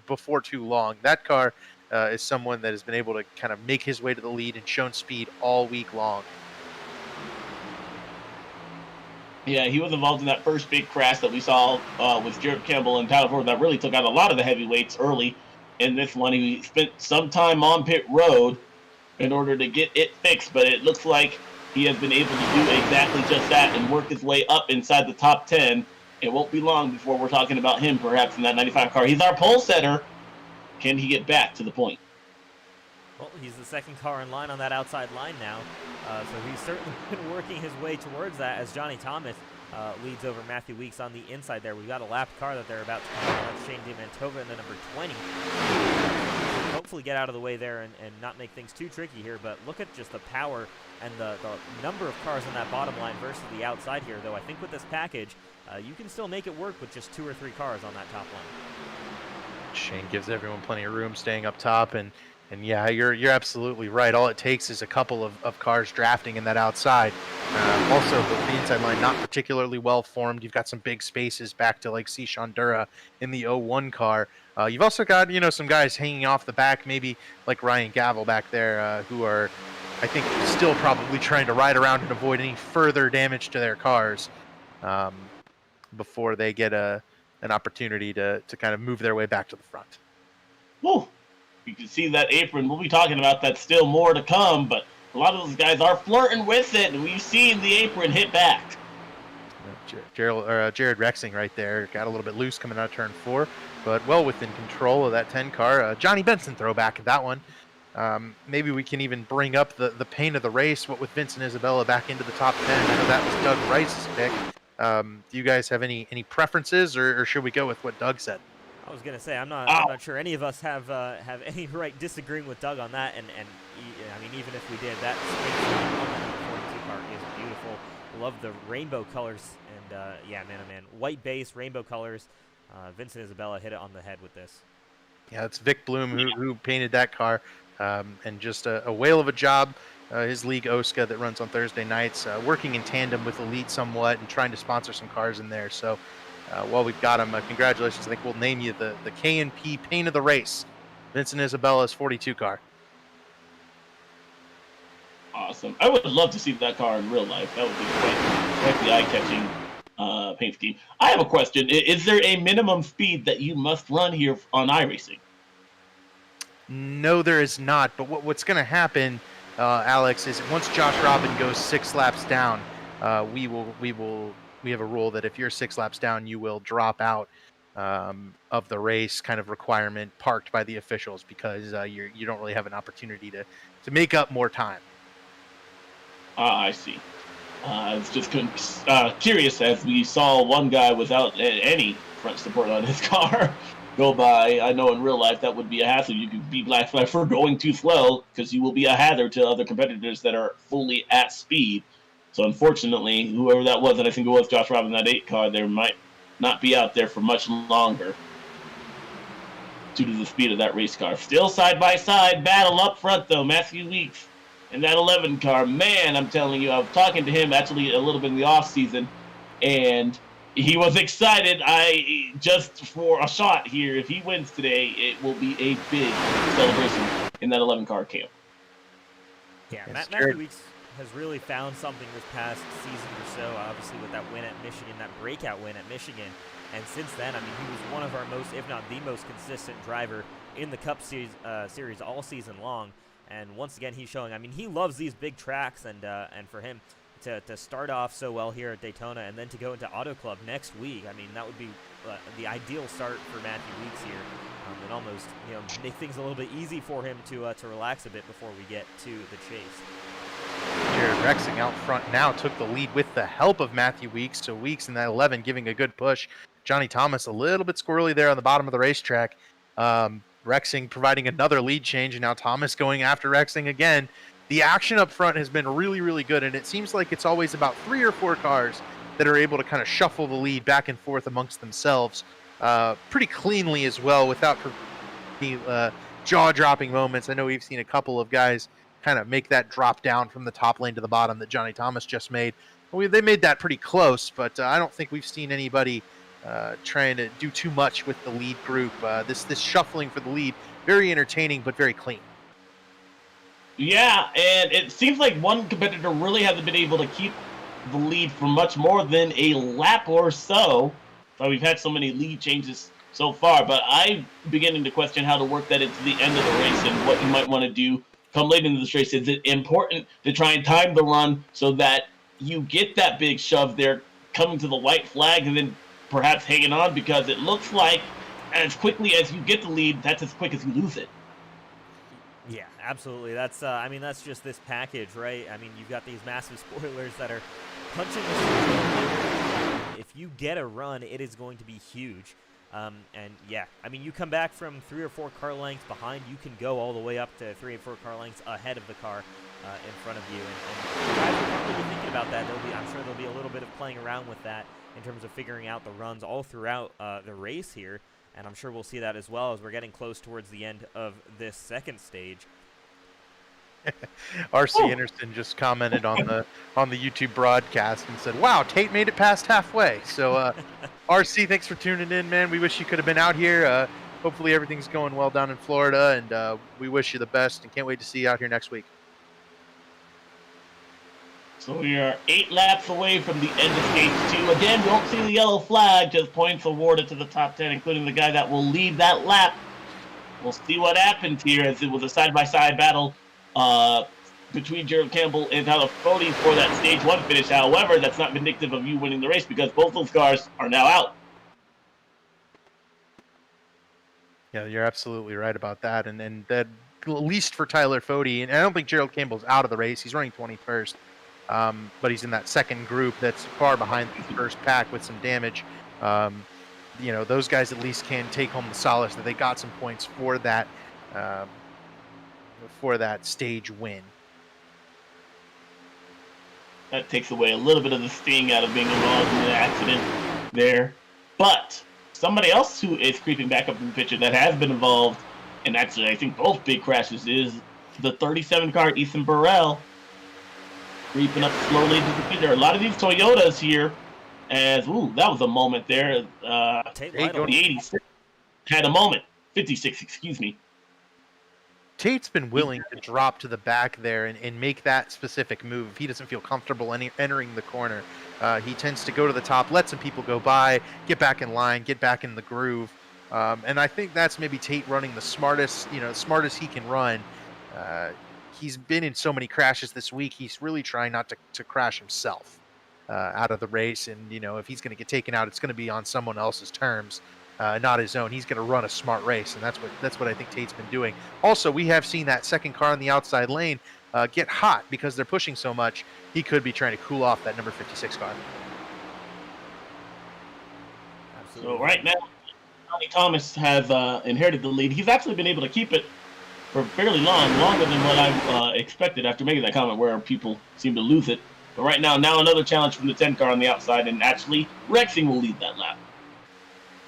before too long. That car is someone that has been able to kind of make his way to the lead and shown speed all week long. Yeah, he was involved in that first big crash that we saw with Gerald Campbell and Tyler Ford that really took out a lot of the heavyweights early. In this one, he spent some time on pit road in order to get it fixed, but it looks like he has been able to do exactly just that and work his way up inside the top 10. It won't be long before we're talking about him perhaps in that 95 car. He's our pole setter. Can he get back to the point? Well, he's the 2nd car in line on that outside line now, so he's certainly been working his way towards that as Johnny Thomas leads over Matthew Weeks on the inside there. We've got a lapped car that they're about to come out. That's Shane Dimantova in the number 20. Hopefully get out of the way there and not make things too tricky here, but look at just the power and the number of cars on that bottom line versus the outside here, though I think with this package, you can still make it work with just 2 or 3 cars on that top line. Shane gives everyone plenty of room staying up top, and yeah, you're absolutely right. All it takes is a couple of cars drafting in that outside. Also, the inside line not particularly well formed. You've got some big spaces back to like C. Shondura in the 01 car. You've also got some guys hanging off the back, maybe like Ryan Gavel back there, who are, I think, still probably trying to ride around and avoid any further damage to their cars before they get an opportunity to kind of move their way back to the front. Woo! You can see that apron. We'll be talking about that still more to come, but a lot of those guys are flirting with it, and we've seen the apron hit back. Jared Rexing right there got a little bit loose coming out of turn 4, but well within control of that 10 car. Johnny Benson throwback at that one. Maybe we can even bring up the pain of the race, what with Vince and Isabella back into the top 10. I know that was Doug Rice's pick. Do you guys have any preferences, or should we go with what Doug said? I was gonna say I'm not sure any of us have any right disagreeing with Doug on that, and I mean, even if we did, that 42 car is beautiful. Love the rainbow colors, and yeah, man, oh man, white base, rainbow colors. Vincent Isabella hit it on the head with this. Yeah, it's Vic Bloom who painted that car, and just a whale of a job. His league Oscar that runs on Thursday nights, working in tandem with Elite somewhat and trying to sponsor some cars in there. So while we've got him, congratulations. I think we'll name you the K&P Pain of the Race, Vincent Isabella's 42 car. Awesome. I would love to see that car in real life. That would be quite the eye-catching paint scheme. I have a question. Is there a minimum speed that you must run here on iRacing? No, there is not. But what's going to happen, Alex, is once Josh Robin goes 6 laps down, we have a rule that if you're 6 laps down, you will drop out of the race kind of requirement parked by the officials, because you don't really have an opportunity to make up more time. I see. I was just curious, as we saw one guy without any front support on his car go by. I know in real life that would be a hassle. You could be black flag for going too slow, because you will be a hazard to other competitors that are fully at speed. So unfortunately, whoever that was, and I think it was Josh Robin, that 8 car, there might not be out there for much longer due to the speed of that race car. Still side-by-side battle up front, though. Matthew Weeks in that 11 car. Man, I'm telling you, I was talking to him actually a little bit in the off-season, and he was excited. Just for a shot here, if he wins today, it will be a big celebration in that 11 car camp. Yeah, Matthew Weeks has really found something this past season or so, obviously with that win at Michigan, that breakout win at Michigan. And since then, I mean, he was one of our most, if not the most consistent driver in the Cup series all season long. And once again, he's showing, I mean, he loves these big tracks, and for him to start off so well here at Daytona and then to go into Auto Club next week, I mean, that would be the ideal start for Matthew Weeks here. And almost, make things a little bit easy for him to relax a bit before we get to the chase. Jared Rexing out front now took the lead with the help of Matthew Weeks. So Weeks in that 11 giving a good push. Johnny Thomas a little bit squirrely there on the bottom of the racetrack. Rexing providing another lead change, and now Thomas going after Rexing again. The action up front has been really, really good, and it seems like it's always about 3 or 4 cars that are able to kind of shuffle the lead back and forth amongst themselves pretty cleanly as well, without jaw-dropping moments. I know we've seen a couple of guys kind of make that drop down from the top lane to the bottom that Johnny Thomas just made. They made that pretty close, but I don't think we've seen anybody trying to do too much with the lead group. This shuffling for the lead, very entertaining, but very clean. Yeah, and it seems like one competitor really hasn't been able to keep the lead for much more than a lap or so. So we've had so many lead changes so far, but I'm beginning to question how to work that into the end of the race and what you might want to do come late into this race. Is it important to try and time the run so that you get that big shove there coming to the white flag and then perhaps hanging on, because it looks like as quickly as you get the lead, that's as quick as you lose it. Yeah, absolutely. That's I mean, that's just this package, right? I mean, you've got these massive spoilers that are punching the you get a run, it is going to be huge. And yeah, I mean, you come back from 3 or 4 car lengths behind, you can go all the way up to 3 or 4 car lengths ahead of the car in front of you. And guys are probably thinking about that. I'm sure there'll be a little bit of playing around with that in terms of figuring out the runs all throughout the race here. And I'm sure we'll see that as well as we're getting close towards the end of this second stage. RC Anderson just commented on the YouTube broadcast and said, "Wow, Tate made it past halfway." So, RC, thanks for tuning in, man. We wish you could have been out here. Hopefully, everything's going well down in Florida, and we wish you the best. And can't wait to see you out here next week. So we are 8 laps away from the end of stage 2. Again, don't see the yellow flag, just points awarded to the top 10, including the guy that will lead that lap. We'll see what happens here, as it was a side-by-side battle between Gerald Campbell and Tyler Fode for that stage 1 finish. However, that's not vindictive of you winning the race, because both those cars are now out. Yeah, you're absolutely right about that. And that, at least for Tyler Fode, and I don't think Gerald Campbell's out of the race. He's running 21st. But he's in that second group that's far behind the first pack with some damage. Those guys at least can take home the solace that they got some points for that stage win. That takes away a little bit of the sting out of being involved in the accident there. But somebody else who is creeping back up in the picture that has been involved, and actually I think both big crashes, is the 37 car Ethan Burrell. Creeping up slowly into the picture. A lot of these Toyotas here, that was a moment there. The 86 had a moment. 56, excuse me. Tate's been willing to drop to the back there and make that specific move. If he doesn't feel comfortable entering the corner, he tends to go to the top, let some people go by, get back in line, get back in the groove. And I think that's maybe Tate running the smartest he can run. He's been in so many crashes this week. He's really trying not to crash himself out of the race. And, if he's going to get taken out, it's going to be on someone else's terms, not his own. He's going to run a smart race. And that's what I think Tate's been doing. Also, we have seen that second car in the outside lane get hot because they're pushing so much. He could be trying to cool off that number 56 car. Absolutely. So right now, Johnny Thomas has inherited the lead. He's actually been able to keep it for fairly longer than what I expected after making that comment where people seem to lose it. But right now another challenge from the 10 car on the outside, and actually Rexing will lead that lap.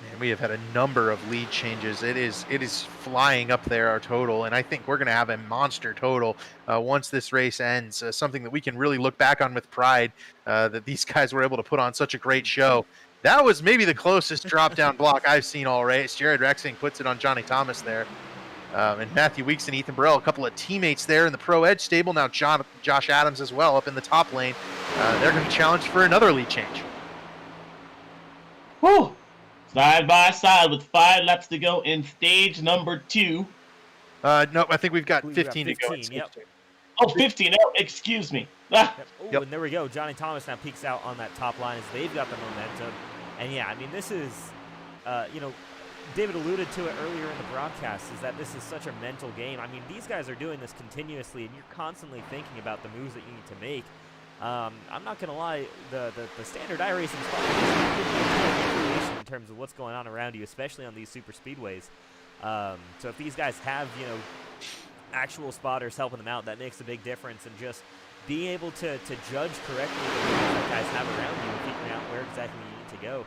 Man, we have had a number of lead changes. It is flying up there, our total, and I think we're going to have a monster total once this race ends, something that we can really look back on with pride, that these guys were able to put on such a great show. That was maybe the closest drop-down block I've seen all race. Jared Rexing puts it on Johnny Thomas there. And Matthew Weeks and Ethan Burrell, a couple of teammates there in the Pro Edge stable. Now Josh Adams as well up in the top lane. They're going to be challenged for another lead change. Whew. Side by side with 5 laps to go in stage number 2. No, I think we've got 15 to go. Yep. Oh, 15. Oh, excuse me. Ah. Yep. And there we go. Johnny Thomas now peeks out on that top line as they've got the momentum. And yeah, I mean, this is, David alluded to it earlier in the broadcast, is that this is such a mental game. I mean, these guys are doing this continuously, and you're constantly thinking about the moves that you need to make. I'm not going to lie, the standard iRacing spot is information in terms of what's going on around you, especially on these super speedways. So if these guys have, actual spotters helping them out, that makes a big difference. And just being able to judge correctly the moves that guys have around you and figuring out where exactly you need to go.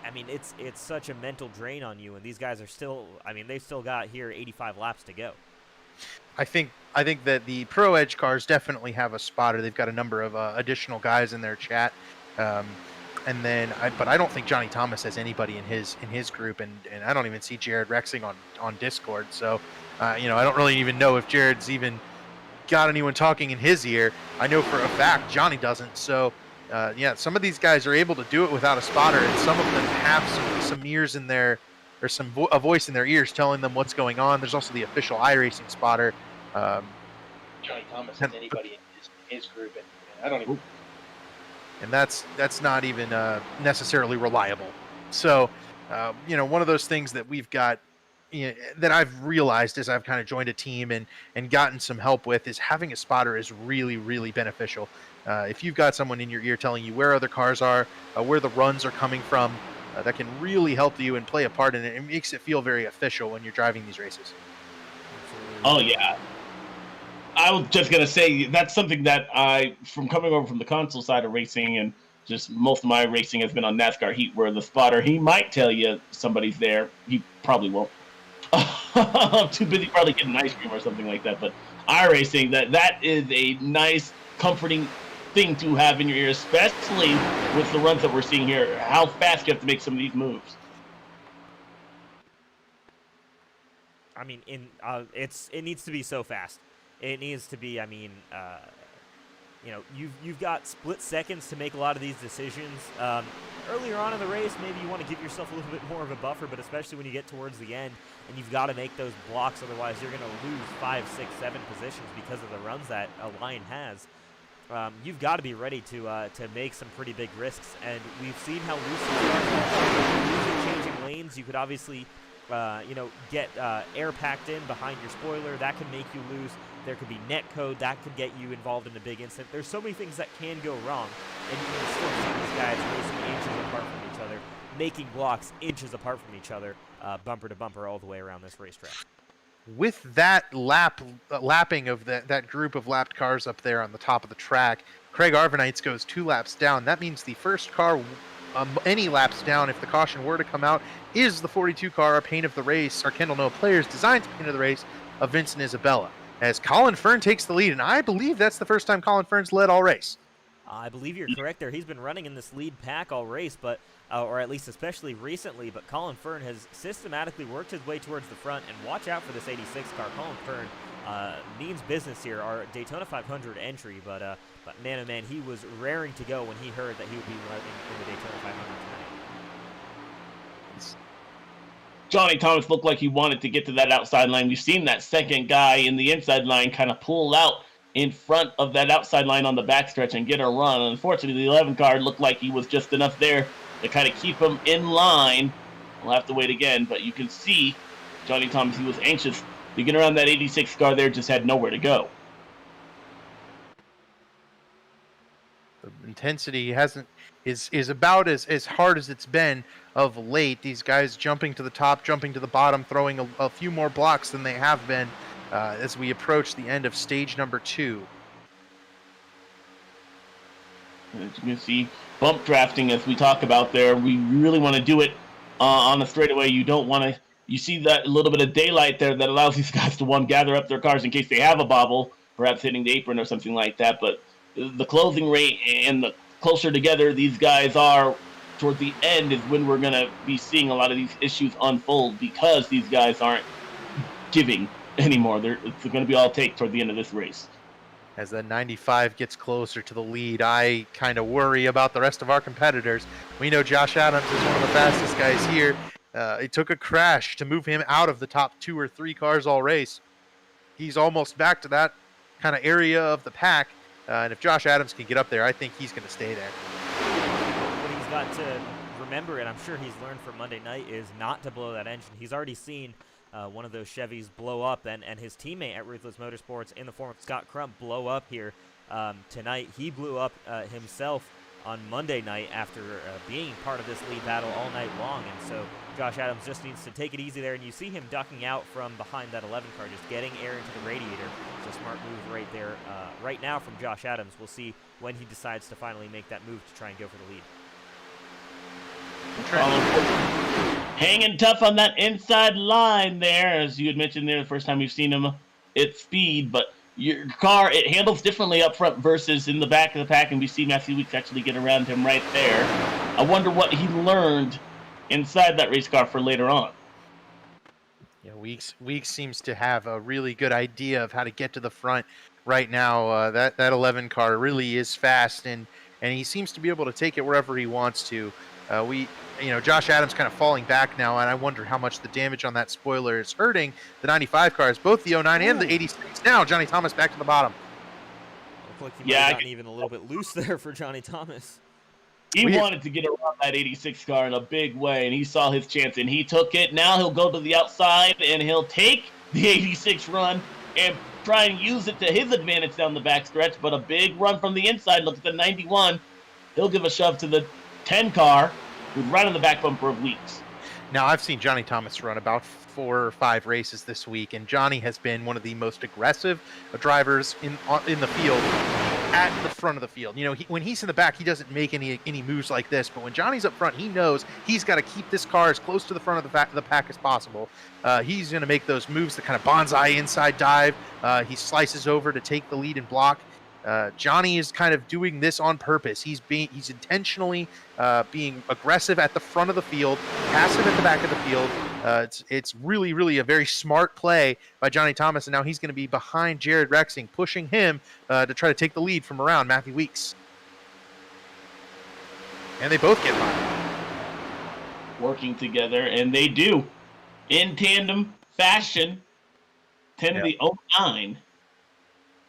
I mean, it's such a mental drain on you, and these guys are still, they've still got here 85 laps to go. I think that the Pro Edge cars definitely have a spotter. They've got a number of additional guys in their chat. But I don't think Johnny Thomas has anybody in his group, and I don't even see Jared Rexing on Discord. So, I don't really even know if Jared's even got anyone talking in his ear. I know for a fact Johnny doesn't. So, some of these guys are able to do it without a spotter, and some of them have some ears in their, or a voice in their ears telling them what's going on. There's also the official iRacing spotter. Johnny Thomas has anybody in his group, and I don't even. And that's not even necessarily reliable. So, one of those things that we've got, that I've realized as I've kind of joined a team and gotten some help with, is having a spotter is really, really beneficial. if you've got someone in your ear telling you where other cars are, where the runs are coming from, that can really help you and play a part in it. It makes it feel very official when you're driving these races. Oh, yeah. I was just going to say that's something that from coming over from the console side of racing, and just most of my racing has been on NASCAR Heat, where the spotter, he might tell you somebody's there. He probably won't. I'm too busy probably getting ice cream or something like that. But iRacing, that is a nice, comforting thing to have in your ear, especially with the runs that we're seeing here. How fast you have to make some of these moves. I mean, it needs to be so fast. It needs to be. I mean, you've got split seconds to make a lot of these decisions. Earlier on in the race, maybe you want to give yourself a little bit more of a buffer, but especially when you get towards the end and you've got to make those blocks, otherwise you're going to lose 5, 6, 7 positions because of the runs that a line has. You've got to be ready to make some pretty big risks, and we've seen how loose changing lanes. You could obviously get air packed in behind your spoiler. That can make you lose. There could be net code. That could get you involved in a big incident. There's so many things that can go wrong, and you can still see these guys racing inches apart from each other, making blocks inches apart from each other, bumper to bumper all the way around this racetrack. With that lapping of that group of lapped cars up there on the top of the track, Craig Arvanites goes 2 laps down. That means the first car any laps down, if the caution were to come out, is the 42 car, our paint of the race, our Kendall Noah Players Designs paint of the race of Vincent Isabella, as Colin Fern takes the lead. And I believe that's the first time Colin Fern's led all race. I believe you're correct there. He's been running in this lead pack all race, but or at least especially recently, but Colin Fern has systematically worked his way towards the front, and watch out for this 86 car. Colin Fern means business here, our Daytona 500 entry, but man, oh man, he was raring to go when he heard that he would be running in the Daytona 500 tonight. Johnny Thomas looked like he wanted to get to that outside line. We've seen that second guy in the inside line kind of pull out in front of that outside line on the backstretch and get a run. Unfortunately, the 11 car looked like he was just enough there to kind of keep him in line. We'll have to wait again, but you can see Johnny Thomas, he was anxious to get around that 86 car there, just had nowhere to go. The intensity is about as hard as it's been of late. These guys jumping to the top, jumping to the bottom, throwing a few more blocks than they have been as we approach the end of stage number 2. As you can see, bump drafting, as we talk about there, we really want to do it on a straightaway. You don't want to. You see that little bit of daylight there that allows these guys to gather up their cars in case they have a bobble, perhaps hitting the apron or something like that. But the closing rate and the closer together these guys are toward the end is when we're going to be seeing a lot of these issues unfold, because these guys aren't giving anymore. It's going to be all take toward the end of this race. As that 95 gets closer to the lead, I kind of worry about the rest of our competitors. We know Josh Adams is one of the fastest guys here. It took a crash to move him out of the top 2 or 3 cars all race. He's almost back to that kind of area of the pack. And if Josh Adams can get up there, I think he's going to stay there. What he's got to remember, and I'm sure he's learned from Monday night, is not to blow that engine. He's already seen one of those Chevys blow up, and his teammate at Ruthless Motorsports in the form of Scott Crump blow up here tonight. He blew up himself on Monday night after being part of this lead battle all night long, and so Josh Adams just needs to take it easy there, and you see him ducking out from behind that 11 car, just getting air into the radiator. It's a smart move right there. Right now from Josh Adams, we'll see when he decides to finally make that move to try and go for the lead. Hanging tough on that inside line there, as you had mentioned there, the first time we've seen him at speed, but your car, it handles differently up front versus in the back of the pack, and we see Matthew Weeks actually get around him right there. I wonder what he learned inside that race car for later on. Yeah, Weeks seems to have a really good idea of how to get to the front right now. That 11 car really is fast, and he seems to be able to take it wherever he wants to. Josh Adams kind of falling back now, and I wonder how much the damage on that spoiler is hurting the 95 cars, both the 09 and the 86. Now Johnny Thomas back to the bottom. Looked like he might have gotten even a little bit loose there for Johnny Thomas. He wanted to get around that 86 car in a big way, and he saw his chance, and he took it. Now he'll go to the outside, and he'll take the 86 run and try and use it to his advantage down the backstretch, but a big run from the inside. Look at the 91. He'll give a shove to the 10 car, who's right on the back bumper of Weeks. Now, I've seen Johnny Thomas run about 4 or 5 races this week, and Johnny has been one of the most aggressive drivers in the field, at the front of the field. You know, when he's in the back, he doesn't make any moves like this, but when Johnny's up front, he knows he's got to keep this car as close to the front of the pack as possible. He's going to make those moves, the kind of bonsai inside dive. He slices over to take the lead and block. Johnny is kind of doing this on purpose. He's intentionally being aggressive at the front of the field, passive at the back of the field. It's really, really a very smart play by Johnny Thomas, and now he's going to be behind Jared Rexing, pushing him to try to take the lead from around Matthew Weeks. And they both get by. Working together, and they do. In tandem fashion, 10 of the 09.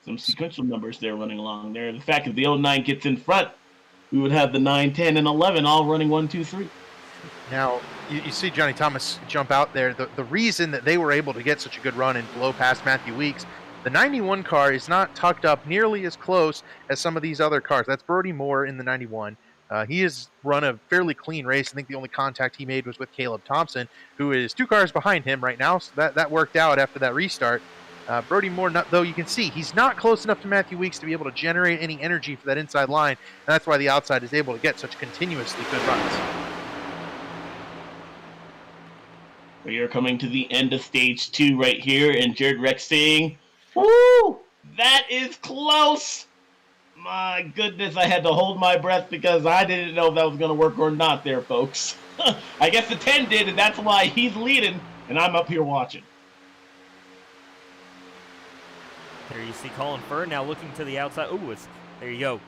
Some sequential numbers there running along there. The fact that the 09 gets in front, we would have the 9, 10, and 11 all running 1, 2, 3. Now, you see Johnny Thomas jump out there. The reason that they were able to get such a good run and blow past Matthew Weeks, the 91 car is not tucked up nearly as close as some of these other cars. That's Brody Moore in the 91. He has run a fairly clean race. I think the only contact he made was with Caleb Thompson, who is 2 cars behind him right now. So that worked out after that restart. Brody Moore, though, you can see he's not close enough to Matthew Weeks to be able to generate any energy for that inside line. And that's why the outside is able to get such continuously good runs. We are coming to the end of stage 2 right here, and Jared Rexing, woo, that is close. My goodness, I had to hold my breath because I didn't know if that was going to work or not there, folks. I guess the 10 did, and that's why he's leading, and I'm up here watching. There you see Colin Fern now looking to the outside. Ooh, there you go.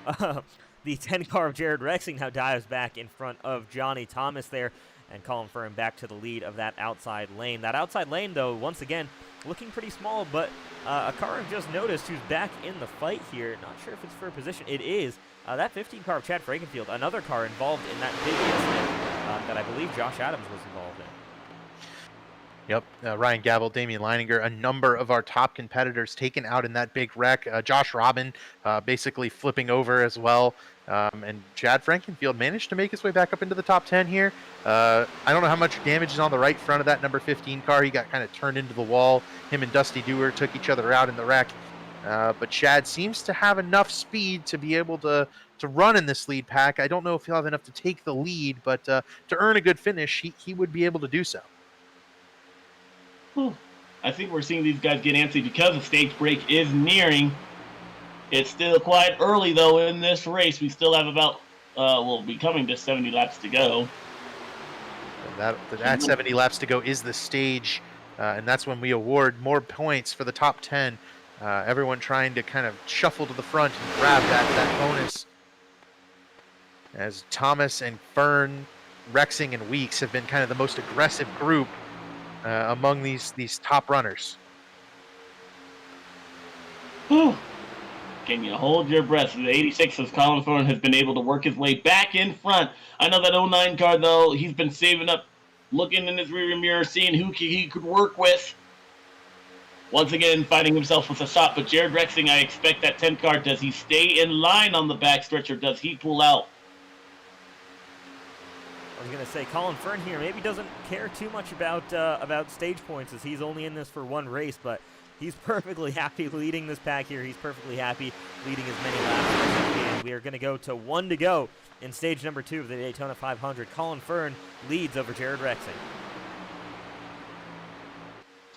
The 10 car of Jared Rexing now dives back in front of Johnny Thomas there, and Colin Fern back to the lead of that outside lane. That outside lane, though, once again, looking pretty small, but a car I've just noticed who's back in the fight here. Not sure if it's for a position. It is. That 15 car of Chad Frankenfield, another car involved in that big incident that I believe Josh Adams was involved in. Yep, Ryan Gavel, Damien Lineager, a number of our top competitors taken out in that big wreck. Josh Robin basically flipping over as well. And Chad Frankenfield managed to make his way back up into the top 10 here. I don't know how much damage is on the right front of that number 15 car. He got kind of turned into the wall. Him and Dusty Dewar took each other out in the wreck. But Chad seems to have enough speed to be able to run in this lead pack. I don't know if he'll have enough to take the lead, but to earn a good finish, he would be able to do so. I think we're seeing these guys get antsy because the stage break is nearing. It's still quite early, though, in this race. We still have about, we'll be coming to 70 laps to go. That 70 laps to go is the stage, and that's when we award more points for the top 10. Everyone trying to kind of shuffle to the front and grab that bonus. As Thomas and Fern, Rexing, and Weeks have been kind of the most aggressive group among these top runners. Can you hold your breath? The 86 of Colin Fern has been able to work his way back in front. I know that 09 car, though, he's been saving up, looking in his rearview mirror, seeing who he could work with. Once again, fighting himself with a shot. But Jared Rexing, I expect that 10 car, does he stay in line on the backstretch or does he pull out? I was going to say, Colin Fern here maybe doesn't care too much about stage points as he's only in this for one race, but he's perfectly happy leading this pack here. He's perfectly happy leading as many laps as he can. We are going to go to 1 to go in stage number 2 of the Daytona 500. Colin Fern leads over Jared Rexing.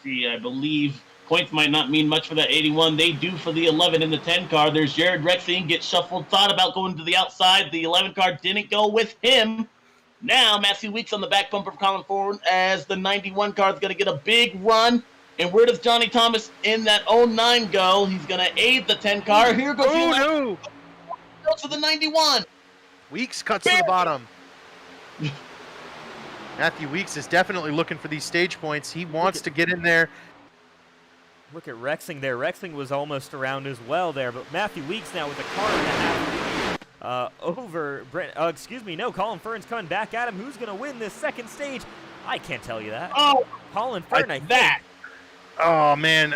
See, I believe points might not mean much for that 81. They do for the 11 in the 10 car. There's Jared Rexing, gets shuffled, thought about going to the outside. The 11 car didn't go with him. Now, Matthew Weeks on the back bumper of Colin Fern as the 91 car is going to get a big run. And where does Johnny Thomas in that 09 go? He's going to aid the 10 car. Here goes no! Go to the 91. Weeks cuts to the bottom. Matthew Weeks is definitely looking for these stage points. He wants to get in there. Look at Rexing there. Rexing was almost around as well there, but Matthew Weeks now with a car and a half over Brent. Colin Fern's coming back at him. Who's going to win this second stage? I can't tell you that. Oh, Colin Fern, I think. Oh, man,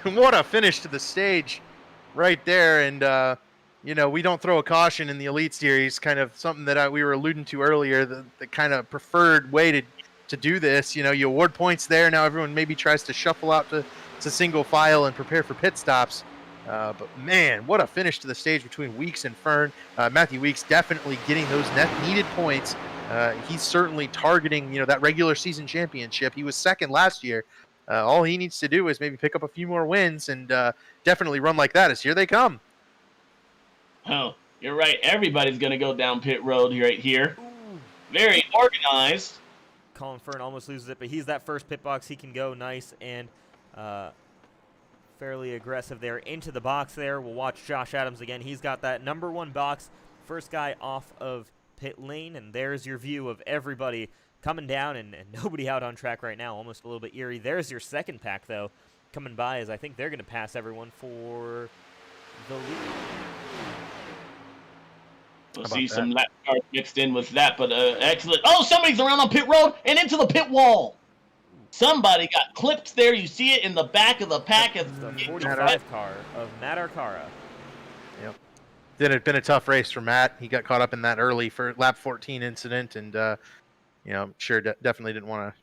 what a finish to the stage right there. And, we don't throw a caution in the Elite Series, kind of something that we were alluding to earlier, the kind of preferred way to do this. You award points there. Now everyone maybe tries to shuffle out to single file and prepare for pit stops. But, man, what a finish to the stage between Weeks and Fern. Matthew Weeks definitely getting those needed points. He's certainly targeting, that regular season championship. He was second last year. All he needs to do is maybe pick up a few more wins and definitely run like that as here they come. Oh, you're right. Everybody's going to go down pit road right here. Very organized. Colin Fern almost loses it, but he's that first pit box. He can go nice and fairly aggressive there into the box there. We'll watch Josh Adams again. He's got that number 1 box, first guy off of pit lane, and there's your view of everybody coming down and nobody out on track right now. Almost a little bit eerie. There's your second pack, though, coming by, as I think they're going to pass everyone for the lead. We'll see some lap cars mixed in with that, but excellent. Oh, somebody's around on pit road and into the pit wall. Somebody got clipped there. You see it in the back of the pack. It's the 45 car of Matt Arcara. Yep. It had been a tough race for Matt. He got caught up in that early for lap 14 incident, and I'm sure definitely didn't want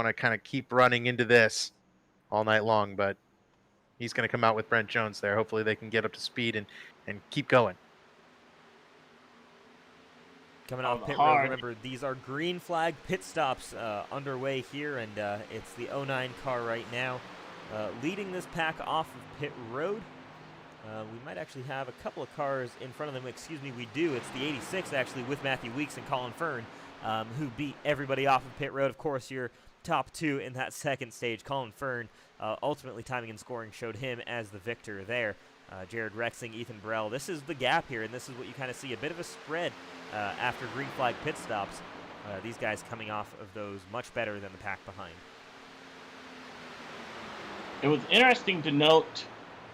to kind of keep running into this all night long. But he's going to come out with Brent Jones there. Hopefully they can get up to speed and keep going. Coming off pit road, remember, these are green flag pit stops underway here, and it's the 09 car right now leading this pack off of pit road. We might actually have a couple of cars in front of them. Excuse me, we do. It's the 86, actually, with Matthew Weeks and Colin Fern, who beat everybody off of pit road. Of course, your top 2 in that second stage. Colin Fern, ultimately timing and scoring, showed him as the victor there. Jared Rexing, Ethan Burrell. This is the gap here, and this is what you kind of see, a bit of a spread after green flag pit stops. These guys coming off of those much better than the pack behind. It was interesting to note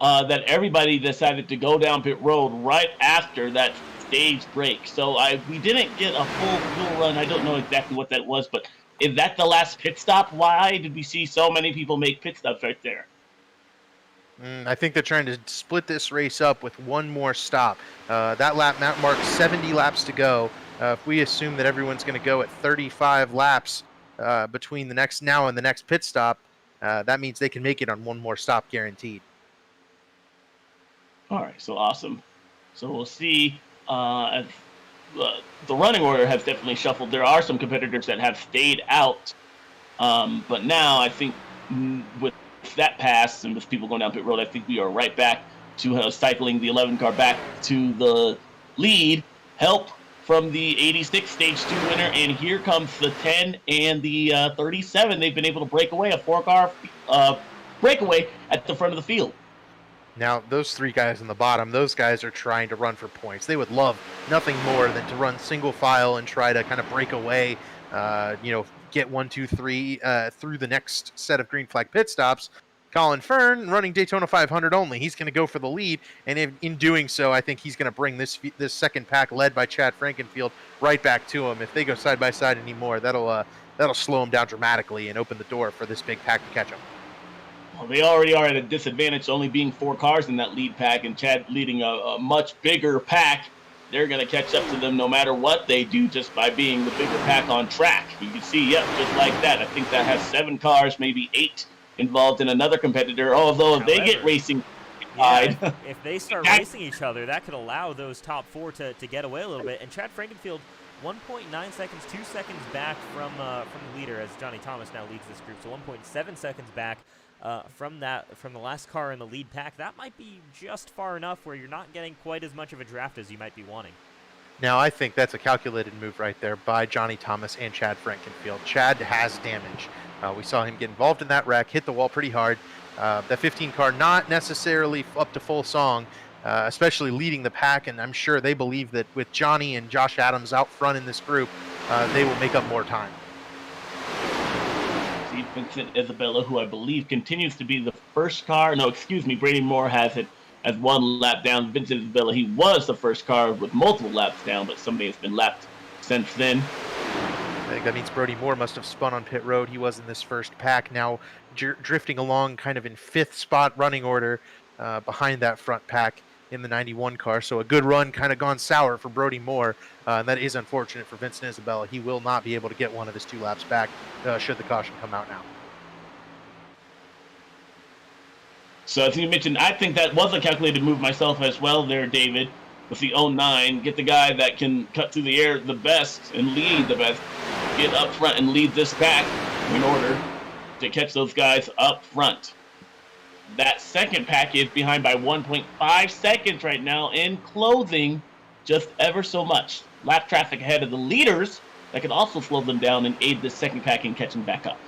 that everybody decided to go down pit road right after that stage break. So we didn't get a full fuel run. I don't know exactly what that was, but is that the last pit stop? Why did we see so many people make pit stops right there? I think they're trying to split this race up with one more stop. That lap marks 70 laps to go. If we assume that everyone's going to go at 35 laps between the next now and the next pit stop, that means they can make it on one more stop guaranteed. All right, so awesome. So we'll see. As the running order has definitely shuffled. There are some competitors that have stayed out, but now I think with that pass and with people going down pit road, I think we are right back to cycling the 11 car back to the lead. Help from the 86 stage 2 winner, and here comes the 10 and the 37. They've been able to break away, a 4-car breakaway at the front of the field. Now, those 3 guys on the bottom, those guys are trying to run for points. They would love nothing more than to run single file and try to kind of break away, get 1, 2, 3 through the next set of green flag pit stops. Colin Fern running Daytona 500 only. He's going to go for the lead, and in doing so, I think he's going to bring this second pack led by Chad Frankenfield right back to him. If they go side by side anymore, that'll slow him down dramatically and open the door for this big pack to catch him. Well, they already are at a disadvantage, only being 4 cars in that lead pack, and Chad leading a much bigger pack. They're going to catch up to them no matter what they do, just by being the bigger pack on track. You can see, yep, just like that. I think that has 7 cars, maybe 8 involved in another competitor. Although if they get racing, if they start racing each other, that could allow those top 4 to get away a little bit. And Chad Frankenfield, 1.9 seconds, 2 seconds back from the leader, as Johnny Thomas now leads this group. So 1.7 seconds back from the last car in the lead pack. That might be just far enough where you're not getting quite as much of a draft as you might be wanting. Now, I think that's a calculated move right there by Johnny Thomas and Chad Frankenfield. Chad has damage. We saw him get involved in that wreck, hit the wall pretty hard. That 15 car not necessarily up to full song, especially leading the pack, and I'm sure they believe that with Johnny and Josh Adams out front in this group, they will make up more time. See Vincent Isabella, who I believe continues to be the first car. No, excuse me, Brady Moore has it as 1 lap down. Vincent Isabella, he was the first car with multiple laps down, but somebody has been lapped since then. I think that means Brody Moore must have spun on pit road. He was in this first pack, now drifting along kind of in 5th spot running order behind that front pack in the 91 car. So a good run kind of gone sour for Brody Moore. And that is unfortunate for Vincent Isabella. He will not be able to get one of his 2 laps back should the caution come out now. So as you mentioned, I think that was a calculated move myself as well there, David, with the 09. Get the guy that can cut through the air the best and lead the best. Get up front and lead this pack in order to catch those guys up front. That second pack is behind by 1.5 seconds right now in closing just ever so much. Lap traffic ahead of the leaders that can also slow them down and aid the second pack in catching back up.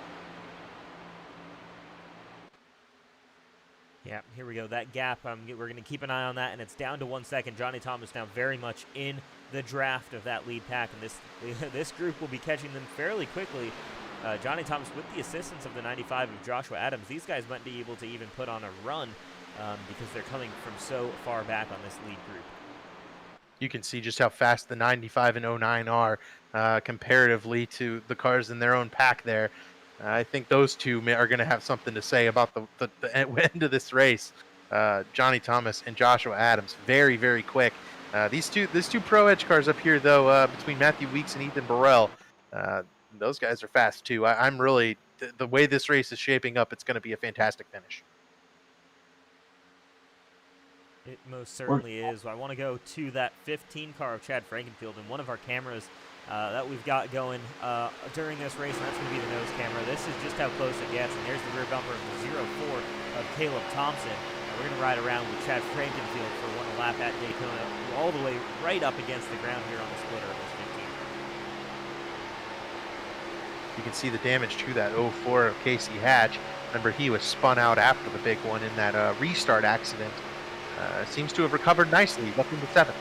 Yeah, here we go. That gap, we're going to keep an eye on that, and it's down to 1 second. Johnny Thomas now very much in the draft of that lead pack, and this group will be catching them fairly quickly. Johnny Thomas with the assistance of the 95 of Joshua Adams. These guys might be able to even put on a run because they're coming from so far back on this lead group. You can see just how fast the 95 and 09 are comparatively to the cars in their own pack there. I think those two are going to have something to say about the end of this race. Johnny Thomas and Joshua Adams, very, very quick. These two Pro Edge cars up here, though, between Matthew Weeks and Ethan Burrell, those guys are fast, too. I'm really, the way this race is shaping up, it's going to be a fantastic finish. It most certainly is. I want to go to that 15 car of Chad Frankenfield, and one of our cameras that we've got going during this race, and that's going to be the nose camera. This is just how close it gets, and there's the rear bumper of the 04 of Caleb Thompson. We're going to ride around with Chad Frankenfield for one lap at Daytona, all the way right up against the ground here on the splitter of this 15. You can see the damage to that 04 of Casey Hatch. Remember, he was spun out after the big one in that restart accident. Seems to have recovered nicely, up into 7th.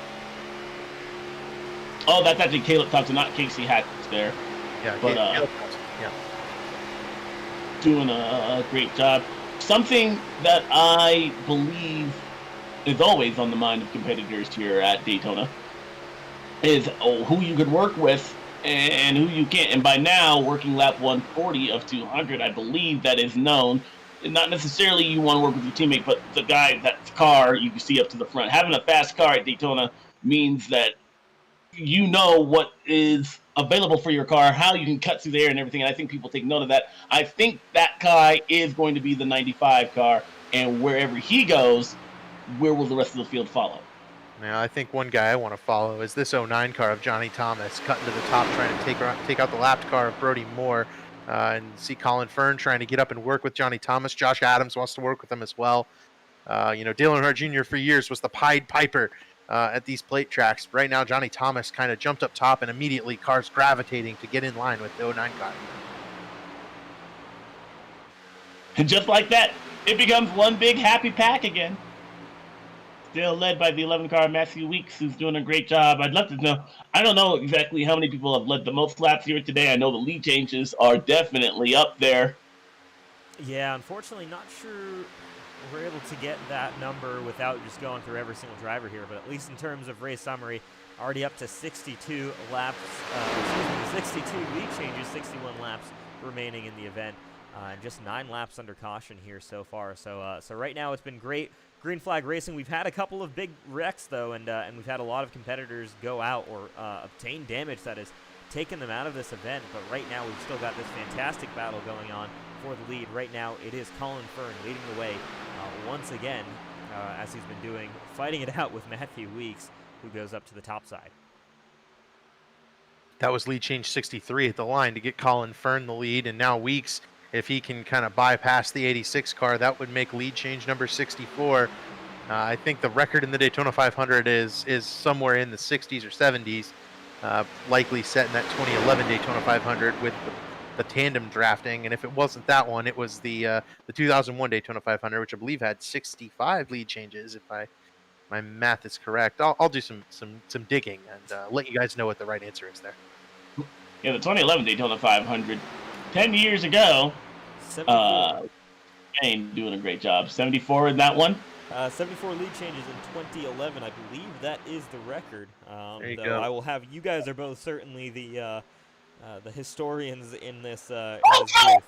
Oh, that's actually Caleb Thompson, not Casey Hatch there. Yeah, but Caleb Thompson. Yeah, doing a great job. Something that I believe is always on the mind of competitors here at Daytona is who you could work with and who you can't. And by now, working lap 140 of 200, I believe that is known. Not necessarily you want to work with your teammate, but the guy, that car you can see up to the front. Having a fast car at Daytona means that you know what is available for your car, how you can cut through the air and everything, and I think people take note of that. I think that guy is going to be the 95 car, and wherever he goes, where will the rest of the field follow? Now, I think one guy I want to follow is this 09 car of Johnny Thomas, cutting to the top, trying to take out the lapped car of Brody Moore, and see Colin Fern trying to get up and work with Johnny Thomas. Josh Adams wants to work with him as well. Dale Earnhardt Jr. for years was the Pied Piper at these plate tracks. Right now, Johnny Thomas kind of jumped up top, and immediately cars gravitating to get in line with the 09 car. And just like that, it becomes one big happy pack again. Still led by the 11 car Matthew Weeks, who's doing a great job. I'd love to know. I don't know exactly how many people have led the most laps here today. I know the lead changes are definitely up there. Yeah, unfortunately, not sure we're able to get that number without just going through every single driver here, but at least in terms of race summary, already up to 62 laps, 62 lead changes, 61 laps remaining in the event, and just 9 laps under caution here so far. So right now it's been great green flag racing. We've had a couple of big wrecks though, and we've had a lot of competitors go out or obtain damage that has taken them out of this event. But right now we've still got this fantastic battle going on for the lead. Right now it is Colin Fern leading the way once again, as he's been doing, fighting it out with Matthew Weeks, who goes up to the top side. That was lead change 63 at the line to get Colin Fern the lead, and now Weeks, if he can kind of bypass the 86 car, that would make lead change number 64. I think the record in the Daytona 500 is somewhere in the 60s or 70s, likely set in that 2011 Daytona 500 with the tandem drafting. And if it wasn't that one, it was the 2001 Daytona 500, which I believe had 65 lead changes, if my math is correct. I'll do some digging and let you guys know what the right answer is there. Yeah, the 2011 Daytona 500, 10 years ago, Shane doing a great job. 74 in that one. 74 lead changes in 2011. I believe that is the record. There you though go. I will have, you guys are both certainly the the historians in this Oh, booth.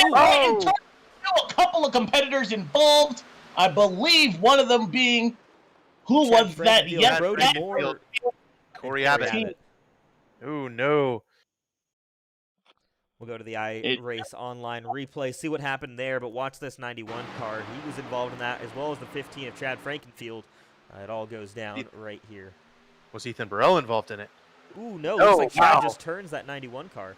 and a couple of competitors involved. I believe one of them being who Chad was that? Frankenfield, Yes, Brody that- Moore, Corey and Abbott. Oh no. We'll go to the It- iRace online replay, see what happened there, but watch this 91 car. He was involved in that, as well as the 15 of Chad Frankenfield. It all goes down right here. Was Ethan Burrell involved in it? Ooh, no, looks like Chad wow. just turns that 91 car.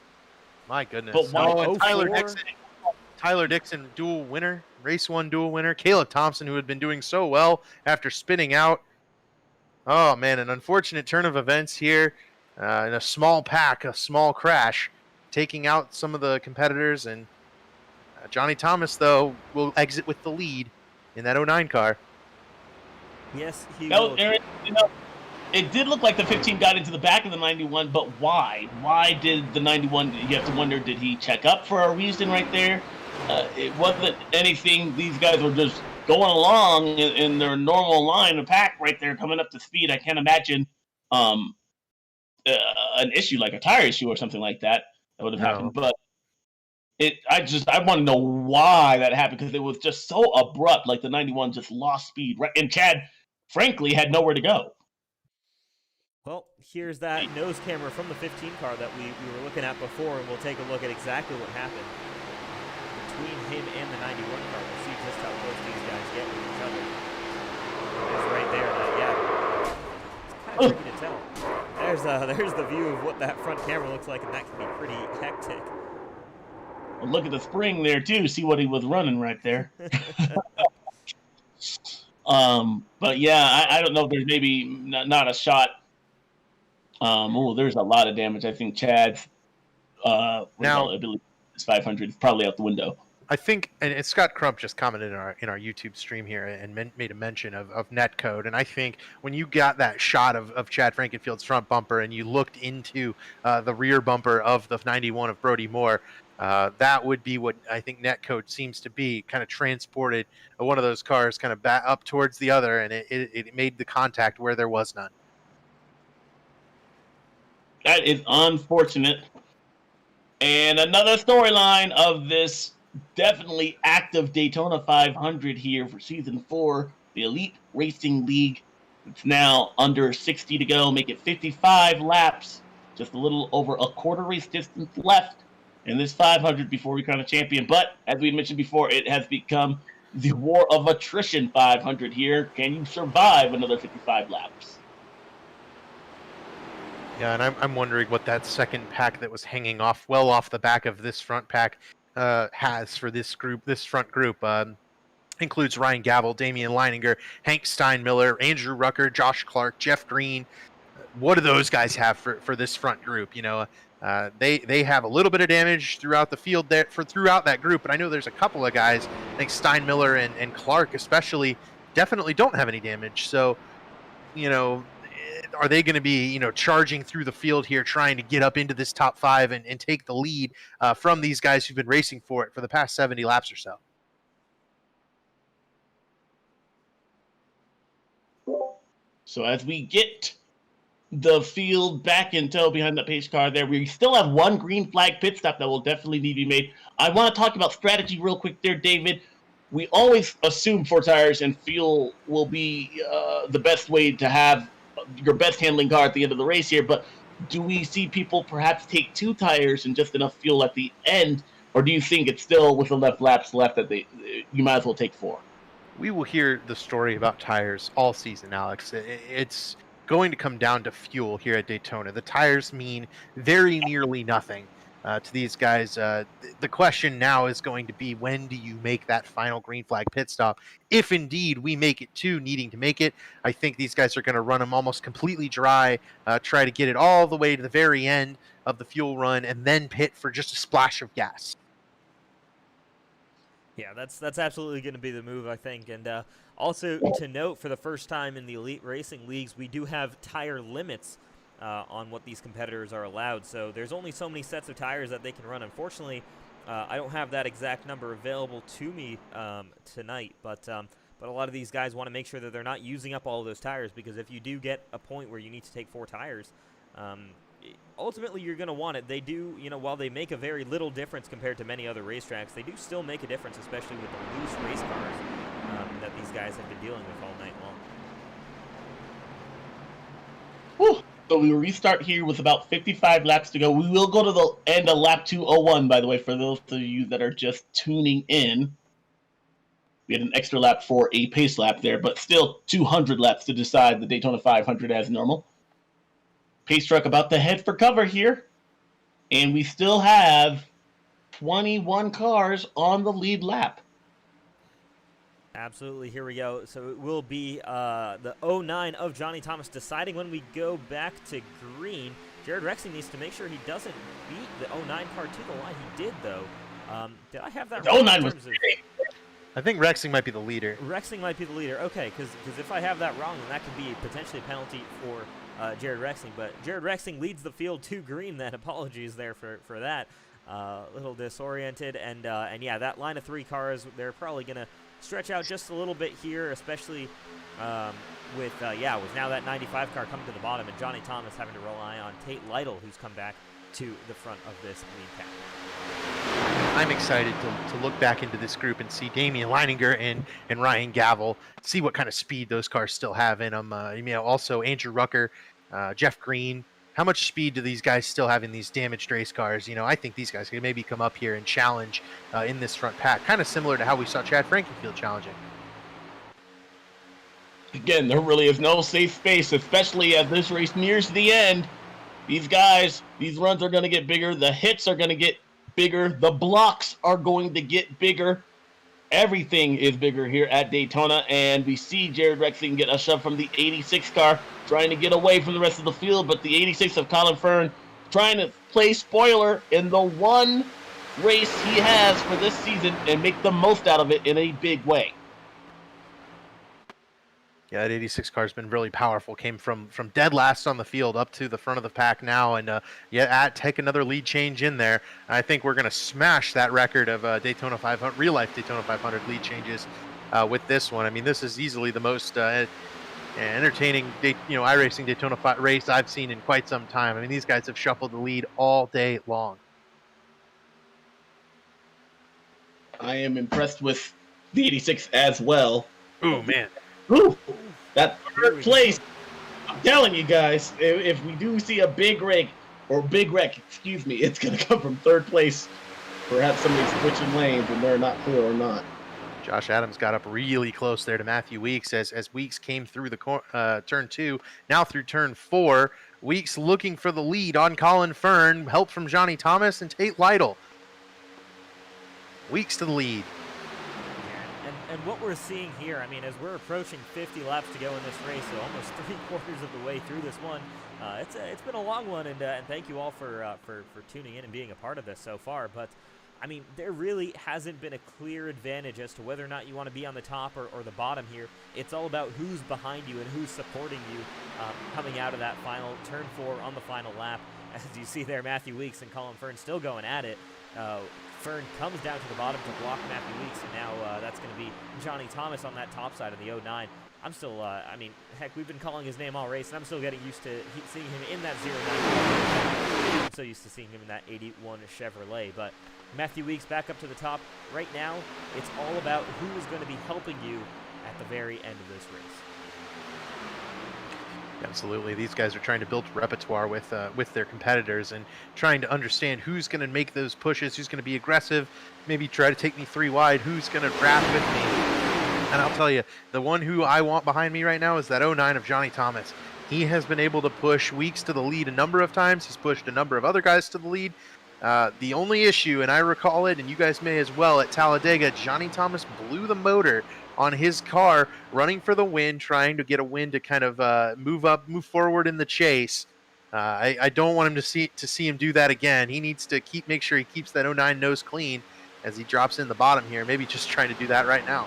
My goodness. But why- Oh, and Oh, Tyler Dixon, dual winner, race 1 dual winner. Caleb Thompson, who had been doing so well after spinning out. Oh man, an unfortunate turn of events here. In a small pack, a small crash, taking out some of the competitors. And Johnny Thomas, though, will exit with the lead in that 09 car. Yes, he that will. was, Aaron, you know, it did look like the 15 got into the back of the 91, but why? Why did the 91? You have to wonder, did he check up for a reason right there? It wasn't anything. These guys were just going along in their normal line of pack right there, coming up to speed. I can't imagine an issue like a tire issue or something like that would have happened. But I want to know why that happened, because it was just so abrupt. Like the 91 just lost speed, right? And Chad, frankly, had nowhere to go. Well, here's that nose camera from the 15 car that we were looking at before, and we'll take a look at exactly what happened between him and the 91 car. We'll see just how close these guys get with each other. It's right there. It's kind of tricky to tell. There's the view of what that front camera looks like, and that can be pretty hectic. Well, look at the spring there too. See what he was running right there. But yeah, I don't know if there's maybe not a shot. There's a lot of damage. I think Chad's ability is 500 is probably out the window. I think, and Scott Crump just commented in our YouTube stream here and made a mention of netcode. And I think when you got that shot of Chad Frankenfield's front bumper and you looked into the rear bumper of the 91 of Brody Moore, that would be what I think netcode seems to be, kind of transported one of those cars kind of back up towards the other, and it made the contact where there was none. That is unfortunate. And another storyline of this definitely active Daytona 500 here for Season 4, the Elite Racing League. It's now under 60 to go, make it 55 laps, just a little over a quarter race distance left in this 500 before we crown a champion. But, as we mentioned before, it has become the war of attrition 500 here. Can you survive another 55 laps? Yeah, and I'm wondering what that second pack that was hanging off the back of this front pack has for this group. This front group includes Ryan Gavel, Damien Lineager, Hank Steinmiller, Andrew Rucker, Josh Clark, Jeff Green. What do those guys have for this front group? You know, they have a little bit of damage throughout the field there throughout that group, but I know there's a couple of guys, I think Steinmiller and Clark especially, definitely don't have any damage. So, you know, are they going to be, charging through the field here, trying to get up into this top 5 and take the lead from these guys who've been racing for it for the past 70 laps or so? So as we get the field back in tow behind the pace car there, we still have one green flag pit stop that will definitely need to be made. I want to talk about strategy real quick there, David. We always assume 4 tires and fuel will be the best way to have your best handling car at the end of the race here, but do we see people perhaps take 2 tires and just enough fuel at the end, or do you think it's still with the laps left that you might as well take 4? We will hear the story about tires all season, Alex. It's going to come down to fuel here at Daytona. The tires mean very nearly nothing to these guys. The question now is going to be, when do you make that final green flag pit stop? If indeed we make it to needing to make it, I think these guys are going to run them almost completely dry, try to get it all the way to the very end of the fuel run, and then pit for just a splash of gas. Yeah, that's absolutely going to be the move, I think. And also to note, for the first time in the Elite Racing Leagues, we do have tire limits on what these competitors are allowed. So there's only so many sets of tires that they can run. Unfortunately, I don't have that exact number available to me tonight, but a lot of these guys want to make sure that they're not using up all of those tires, because if you do get a point where you need to take 4 tires, ultimately you're going to want it. They do, while they make a very little difference compared to many other racetracks, they do still make a difference, especially with the loose race cars that these guys have been dealing with all night long. Whew. So we will restart here with about 55 laps to go. We will go to the end of lap 201, by the way, for those of you that are just tuning in. We had an extra lap for a pace lap there, but still 200 laps to decide the Daytona 500 as normal. Pace truck about to head for cover here. And we still have 21 cars on the lead lap. Absolutely. Here we go. So it will be the 09 of Johnny Thomas deciding when we go back to green. Jared Rexing needs to make sure he doesn't beat the 09 car to the line. He did, though. Did I have that The right? 09 was I think Rexing might be the leader. Rexing might be the leader. Okay, because if I have that wrong, then that could be potentially a penalty for Jared Rexing. But Jared Rexing leads the field to green then. Apologies there for that. A little disoriented. And yeah, that line of 3 cars, they're probably going to stretch out just a little bit here, especially with now that 95 car coming to the bottom and Johnny Thomas having to rely on Tate Lytle, who's come back to the front of this lead pack. I'm excited to look back into this group and see Damien Lineager and Ryan Gavel, see what kind of speed those cars still have in them. Also Andrew Rucker, Jeff Green. How much speed do these guys still have in these damaged race cars? I think these guys could maybe come up here and challenge in this front pack, kind of similar to how we saw Chad Frankenfield challenging. Again, there really is no safe space, especially as this race nears the end. These guys, these runs are going to get bigger. The hits are going to get bigger. The blocks are going to get bigger. Everything is bigger here at Daytona, and we see Jared Rexing get a shove from the 86 car, trying to get away from the rest of the field, but the 86 of Colin Fern trying to play spoiler in the one race he has for this season and make the most out of it in a big way. Yeah, that 86 car has been really powerful. Came from dead last on the field up to the front of the pack now, and take another lead change in there. I think we're going to smash that record of Daytona 500, real life Daytona 500 lead changes with this one. I mean, this is easily the most entertaining iRacing Daytona race I've seen in quite some time. I mean, these guys have shuffled the lead all day long. I am impressed with the 86 as well. Oh man. Ooh, that third place, I'm telling you guys, if we do see a big wreck, it's going to come from third place. Perhaps somebody's switching lanes and they're not clear or not. Josh Adams got up really close there to Matthew Weeks as Weeks came through the turn 2, now through turn 4. Weeks looking for the lead on Colin Fern, help from Johnny Thomas and Tate Lytle. Weeks to the lead. And what we're seeing here, I mean, as we're approaching 50 laps to go in this race, so almost 3/4 of the way through this one, it's been a long one, and thank you all for tuning in and being a part of this so far. But I mean, there really hasn't been a clear advantage as to whether or not you want to be on the top or the bottom here. It's all about who's behind you and who's supporting you coming out of that final turn 4 on the final lap. As you see there, Matthew Weeks and Colin Fern still going at it. Fern comes down to the bottom to block Matthew Weeks, and now that's going to be Johnny Thomas on that top side of the 09. I'm still, I mean, heck, we've been calling his name all race, and I'm still getting used to seeing him in that 09. I'm so used to seeing him in that 81 Chevrolet. But Matthew Weeks back up to the top. Right now, it's all about who is going to be helping you at the very end of this race. Absolutely. These guys are trying to build repertoire with their competitors and trying to understand who's going to make those pushes, who's going to be aggressive, maybe try to take me 3 wide, who's going to grab with me. And I'll tell you, the one who I want behind me right now is that 09 of Johnny Thomas. He has been able to push Weeks to the lead a number of times. He's pushed a number of other guys to the lead. The only issue, and I recall it, and you guys may as well, at Talladega, Johnny Thomas blew the motor on his car, running for the win, trying to get a win to kind of move forward in the chase. I don't want him to see him do that again. He needs to make sure he keeps that 09 nose clean as he drops in the bottom here. Maybe just trying to do that right now.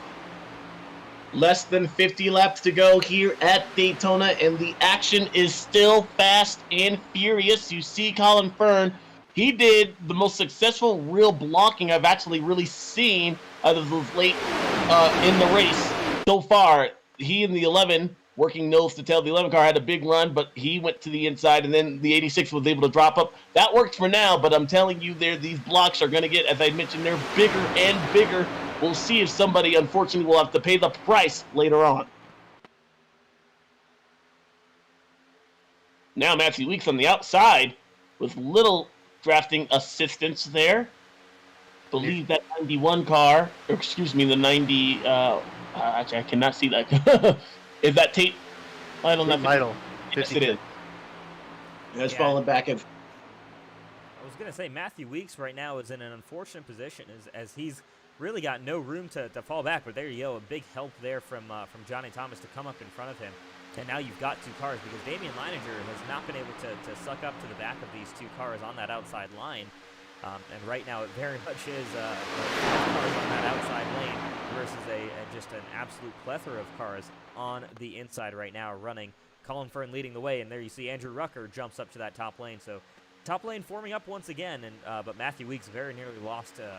Less than 50 laps to go here at Daytona, and the action is still fast and furious. You see Colin Fern. He did the most successful real blocking I've actually really seen out of those late in the race so far. He and the 11 working nose to tail. The 11 car had a big run, but he went to the inside, and then the 86 was able to drop up. That worked for now, but I'm telling you, these blocks are going to get, as I mentioned, they're bigger and bigger. We'll see if somebody, unfortunately, will have to pay the price later on. Now Matthew Weeks on the outside with little drafting assistance there. Believe that 91 car, or excuse me, the 90, actually I cannot see that. Is that Tate Lytle? Yes, it is. It's fallen back. I was going to say, Matthew Weeks right now is in an unfortunate position as he's really got no room to fall back, but there you go, a big help there from Johnny Thomas to come up in front of him. And now you've got two cars because Damien Lineager has not been able to suck up to the back of these two cars on that outside line. And right now it very much is cars on that outside lane versus just an absolute plethora of cars on the inside right now running. Colin Fern leading the way, and there you see Andrew Rucker jumps up to that top lane. So top lane forming up once again, and but Matthew Weeks very nearly lost a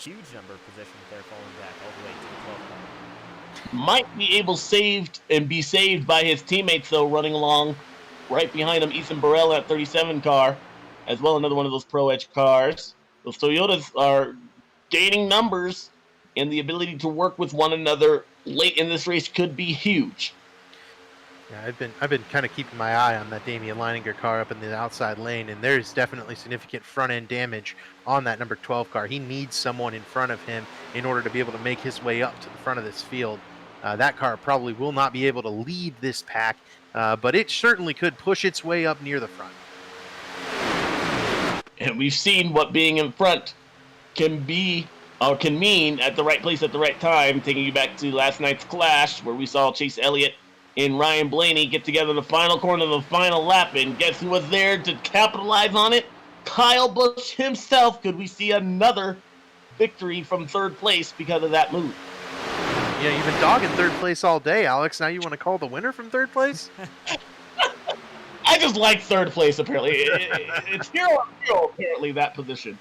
huge number of positions there, falling back all the way to the 12th car. Might be able be saved by his teammates, though, running along right behind him. Ethan Burrell at 37 car, as well, another one of those Pro Edge cars. Those Toyotas are gaining numbers, and the ability to work with one another late in this race could be huge. Yeah, I've been kind of keeping my eye on that Damien Lineager car up in the outside lane, and there's definitely significant front end damage on that number 12 car. He needs someone in front of him in order to be able to make his way up to the front of this field. That car probably will not be able to lead this pack, but it certainly could push its way up near the front. And we've seen what being in front can mean at the right place at the right time, taking you back to last night's clash where we saw Chase Elliott and Ryan Blaney get together in the final corner of the final lap, and guess who was there to capitalize on it? Kyle Busch himself. Could we see another victory from third place because of that move? Yeah, you've been dogging third place all day, Alex. Now you want to call the winner from third place? I just like third place, apparently. It's hero, apparently, that position.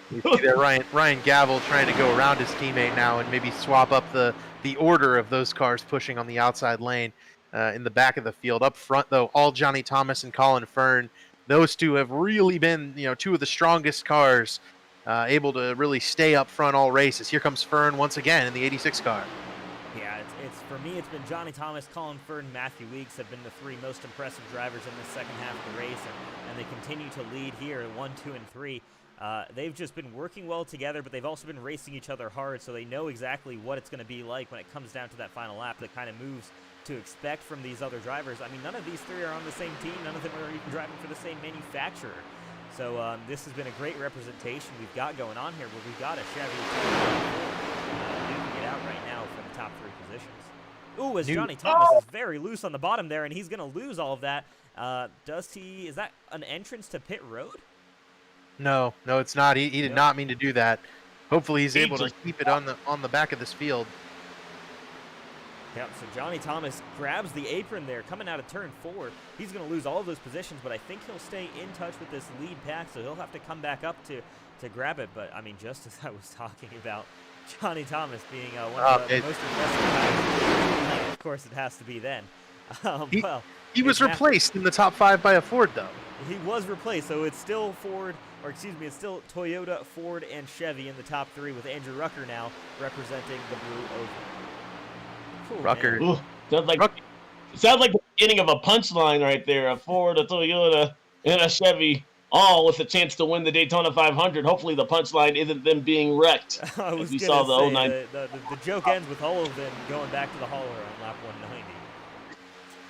You see there, Ryan Gavel trying to go around his teammate now and maybe swap up the order of those cars pushing on the outside lane in the back of the field. Up front, though, all Johnny Thomas and Colin Fern. Those two have really been, two of the strongest cars able to really stay up front all races. Here comes Fern once again in the 86 car. Yeah, it's for me, it's been Johnny Thomas, Colin Fern, Matthew Weeks have been the three most impressive drivers in the second half of the race, and they continue to lead here at 1, 2, and 3. They've just been working well together, but they've also been racing each other hard, so they know exactly what it's going to be like when it comes down to that final lap, the kind of moves to expect from these other drivers. I mean, none of these three are on the same team. None of them are even driving for the same manufacturer. So this has been a great representation we've got going on here, where we've got a Chevy duking it out right now for the top three positions. Ooh, as Johnny Thomas is very loose on the bottom there, and he's going to lose all of that. Is that an entrance to pit road? No, it's not. He did not mean to do that. Hopefully he's able to keep it on the back of this field. Yep, so Johnny Thomas grabs the apron there coming out of turn 4. He's going to lose all of those positions, but I think he'll stay in touch with this lead pack, so he'll have to come back up to grab it. But, I mean, just as I was talking about Johnny Thomas being one of the most impressive guys, of course it has to be then. He was replaced in the top 5 by a Ford, though. He was replaced, so it's still it's still Toyota, Ford, and Chevy in the top 3 with Andrew Rucker now representing the blue oval. Cool, Rucker. Ooh, sounds like the beginning of a punchline right there. A Ford, a Toyota, and a Chevy, all with a chance to win the Daytona 500. Hopefully the punchline isn't them being wrecked. I was going to say, 09. The joke ends with all of them going back to the hauler on lap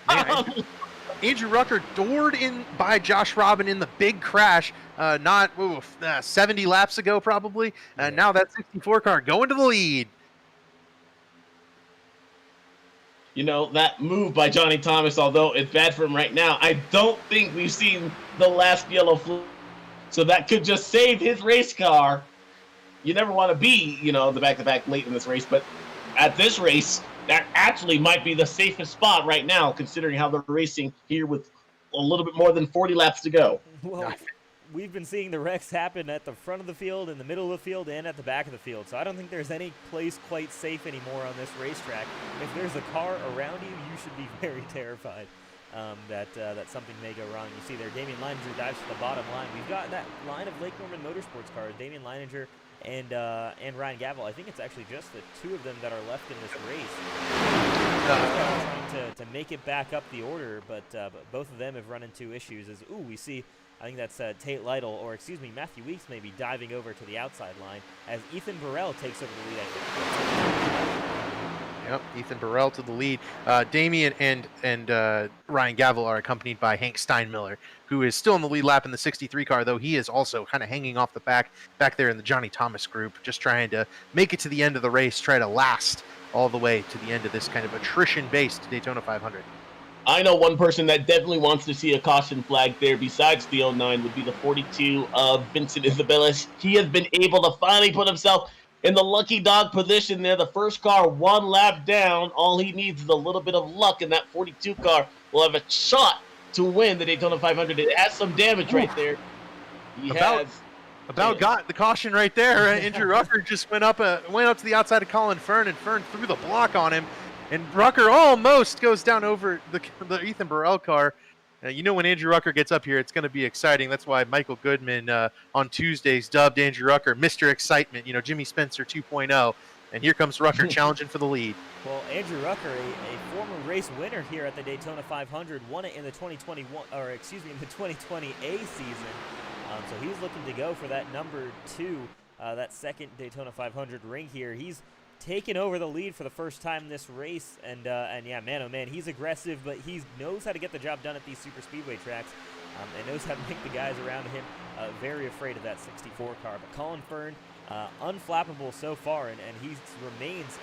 190. Andrew Rucker doored in by Josh Robin in the big crash, 70 laps ago probably, and now that 64 car going to the lead. That move by Johnny Thomas, although it's bad for him right now, I don't think we've seen the last yellow flag. So that could just save his race car. You never want to be, the back-to-back late in this race, but at this race, that actually might be the safest spot right now, considering how they're racing here with a little bit more than 40 laps to go. Well, we've been seeing the wrecks happen at the front of the field, in the middle of the field, and at the back of the field. So I don't think there's any place quite safe anymore on this racetrack. If there's a car around you, you should be very terrified that something may go wrong. You see there, Damien Lineager dives to the bottom line. We've got that line of Lake Norman Motorsports cars, Damien Lineager and Ryan Gavel. I think it's actually just the two of them that are left in this race. Trying to make it back up the order, but both of them have run into issues. We see, I think that's Tate Lytle, or excuse me, Matthew Weeks maybe diving over to the outside line as Ethan Burrell takes over the lead. Yep, Ethan Burrell to the lead. Damien and Ryan Gavel are accompanied by Hank Steinmiller, who is still in the lead lap in the 63 car, though he is also kind of hanging off the back there in the Johnny Thomas group, just trying to make it to the end of the race, try to last all the way to the end of this kind of attrition-based Daytona 500. I know one person that definitely wants to see a caution flag there besides the 09 would be the 42 of Vincent Isabellis. He has been able to finally put himself in the lucky dog position there. The first car one lap down. All he needs is a little bit of luck, and that 42 car will have a shot to win the Daytona 500. It has some damage right there. About got the caution right there. Andrew Rucker just went up to the outside of Colin Fern, and Fern threw the block on him. And Rucker almost goes down over the Ethan Burrell car. When Andrew Rucker gets up here, it's going to be exciting. That's why Michael Goodman on Tuesdays dubbed Andrew Rucker Mr. Excitement, Jimmy Spencer 2.0. And here comes Rucker challenging for the lead. Well, Andrew Rucker, a former race winner here at the Daytona 500, won it in the 2020 A season. So he's looking to go for that number 2, that second Daytona 500 ring here. He's taken over the lead for the first time in this race, and yeah, man, oh man, he's aggressive, but he knows how to get the job done at these super speedway tracks, and knows how to make the guys around him very afraid of that 64 car. But Colin Fern, unflappable so far, and he remains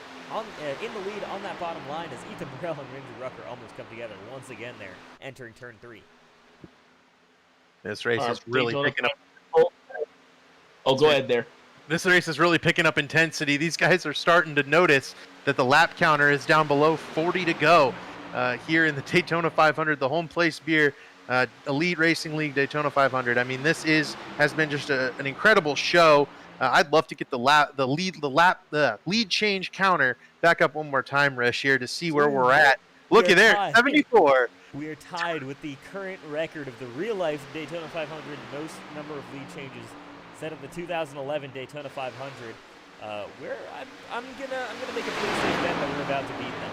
in the lead on that bottom line as Ethan Burrell and Andrew Rucker almost come together once again there, entering turn 3. This race is really picking up. Go ahead there. This race is really picking up intensity. These guys are starting to notice that the lap counter is down below 40 to go here in the Daytona 500, the Homeplace Beer Elite Racing League Daytona 500. I mean, this has been just an incredible show. I'd love to get the lead change counter back up one more time, Rish, here to see where we're at. Looky there, 74. We are tied with the current record of the real-life Daytona 500 most number of lead changes set of the 2011 Daytona 500. I'm gonna make a pretty safe bet that we're about to beat them.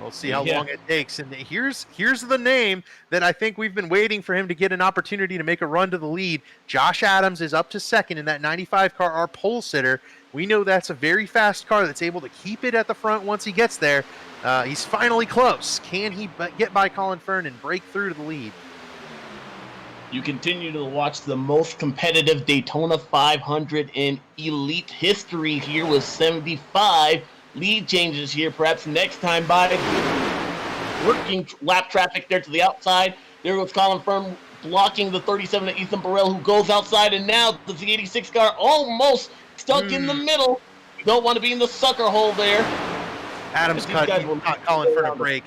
We'll see how long it takes. And here's the name that I think we've been waiting for him to get an opportunity to make a run to the lead. Josh Adams is up to second in that 95 car, our pole sitter. We know that's a very fast car that's able to keep it at the front once he gets there. He's finally close. Can he get by Colin Fern and break through to the lead? You continue to watch the most competitive Daytona 500 in Elite history here with 75 lead changes here. Perhaps next time by working lap traffic there to the outside. There goes Colin Fern blocking the 37 of Ethan Burrell, who goes outside, and now the 86 car almost stuck in the middle. You don't want to be in the sucker hole there. Adams caught Colin Fern a break.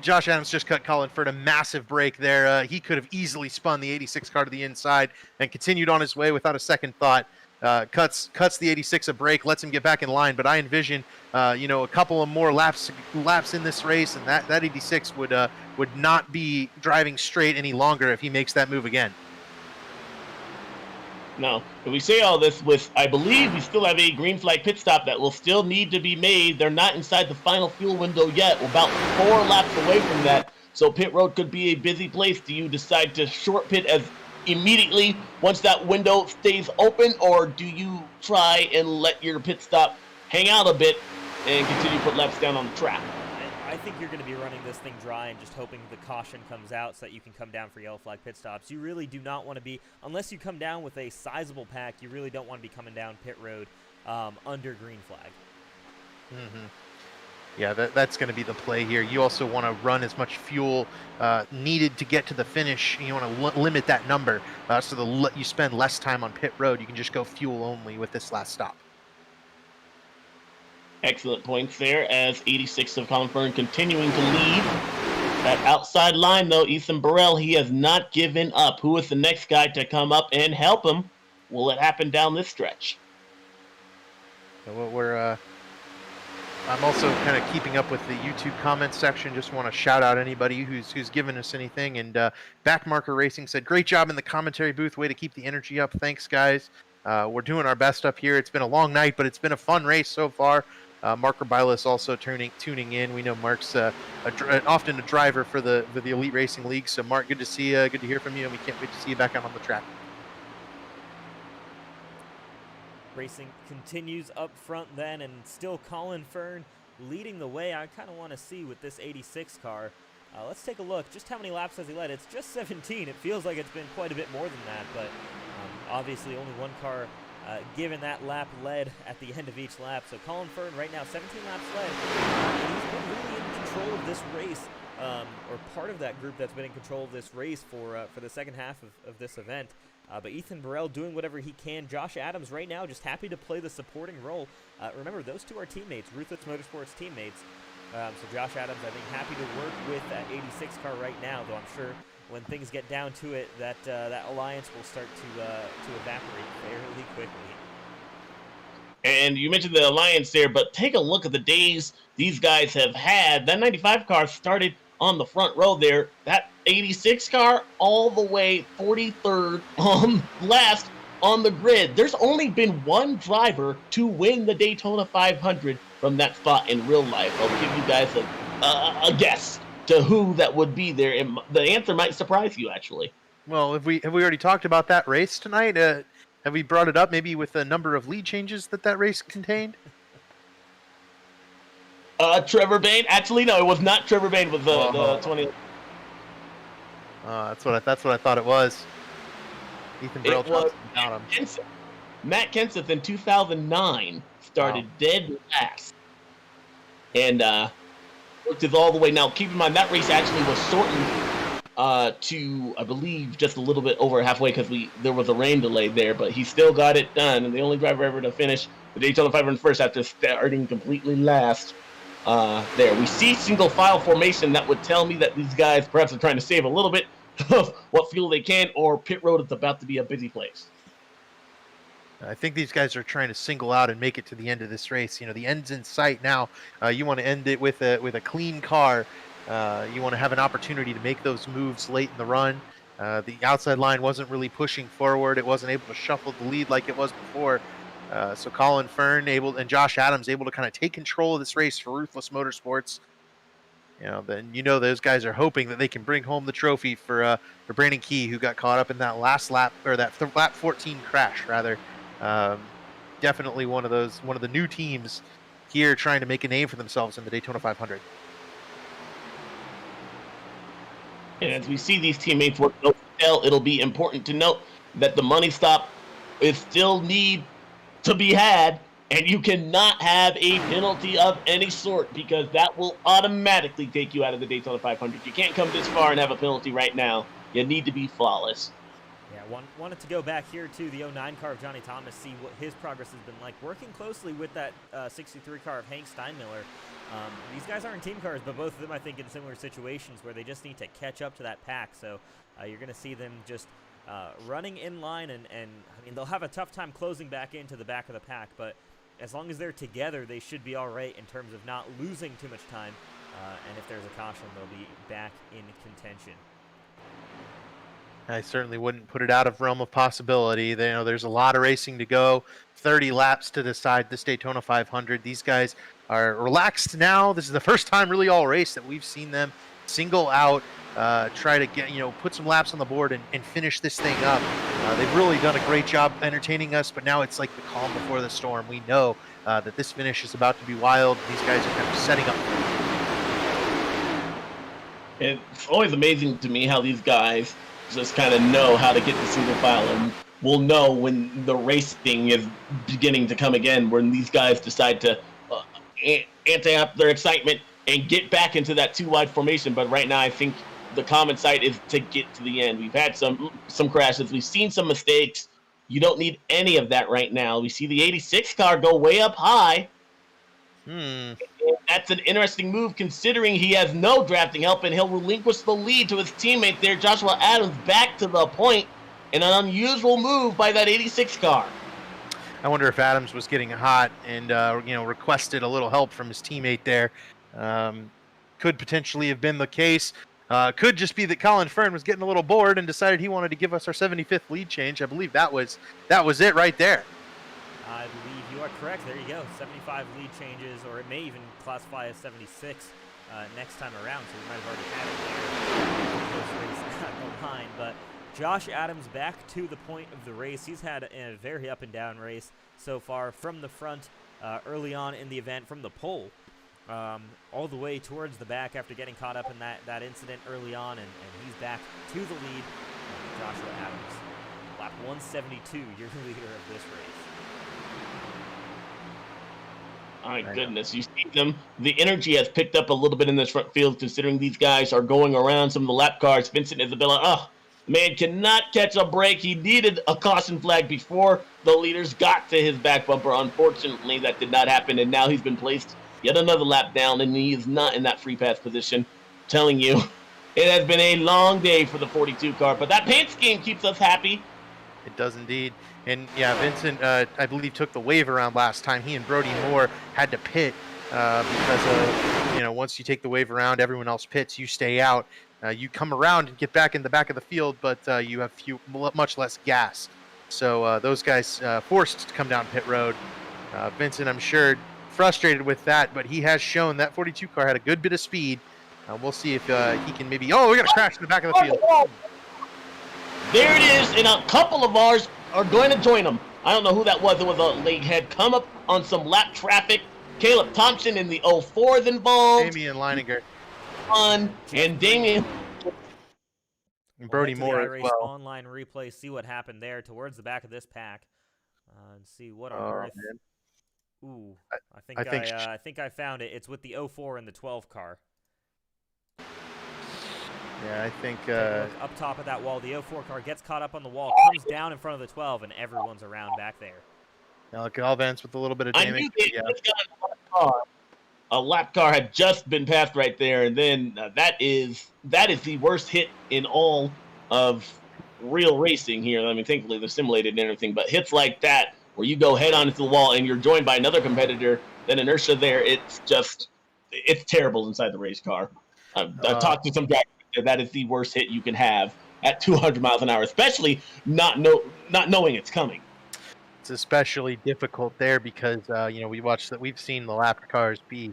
Josh Adams just cut Colin Fern a massive break there. He could have easily spun the 86 car to the inside and continued on his way without a second thought. Cuts the 86 a break, lets him get back in line. But I envision, a couple of more laps in this race, and that 86 would not be driving straight any longer if he makes that move again. Now, if we say all this with, I believe we still have a green flag pit stop that will still need to be made. They're not inside the final fuel window yet. We're about 4 laps away from that. So pit road could be a busy place. Do you decide to short pit as immediately once that window stays open, or do you try and let your pit stop hang out a bit and continue to put laps down on the track? I think you're going to be running this thing dry and just hoping the caution comes out so that you can come down for yellow flag pit stops. You really do not want to be, unless you come down with a sizable pack, you really don't want to be coming down pit road under green flag. Mm-hmm. Yeah, that's going to be the play here. You also want to run as much fuel needed to get to the finish. You want to limit that number so you spend less time on pit road. You can just go fuel only with this last stop. Excellent points there as 86 of Colin Fern continuing to lead. That outside line, though, Ethan Burrell, he has not given up. Who is the next guy to come up and help him? Will it happen down this stretch? So I'm also kind of keeping up with the YouTube comments section. Just want to shout out anybody who's given us anything. And Backmarker Racing said, "Great job in the commentary booth. Way to keep the energy up. Thanks, guys. We're doing our best up here. It's been a long night, but it's been a fun race so far." Mark Rabilas also tuning in. We know Mark's often a driver for the Elite Racing League. So Mark, good to see you. Good to hear from you, and we can't wait to see you back out on the track. Racing continues up front then, and still Colin Fern leading the way. I kind of want to see with this 86 car. Let's take a look. Just how many laps has he led? It's just 17. It feels like it's been quite a bit more than that, but obviously only one car given that lap led at the end of each lap. So Colin Fern right now, 17 laps led. And he's been really in control of this race, or part of that group that's been in control of this race for the second half of this event. But Ethan Burrell doing whatever he can. Josh Adams right now just happy to play the supporting role. Remember, those two are teammates, Ruthless Motorsports teammates. So Josh Adams, I think, happy to work with that 86 car right now, though I'm sure when things get down to it, that alliance will start to evaporate fairly quickly. And you mentioned the alliance there, but take a look at the days these guys have had. That 95 car started on the front row there. That 86 car all the way 43rd last on the grid. There's only been one driver to win the Daytona 500 from that spot in real life. I'll give you guys a guess to who that would be there, and the answer might surprise you, actually. Well, have we already talked about that race tonight? Have we brought it up maybe with the number of lead changes that race contained? Trevor Bayne? Actually, no, it was not Trevor Bayne. It was the 20. That's what I thought it was. Ethan Burrell got him. Matt Kenseth in 2009 started dead last, and worked it all the way. Now, keep in mind that race actually was shortened to, I believe, just a little bit over halfway because there was a rain delay there, but he still got it done, and the only driver ever to finish the Daytona 500 first after starting completely last. There we see single file formation. That would tell me that these guys perhaps are trying to save a little bit of what fuel they can, or pit road is about to be a busy place. I think these guys are trying to single out and make it to the end of this race. You know, the end's in sight now. You want to end it with a clean car. You want to have an opportunity to make those moves late in the run. The outside line wasn't really pushing forward. It wasn't able to shuffle the lead like it was before. So Colin Fern and Josh Adams able to kind of take control of this race for Ruthless Motorsports. Those guys are hoping that they can bring home the trophy for Brandon Key, who got caught up in that last lap, or that lap 14 crash rather. Definitely one of the new teams here trying to make a name for themselves in the Daytona 500. And as we see these teammates work, it'll be important to note that the money stop is still need to be had, and you cannot have a penalty of any sort, because that will automatically take you out of the Daytona 500. You can't come this far and have a penalty right now. You need to be flawless. Yeah, wanted to go back here to the 09 car of Johnny Thomas, see what his progress has been like, working closely with that 63 car of Hank Steinmiller. These guys aren't team cars, but both of them, I think, in similar situations where they just need to catch up to that pack. So you're going to see them just running in line, and I mean, they'll have a tough time closing back into the back of the pack, but as long as they're together, they should be all right in terms of not losing too much time. And if there's a caution, they'll be back in contention. I certainly wouldn't put it out of realm of possibility. There's a lot of racing to go, 30 laps to decide this Daytona 500. These guys are relaxed now. This is the first time really all race that we've seen them single out, try to get, put some laps on the board and finish this thing up. They've really done a great job entertaining us, but now it's like the calm before the storm. We know that this finish is about to be wild. These guys are kind of setting up. It's always amazing to me how these guys just kind of know how to get the single file, and we'll know when the racing is beginning to come again, when these guys decide to amp up their excitement and get back into that two wide formation. But right now, I think the common sight is to get to the end. We've had some crashes. We've seen some mistakes. You don't need any of that right now. We see the 86 car go way up high. And That's an interesting move considering he has no drafting help, and he'll relinquish the lead to his teammate there. Joshua Adams back to the point in an unusual move by that 86 car. I wonder if Adams was getting hot and requested a little help from his teammate there. Could potentially have been the case. Could just be that Colin Fern was getting a little bored and decided he wanted to give us our 75th lead change. I believe that was it right there. I believe you are correct. There you go. 75 lead changes, or it may even classify as 76 next time around. So we might have already had it there. Close race at the line, but Josh Adams back to the point of the race. He's had a very up and down race so far, from the front early on in the event, from the pole all the way towards the back after getting caught up in that incident early on, and he's back to the lead. Joshua Adams, lap 172, your leader of this race. My goodness, you see them. The energy has picked up a little bit in this front field, considering these guys are going around some of the lap cars. Vincent Isabella, man, cannot catch a break. He needed a caution flag before the leaders got to his back bumper. Unfortunately, that did not happen, and now he's been placed yet another lap down, and he is not in that free pass position. I'm telling you, it has been a long day for the 42 car, but that paint scheme keeps us happy. It does indeed. And yeah, Vincent, I believe, took the wave around last time. He and Brody Moore had to pit because of, once you take the wave around, everyone else pits, you stay out. You come around and get back in the back of the field, but you have much less gas. So those guys forced to come down pit road. Vincent, I'm sure, frustrated with that, but he has shown that 42 car had a good bit of speed. We'll see if he can maybe... Oh, we're going to crash in the back of the field. There it is, and a couple of ours are going to join them. I don't know who that was. It was they had come up on some lap traffic. Caleb Thompson in the 04 is involved. Damien Lineager. And Damien. And Brody Moore as well. Online replay, see what happened there towards the back of this pack. And see what on earth. Man. Ooh, I think I found it. It's with the 04 and the 12 car. Yeah, I think up top of that wall, the 04 car gets caught up on the wall, comes down in front of the 12, and everyone's around back there. Now look at Alvance with a little bit of damage. I knew they just got a lap car had just been passed right there, and then that is the worst hit in all of real racing here. I mean, thankfully they're simulated and everything, but hits like that where you go head on into the wall and you're joined by another competitor, then inertia there, it's terrible inside the race car. I've talked to some drivers. That is the worst hit you can have at 200 miles an hour, especially not knowing it's coming. It's especially difficult there because we've seen the lap cars be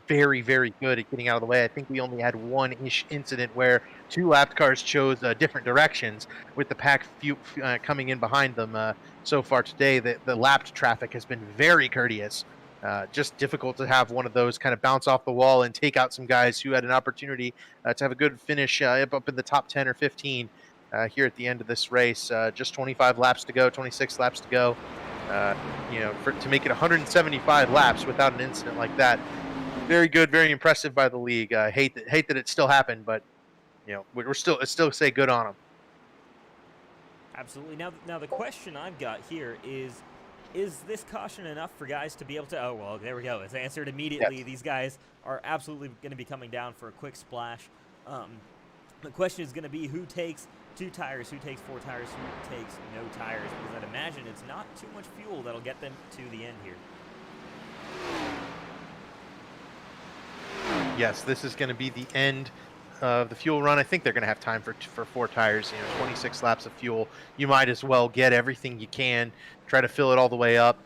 very, very good at getting out of the way. I think we only had one-ish incident where two lap cars chose different directions with the pack coming in behind them. So far today, the lapped traffic has been very courteous. Just difficult to have one of those kind of bounce off the wall and take out some guys who had an opportunity to have a good finish up in the top 10 or 15 here at the end of this race. Just 25 laps to go, 26 laps to go. To make it 175 laps without an incident like that, very good, very impressive by the league. Hate that it still happened, but it's still say good on them. Absolutely. Now the question I've got here is this caution enough for guys to be able to... Oh, well, there we go. It's answered immediately. Yes. These guys are absolutely going to be coming down for a quick splash. The question is going to be who takes 2 tires, who takes 4 tires, who takes no tires, because I'd imagine it's not too much fuel that'll get them to the end here. Yes, this is going to be the end of the fuel run. I think they're going to have time for 4 tires, 26 laps of fuel. You might as well get everything you can, try to fill it all the way up.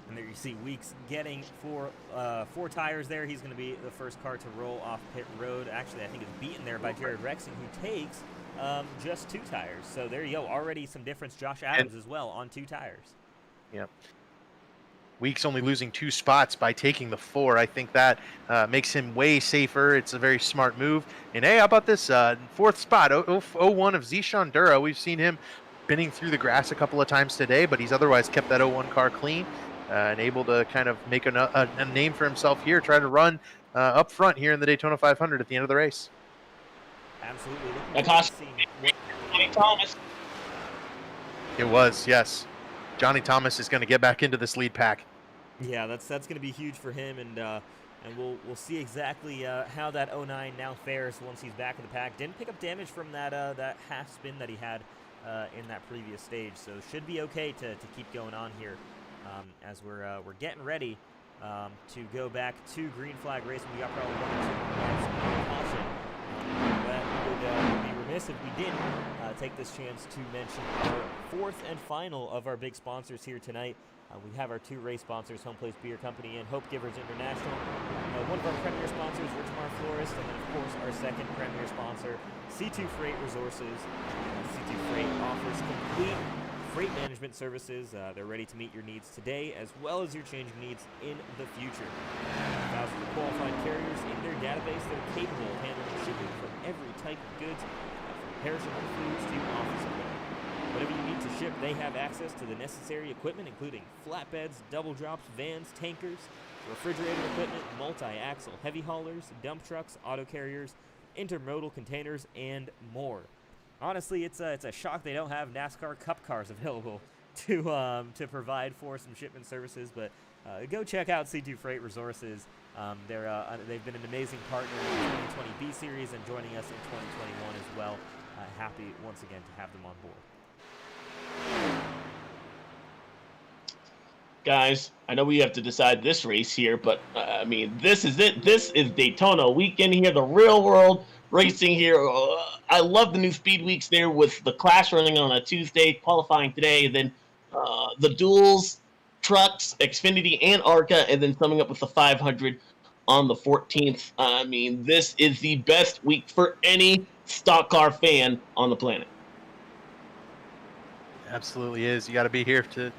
And there you see Weeks getting 4 tires there. He's going to be the first car to roll off pit road. Actually, I think it's beaten there by Jared Rexing, who takes just 2 tires. So there you go. Already some difference. Josh Adams as well on 2 tires. Yep. Weeks only losing 2 spots by taking the 4. I think that makes him way safer. It's a very smart move. And hey, how about this 4th spot? 01 of Zishan Dura. We've seen him spinning through the grass a couple of times today, but he's otherwise kept that 01 car clean and able to kind of make a name for himself here, try to run up front here in the Daytona 500 at the end of the race. Absolutely. That cost Johnny Thomas. It was, yes. Johnny Thomas is going to get back into this lead pack. Yeah, that's going to be huge for him, and and we'll see exactly how that 09 now fares once he's back in the pack. Didn't pick up damage from that half spin that he had in that previous stage, so should be okay to keep going on here as we're getting ready to go back to green flag racing. We got probably 1 or 2 laps of caution. But we would be remiss if we didn't take this chance to mention our 4th and final of our big sponsors here tonight. We have our 2 race sponsors, Homeplace Beer Company and Hope Givers International. One of our premier sponsors, Richmar Florist, and then of course our second premier sponsor, C2 Freight Resources. C2 Freight offers complete freight management services. They're ready to meet your needs today as well as your changing needs in the future. Thousands of qualified carriers in their database that are capable of handling shipping from every type of goods, from perishable foods to office equipment. Whatever you need to ship, they have access to the necessary equipment, including flatbeds, double drops, vans, tankers, refrigerator equipment, multi-axle heavy haulers, dump trucks, auto carriers, intermodal containers, and more. Honestly, it's a shock they don't have NASCAR Cup cars available to provide for some shipment services. But go check out C2 Freight Resources. They've been an amazing partner in the 2020 B Series and joining us in 2021 as well. Happy once again to have them on board. Guys, I know we have to decide this race here, but I mean, this is it. This is Daytona weekend here, the real world racing here. I love the new speed weeks there with the Clash running on a Tuesday, qualifying today, and then the duels, trucks, Xfinity, and ARCA, and then summing up with the 500 on the 14th. I mean, this is the best week for any stock car fan on the planet. Absolutely is. You got to be here to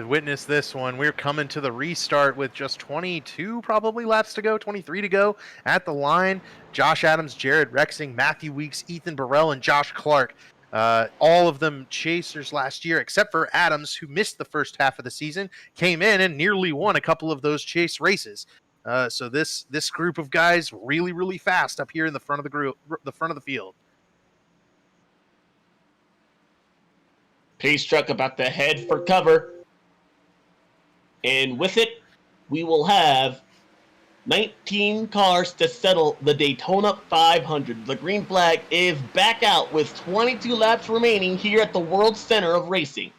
witness this one. We're coming to the restart with just 22 probably laps to go, 23 to go at the line. Josh Adams, Jared Rexing, Matthew Weeks, Ethan Burrell, and Josh Clark. All of them chasers last year, except for Adams, who missed the first half of the season, came in and nearly won a couple of those chase races. So this group of guys really, really fast up here in the front of the front of the field. Pace truck about to head for cover. And with it, we will have 19 cars to settle the Daytona 500. The green flag is back out with 22 laps remaining here at the World Center of Racing.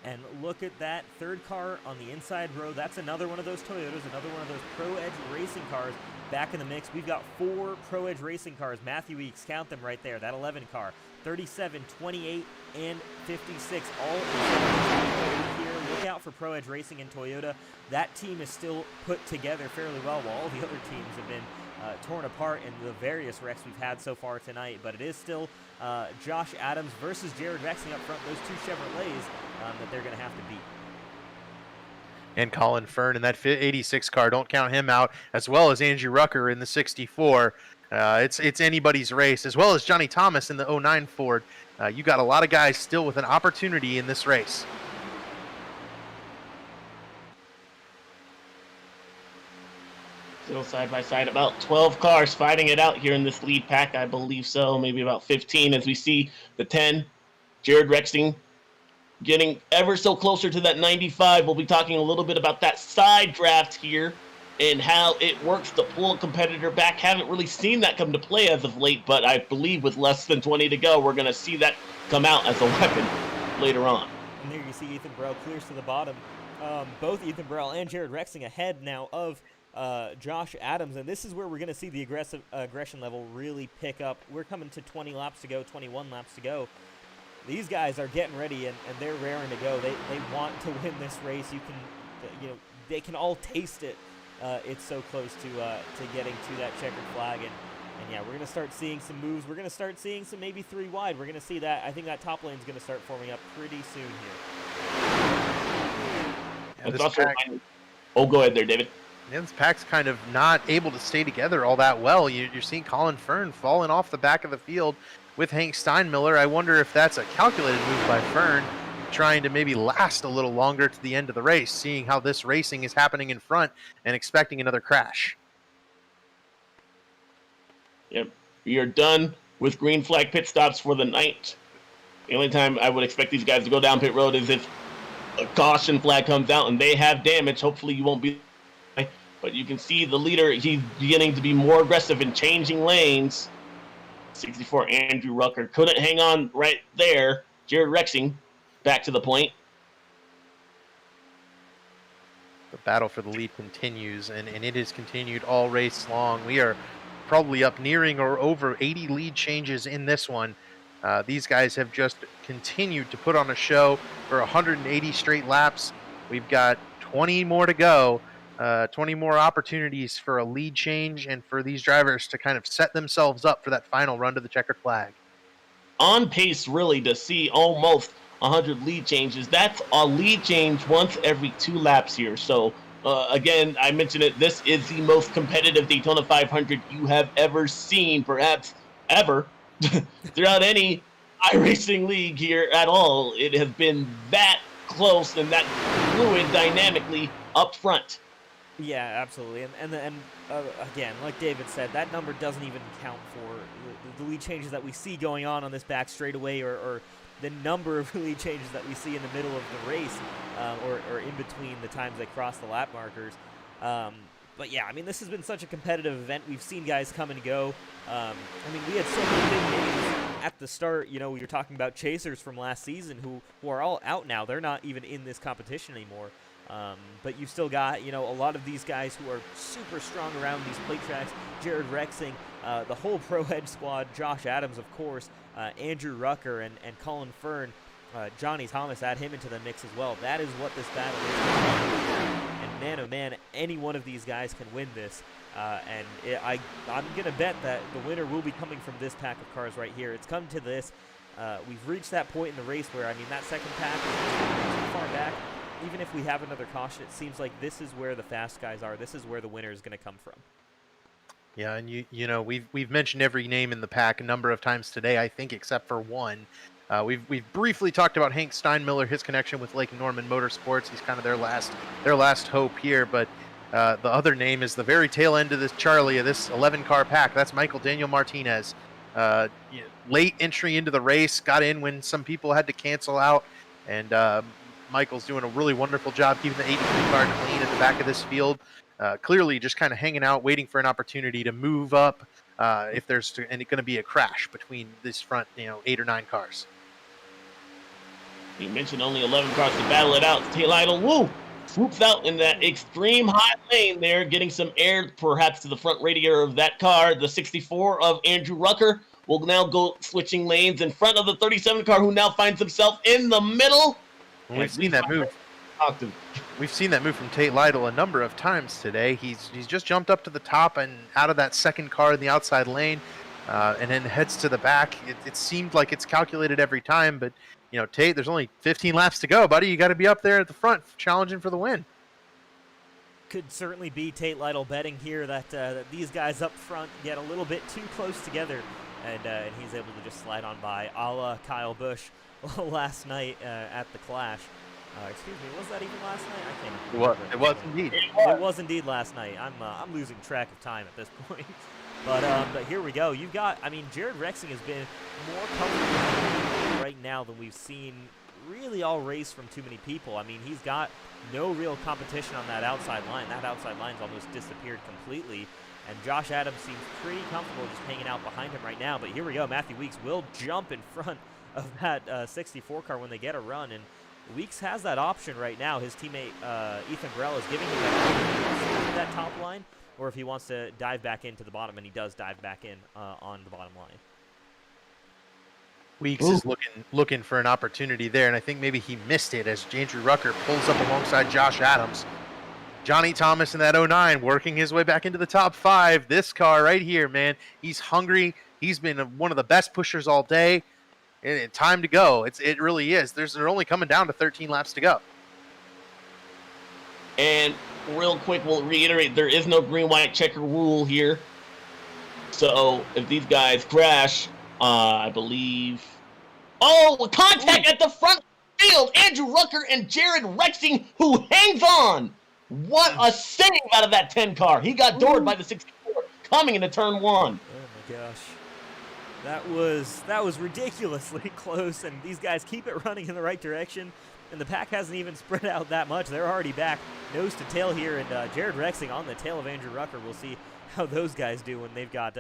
And look at that third car on the inside row. That's another one of those Toyotas, another one of those Pro Edge racing cars back in the mix. We've got 4 Pro Edge racing cars. Matthew Weeks, count them right there. That 11 car. 37, 28, and 56, all here. Look out for Pro Edge Racing and Toyota. That team is still put together fairly well, while all the other teams have been torn apart in the various wrecks we've had so far tonight. But it is still Josh Adams versus Jared Rexing up front, those 2 Chevrolets that they're going to have to beat. And Colin Fern in that 86 car, don't count him out, as well as Andrew Rucker in the 64. It's anybody's race, as well as Johnny Thomas in the 09 Ford. You got a lot of guys still with an opportunity in this race. Still side by side, about 12 cars fighting it out here in this lead pack, I believe so. Maybe about 15 as we see the 10. Jared Rexing getting ever so closer to that 95. We'll be talking a little bit about that side draft here and how it works to pull a competitor back. Haven't really seen that come to play as of late, but I believe with less than 20 to go, we're going to see that come out as a weapon later on. And there you see Ethan Burrell clears to the bottom. Both Ethan Burrell and Jared Rexing ahead now of Josh Adams, and this is where we're going to see the aggression level really pick up. We're coming to 20 laps to go, 21 laps to go. These guys are getting ready, and they're raring to go. They want to win this race. They can all taste it. It's so close to getting to that checkered flag, and yeah, we're going to start seeing some moves. We're going to start seeing some maybe 3 wide. We're going to see that. I think that top lane is going to start forming up pretty soon here. Oh, go ahead there, David. Yeah, this pack's kind of not able to stay together all that well. You're seeing Colin Fern falling off the back of the field with Hank Steinmiller. I wonder if that's a calculated move by Fern, trying to maybe last a little longer to the end of the race, seeing how this racing is happening in front and expecting another crash. Yep, we are done with green flag pit stops for the night. The only time I would expect these guys to go down pit road is if a caution flag comes out and they have damage. Hopefully you won't be But you can see the leader, he's beginning to be more aggressive in changing lanes. 64, Andrew Rucker couldn't hang on right there. Jared Rexing back to the point. The battle for the lead continues, and it has continued all race long. We are probably up nearing or over 80 lead changes in this one. These guys have just continued to put on a show for 180 straight laps. We've got 20 more to go, 20 more opportunities for a lead change and for these drivers to kind of set themselves up for that final run to the checkered flag. On pace, really, to see almost 100 lead changes. That's a lead change once every 2 laps here. So, again, I mentioned it, this is the most competitive Daytona 500 you have ever seen, perhaps ever, throughout any iRacing league here at all. It has been that close and that fluid dynamically up front. Yeah, absolutely. And again, like David said, that number doesn't even count for the lead changes that we see going on this back straightaway, or the number of lead changes that we see in the middle of the race, or in between the times they cross the lap markers. But yeah, I mean, this has been such a competitive event. We've seen guys come and go. I mean, we had so many big names at the start. You know, we were talking about chasers from last season who are all out now. They're not even in this competition anymore. But you've still got, you know, a lot of these guys who are super strong around these plate tracks. Jared Rexing, the whole Pro Edge squad, Josh Adams, of course, Andrew Rucker, and Colin Fern, Johnny Thomas, add him into the mix as well. That is what this battle is. And man, oh man, any one of these guys can win this. I'm going to bet that the winner will be coming from this pack of cars right here. It's come to this. We've reached that point in the race where, I mean, that second pack is too far back. Even if we have another caution, it seems like this is where the fast guys are. This is where the winner is going to come from. Yeah, and you know, we've mentioned every name in the pack a number of times today, I think, except for one. We've briefly talked about Hank Steinmiller, his connection with Lake Norman Motorsports. He's kind of their last hope here. But the other name is the very tail end of this Charlie, of this 11-car pack. That's Michael Daniel Martinez. Late entry into the race, got in when some people had to cancel out, and Michael's doing a really wonderful job keeping the 83 car clean at the back of this field. Clearly just kind of hanging out, waiting for an opportunity to move up if there's going to be a crash between this front, 8 or 9 cars. He mentioned only 11 cars to battle it out. Tail idle, woo! Swoops out in that extreme high lane there, getting some air perhaps to the front radiator of that car. The 64 of Andrew Rucker will now go switching lanes in front of the 37 car, who now finds himself in the middle. We've seen that move. We've seen that move from Tate Lytle a number of times today. He's just jumped up to the top and out of that second car in the outside lane, and then heads to the back. It seemed like it's calculated every time, but Tate, there's only 15 laps to go, buddy. You got to be up there at the front, challenging for the win. Could certainly be Tate Lytle betting here that these guys up front get a little bit too close together, and he's able to just slide on by, a la Kyle Busch last night at the Clash. Excuse me, was that even last night? I can't remember. It was indeed. It was indeed last night. I'm losing track of time at this point. But here we go. You've got, I mean, Jared Rexing has been more comfortable right now than we've seen really all race from too many people. I mean, he's got no real competition on that outside line. That outside line's almost disappeared completely. And Josh Adams seems pretty comfortable just hanging out behind him right now. But here we go. Matthew Weeks will jump in front of that 64 car when they get a run. And Weeks has that option right now. His teammate Ethan Grell is giving him that top line, or if he wants to dive back into the bottom, and he does dive back in on the bottom line. Weeks is looking for an opportunity there, and I think maybe he missed it as Andrew Rucker pulls up alongside Josh Adams. Johnny Thomas in that 09 working his way back into the top 5. This car right here, man, he's hungry. He's been one of the best pushers all day. And time to go. It really is. They're only coming down to 13 laps to go. And real quick, we'll reiterate, there is no green-white checker rule here. So if these guys crash, I believe... Oh, contact at the front field! Andrew Rucker and Jared Rexing, who hangs on! What a save out of that 10 car! He got doored by the 64 coming into turn 1. Oh my gosh. That was ridiculously close, and these guys keep it running in the right direction, and the pack hasn't even spread out that much. They're already back nose to tail here, and Jared Rexing on the tail of Andrew Rucker. We'll see how those guys do when they've got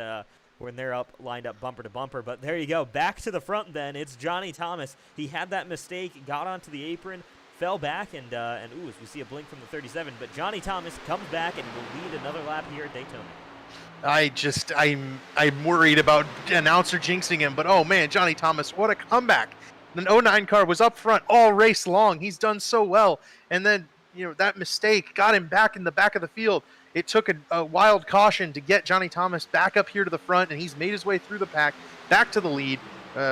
when they're lined up bumper to bumper. But there you go, back to the front. Then it's Johnny Thomas. He had that mistake, got onto the apron, fell back, and ooh, as we see a blink from the 37. But Johnny Thomas comes back and will lead another lap here at Daytona. I'm worried about announcer jinxing him, but oh man, Johnny Thomas, what a comeback. The 09 car was up front all race long. He's done so well. And then, that mistake got him back in the back of the field. It took a wild caution to get Johnny Thomas back up here to the front, and he's made his way through the pack, back to the lead.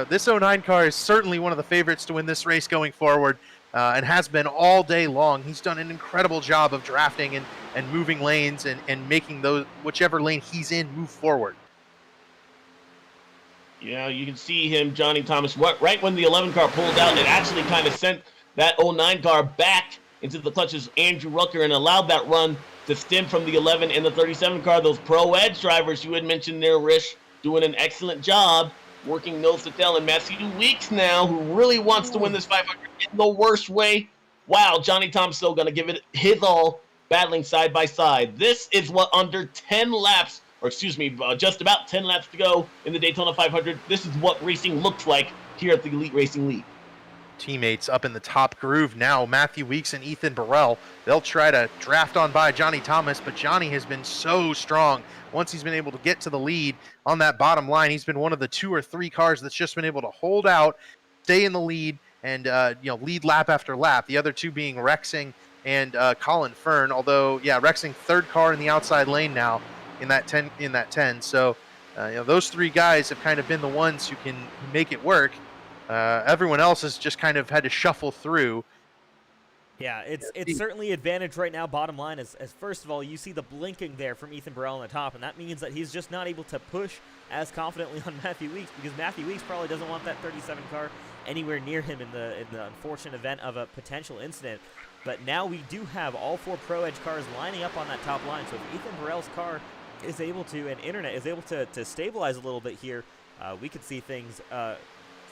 This 09 car is certainly one of the favorites to win this race going forward, and has been all day long. He's done an incredible job of drafting and moving lanes and making those, whichever lane he's in, move forward. Yeah, you can see him, Johnny Thomas, right when the 11 car pulled out, it actually kind of sent that 09 car back into the clutches of Andrew Rucker and allowed that run to stem from the 11 and the 37 car. Those Pro Edge drivers you had mentioned there, Rich, doing an excellent job working nose to tail. And Matthew Weeks now, who really wants to win this 500 in the worst way. Wow, Johnny Thomas still going to give it his all, battling side by side. This is what under 10 laps, or excuse me, just about 10 laps to go in the Daytona 500. This is what racing looks like here at the Elite Racing League. Teammates up in the top groove now, Matthew Weeks and Ethan Burrell. They'll try to draft on by Johnny Thomas, but Johnny has been so strong. Once he's been able to get to the lead on that bottom line, he's been one of the 2 or 3 cars that's just been able to hold out, stay in the lead, and lead lap after lap. The other 2 being Rexing and Colin Fern. Although, Rexing third car in the outside lane now in that 10. So, those 3 guys have kind of been the ones who can make it work. Everyone else has just kind of had to shuffle through. Yeah, it's certainly advantage right now, bottom line, as first of all, you see the blinking there from Ethan Burrell on the top, and that means that he's just not able to push as confidently on Matthew Weeks, because Matthew Weeks probably doesn't want that 37 car anywhere near him in the unfortunate event of a potential incident. But now we do have all 4 Pro Edge cars lining up on that top line, so if Ethan Burrell's car is able to, and Internet is able to stabilize a little bit here, we could see things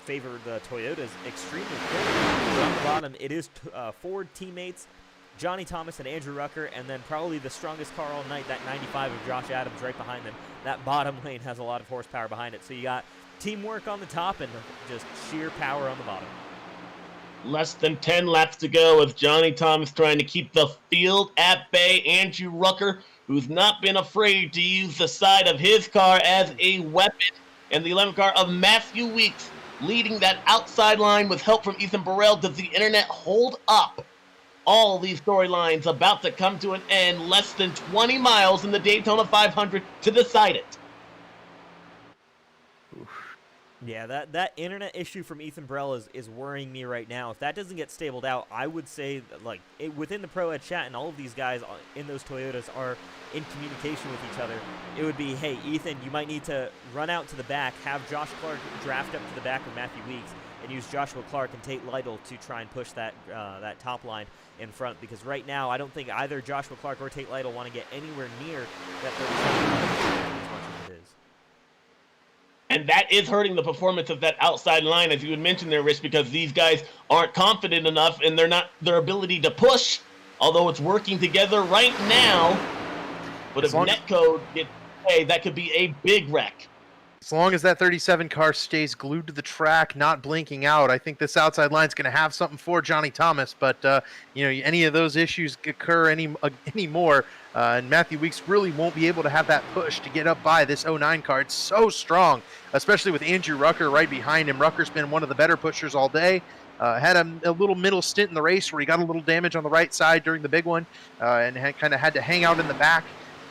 favor the Toyotas extremely quickly. But on the bottom, it is Ford teammates, Johnny Thomas and Andrew Rucker, and then probably the strongest car all night, that 95 of Josh Adams right behind them. That bottom lane has a lot of horsepower behind it. So you got teamwork on the top and just sheer power on the bottom. Less than 10 laps to go with Johnny Thomas trying to keep the field at bay. Andrew Rucker, who's not been afraid to use the side of his car as a weapon. And the 11 car of Matthew Weeks leading that outside line with help from Ethan Burrell. Does the Internet hold up? All these storylines about to come to an end. Less than 20 miles in the Daytona 500 to decide it. Yeah, that Internet issue from Ethan Burrell is worrying me right now. If that doesn't get stabled out, I would say that, within the Pro Ed chat, and all of these guys in those Toyotas are in communication with each other, it would be, hey, Ethan, you might need to run out to the back, have Josh Clark draft up to the back of Matthew Weeks, and use Joshua Clark and Tate Lytle to try and push that top line in front, because right now I don't think either Joshua Clark or Tate Lytle want to get anywhere near that 37 as much as it is. And that is hurting the performance of that outside line, as you had mentioned there, Rich, because these guys aren't confident enough in their ability to push, although it's working together right now. But if netcode gets paid, that could be a big wreck. As long as that 37 car stays glued to the track, not blinking out, I think this outside line is going to have something for Johnny Thomas. But, any of those issues occur anymore, and Matthew Weeks really won't be able to have that push to get up by this 09 car. It's so strong, especially with Andrew Rucker right behind him. Rucker's been one of the better pushers all day. Had a little middle stint in the race where he got a little damage on the right side during the big one, and kind of had to hang out in the back.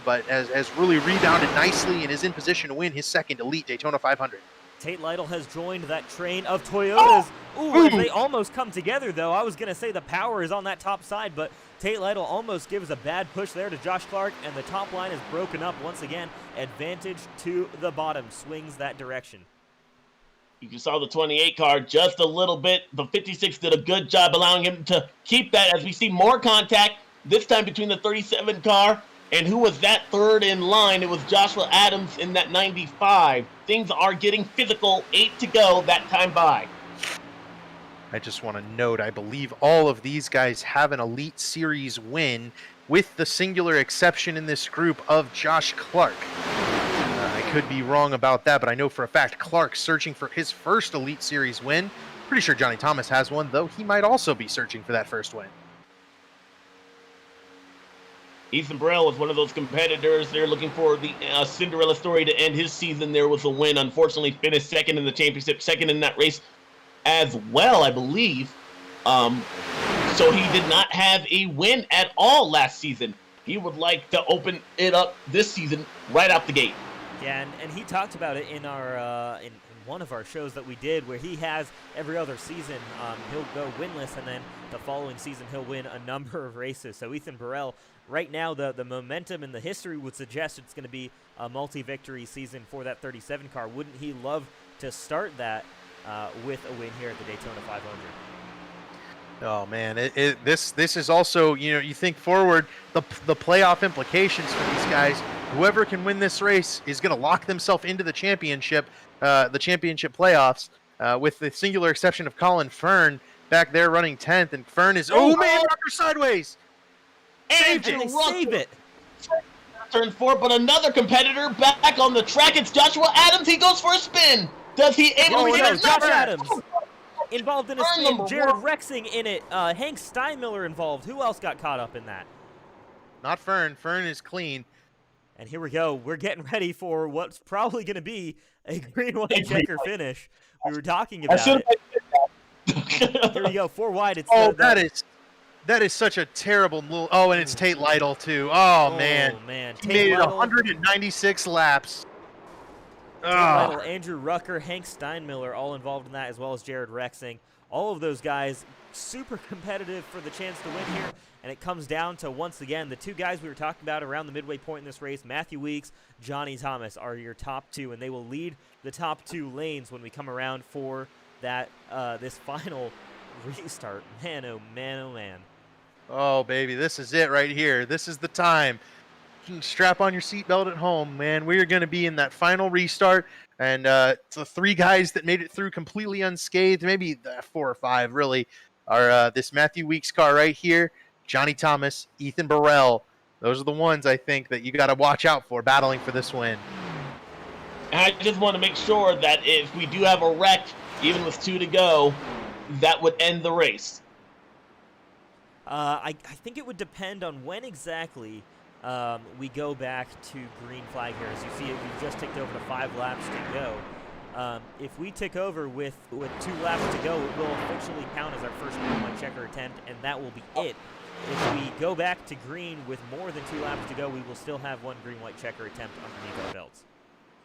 But has really rebounded nicely and is in position to win his second Elite Daytona 500. Tate Lytle has joined that train of Toyotas. Ooh, they almost come together, though. I was going to say the power is on that top side, but Tate Lytle almost gives a bad push there to Josh Clark, and the top line is broken up once again. Advantage to the bottom, swings that direction. You saw the 28 car just a little bit. The 56 did a good job allowing him to keep that as we see more contact, this time between the 37 car And who was that third in line? It was Joshua Adams in that 95. Things are getting physical. 8 to go, that time by. I just want to note, I believe all of these guys have an Elite Series win, with the singular exception in this group of Josh Clark. I could be wrong about that, but I know for a fact Clark's searching for his first Elite Series win. Pretty sure Johnny Thomas has one, though he might also be searching for that first win. Ethan Burrell was one of those competitors. They're looking for the Cinderella story to end his season. There was a win. Unfortunately, finished second in the championship, second in that race as well, I believe. So he did not have a win at all last season. He would like to open it up this season right out the gate. Yeah, and he talked about it in our in one of our shows that we did, where he has every other season he'll go winless, and then the following season he'll win a number of races. So Ethan Burrell, right now the momentum and the history would suggest it's going to be a multi-victory season for that 37 car. Wouldn't he love to start that with a win here at the Daytona 500? Oh man, this is also, you think forward, the playoff implications for these guys. Whoever can win this race is going to lock themselves into the championship playoffs, with the singular exception of Colin Fern back there running 10th, and Fern is rocker sideways. And Saved it. Turn 4, but another competitor back on the track. It's Joshua Adams. He goes for a spin. Does he able to get it? Josh Adams involved in a Turn spin. number Jared one. Rexing in it. Hank Steinmiller involved. Who else got caught up in that? Not Fern. Fern is clean. And here we go. We're getting ready for what's probably going to be a green-white checker finish. We were talking about it. Here we go. 4 wide. It's that is such a terrible move. Oh, and it's Tate Lytle too. Oh man. He made it 196 laps. Lytle, Andrew Rucker, Hank Steinmiller, all involved in that, as well as Jared Rexing. All of those guys super competitive for the chance to win here. And it comes down to, once again, the two guys we were talking about around the midway point in this race, Matthew Weeks, Johnny Thomas, are your top two, and they will lead the top 2 lanes when we come around for that this final restart. Man, oh man, oh man. Oh baby, this is it right here. This is the time. Strap on your seatbelt at home, man. We are going to be in that final restart, and the 3 guys that made it through completely unscathed, maybe 4 or 5 really, are this Matthew Weeks car right here, Johnny Thomas, Ethan Burrell. Those are the ones I think that you got to watch out for battling for this win. And I just want to make sure that if we do have a wreck, even with 2 to go, that would end the race. I think it would depend on when exactly we go back to green flag here. As you see, we've just ticked over to 5 laps to go. If we tick over with 2 laps to go, it will officially count as our first green white checker attempt, and that will be it. If we go back to green with more than 2 laps to go, we will still have 1 green white checker attempt underneath our belts.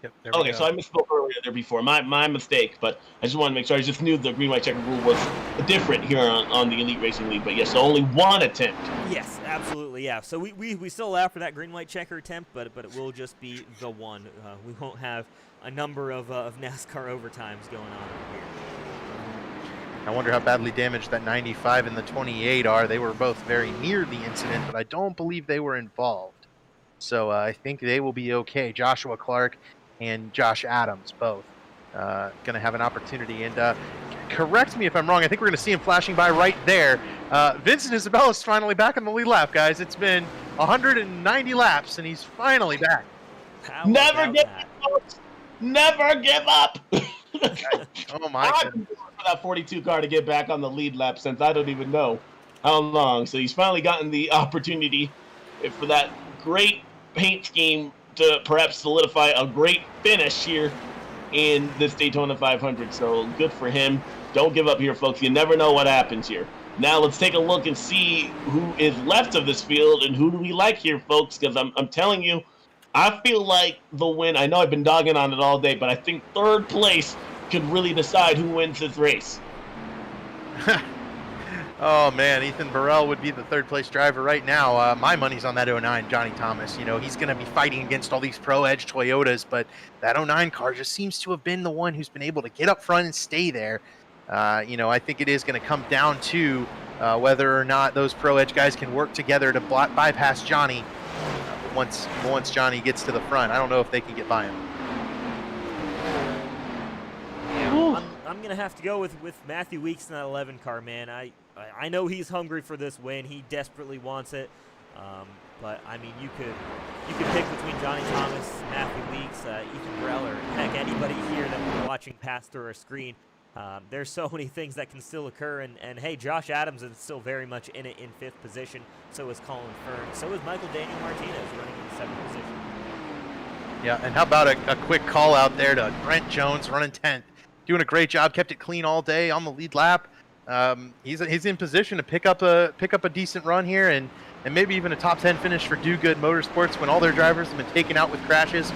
Yep, Okay, so I misspoke earlier there before. My mistake, but I just want to make sure. I just knew the green white checker rule was different here on the Elite Racing League, but yes, so only 1 attempt. Yes, absolutely, yeah. So we still allow for that green white checker attempt, but it will just be the 1. We won't have a number of NASCAR overtimes going on here. I wonder how badly damaged that 95 and the 28 are. They were both very near the incident, but I don't believe they were involved. So I think they will be okay. Joshua Clark and Josh Adams both going to have an opportunity. And correct me if I'm wrong. I think we're going to see him flashing by right there. Vincent Isabella's finally back on the lead lap, guys. It's been 190 laps, and he's finally back. Never give up. Never give up. Oh my goodness. For that 42 car to get back on the lead lap since I don't even know how long. So he's finally gotten the opportunity for that great paint scheme to perhaps solidify a great finish here in this Daytona 500. So good for him. Don't give up here, folks. You never know what happens here. Now let's take a look and see who is left of this field and who do we like here, folks, because I'm telling you, I feel like the win, I know I've been dogging on it all day, but I think 3rd place could really decide who wins this race. Oh man, Ethan Burrell would be the 3rd place driver right now. My money's on that 09 Johnny Thomas. You know, he's going to be fighting against all these Pro Edge Toyotas, but that 09 car just seems to have been the one who's been able to get up front and stay there. You know, I think it is going to come down to whether or not those Pro Edge guys can work together to bypass Johnny. once Johnny gets to the front. I don't know if they can get by him. Yeah, I'm going to have to go with Matthew Weeks in that 11 car, man. I know he's hungry for this win. He desperately wants it. But, I mean, you could pick between Johnny Thomas, Matthew Weeks, Ethan Burrell, or heck, anybody here that we're watching pass through our screen. There's so many things that can still occur, and hey, Josh Adams is still very much in it in 5th position. So is Colin Fern. So is Michael Daniel Martinez running in 7th position. Yeah, and how about a quick call out there to Brent Jones running 10th. Doing a great job, kept it clean all day on the lead lap. He's in position to pick up a decent run here and maybe even a top 10 finish for Do Good Motorsports when all their drivers have been taken out with crashes.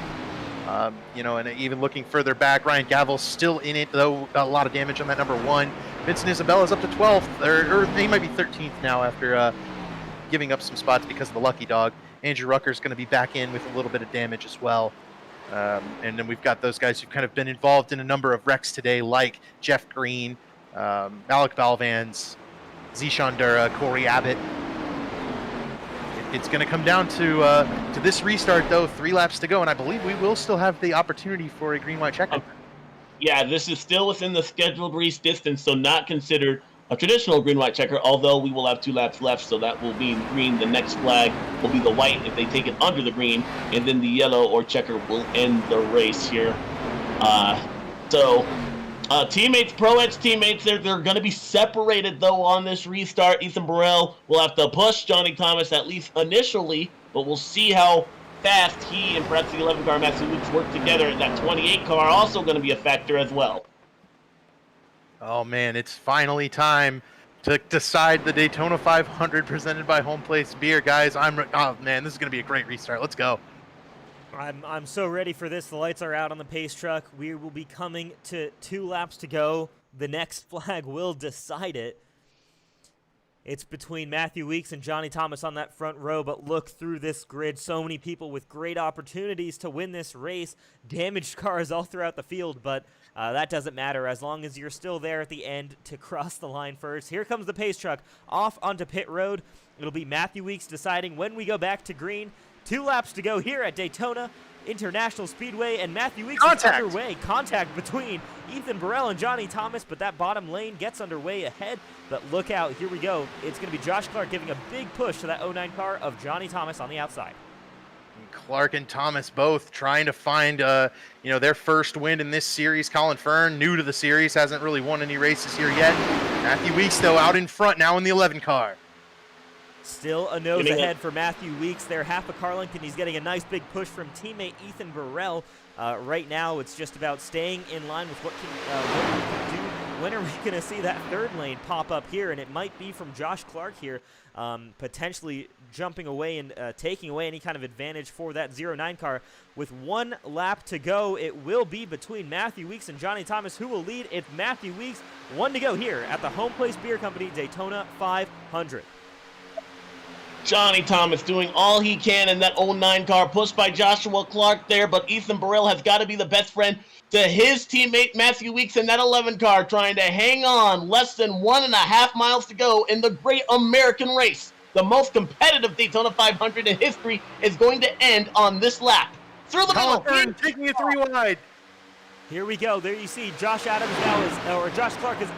And even looking further back, Ryan Gavel's still in it, though got a lot of damage on that number 1. Vincent Isabella's up to 12th, or he might be 13th now after giving up some spots because of the lucky dog. Andrew Rucker's going to be back in with a little bit of damage as well. And then we've got those guys who've kind of been involved in a number of wrecks today, like Jeff Green, Alec Balvans, Zishan Dura, Corey Abbott. It's going to come down to this restart, though. 3 laps to go, and I believe we will still have the opportunity for a green-white checker. Yeah, this is still within the scheduled race distance, so not considered a traditional green-white checker, although we will have 2 laps left, so that will be green. The next flag will be the white if they take it under the green, and then the yellow or checker will end the race here. Teammates, Pro Edge teammates, they're going to be separated, though, on this restart. Ethan Burrell will have to push Johnny Thomas, at least initially, but we'll see how fast he and perhaps the 11 car Matthew Weeks work together. That 28 car also going to be a factor as well. Oh, man, it's finally time to decide the Daytona 500 presented by Homeplace Beer. Guys, oh, man, this is going to be a great restart. Let's go. I'm so ready for this. The lights are out on the pace truck. We will be coming to 2 laps to go. The next flag will decide it. It's between Matthew Weeks and Johnny Thomas on that front row, but look through this grid. So many people with great opportunities to win this race. Damaged cars all throughout the field, but that doesn't matter as long as you're still there at the end to cross the line first. Here comes the pace truck off onto pit road. It'll be Matthew Weeks deciding when we go back to green. 2 laps to go here at Daytona International Speedway, and Matthew Weeks is underway. Contact between Ethan Burrell and Johnny Thomas, but that bottom lane gets underway ahead. But look out, here we go. It's going to be Josh Clark giving a big push to that 09 car of Johnny Thomas on the outside. And Clark and Thomas both trying to find their first win in this series. Colin Fern, new to the series, hasn't really won any races here yet. Matthew Weeks, though, out in front now in the 11 car. Still a nose ahead for Matthew Weeks. They're half a car length, and he's getting a nice big push from teammate Ethan Burrell. Right now, it's just about staying in line with what we can do. When are we going to see that 3rd lane pop up here? And it might be from Josh Clark here, potentially jumping away and taking away any kind of advantage for that 09 car. With 1 lap to go, it will be between Matthew Weeks and Johnny Thomas. Who will lead? It's Matthew Weeks. 1 to go here at the Homeplace Beer Company Daytona 500. Johnny Thomas doing all he can in that 09 car, pushed by Joshua Clark there, but Ethan Burrell has got to be the best friend to his teammate Matthew Weeks in that 11 car, trying to hang on. Less than 1.5 miles to go in the great American race. The most competitive Daytona 500 in history is going to end on this lap. Through the middle. Colin Fern taking it 3 wide. Here we go. There you see Josh Adams now Josh Clark is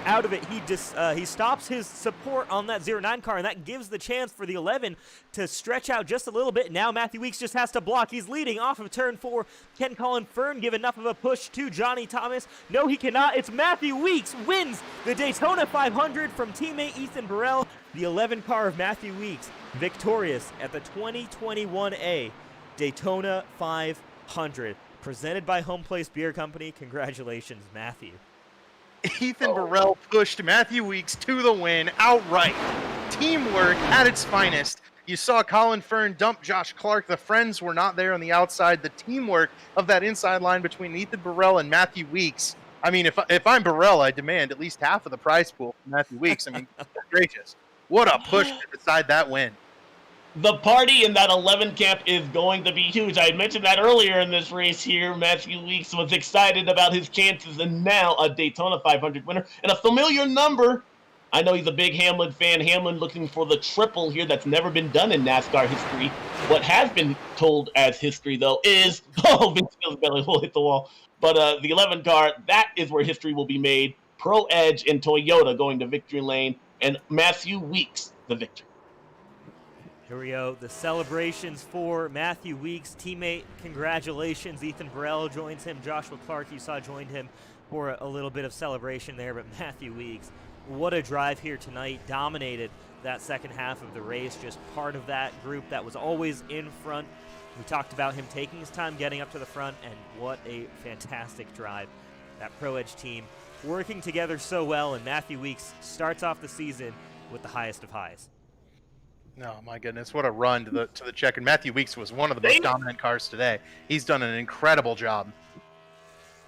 out of it. He stops his support on that 09 car, and that gives the chance for the 11 to stretch out just a little bit. Now Matthew Weeks just has to block. He's leading off of turn 4. Can Colin Fern give enough of a push to Johnny Thomas? No, he cannot. It's Matthew Weeks wins the Daytona 500 from teammate Ethan Burrell. The 11 car of Matthew Weeks victorious at the 2021A Daytona 500. Presented by Homeplace Beer Company. Congratulations, Matthew. Ethan Burrell pushed Matthew Weeks to the win outright. Teamwork at its finest. You saw Colin Fern dump Josh Clark. The friends were not there on the outside. The teamwork of that inside line between Ethan Burrell and Matthew Weeks. I mean, if I'm Burrell, I demand at least half of the prize pool from Matthew Weeks. I mean, gracious. What a push to decide that win. The party in that 11 camp is going to be huge. I had mentioned that earlier in this race here. Matthew Weeks was excited about his chances, and now a Daytona 500 winner and a familiar number I know he's a big Hamlin fan. Hamlin looking for the triple here that's never been done in NASCAR history. What has been told as history, though, is Vince Neil's belly will hit the wall. But the 11 car, that is where history will be made. Pro Edge and Toyota going to victory lane, and Matthew Weeks the victor. Here we go. The celebrations for Matthew Weeks, teammate. Congratulations. Ethan Burrell joins him. Joshua Clark, you saw, joined him for a little bit of celebration there. But Matthew Weeks, what a drive here tonight. Dominated that second half of the race. Just part of that group that was always in front. We talked about him taking his time getting up to the front, and what a fantastic drive. That Pro Edge team working together so well, and Matthew Weeks starts off the season with the highest of highs. Oh my goodness, what a run to the check. And Matthew Weeks was one of the most dominant cars today. He's done an incredible job.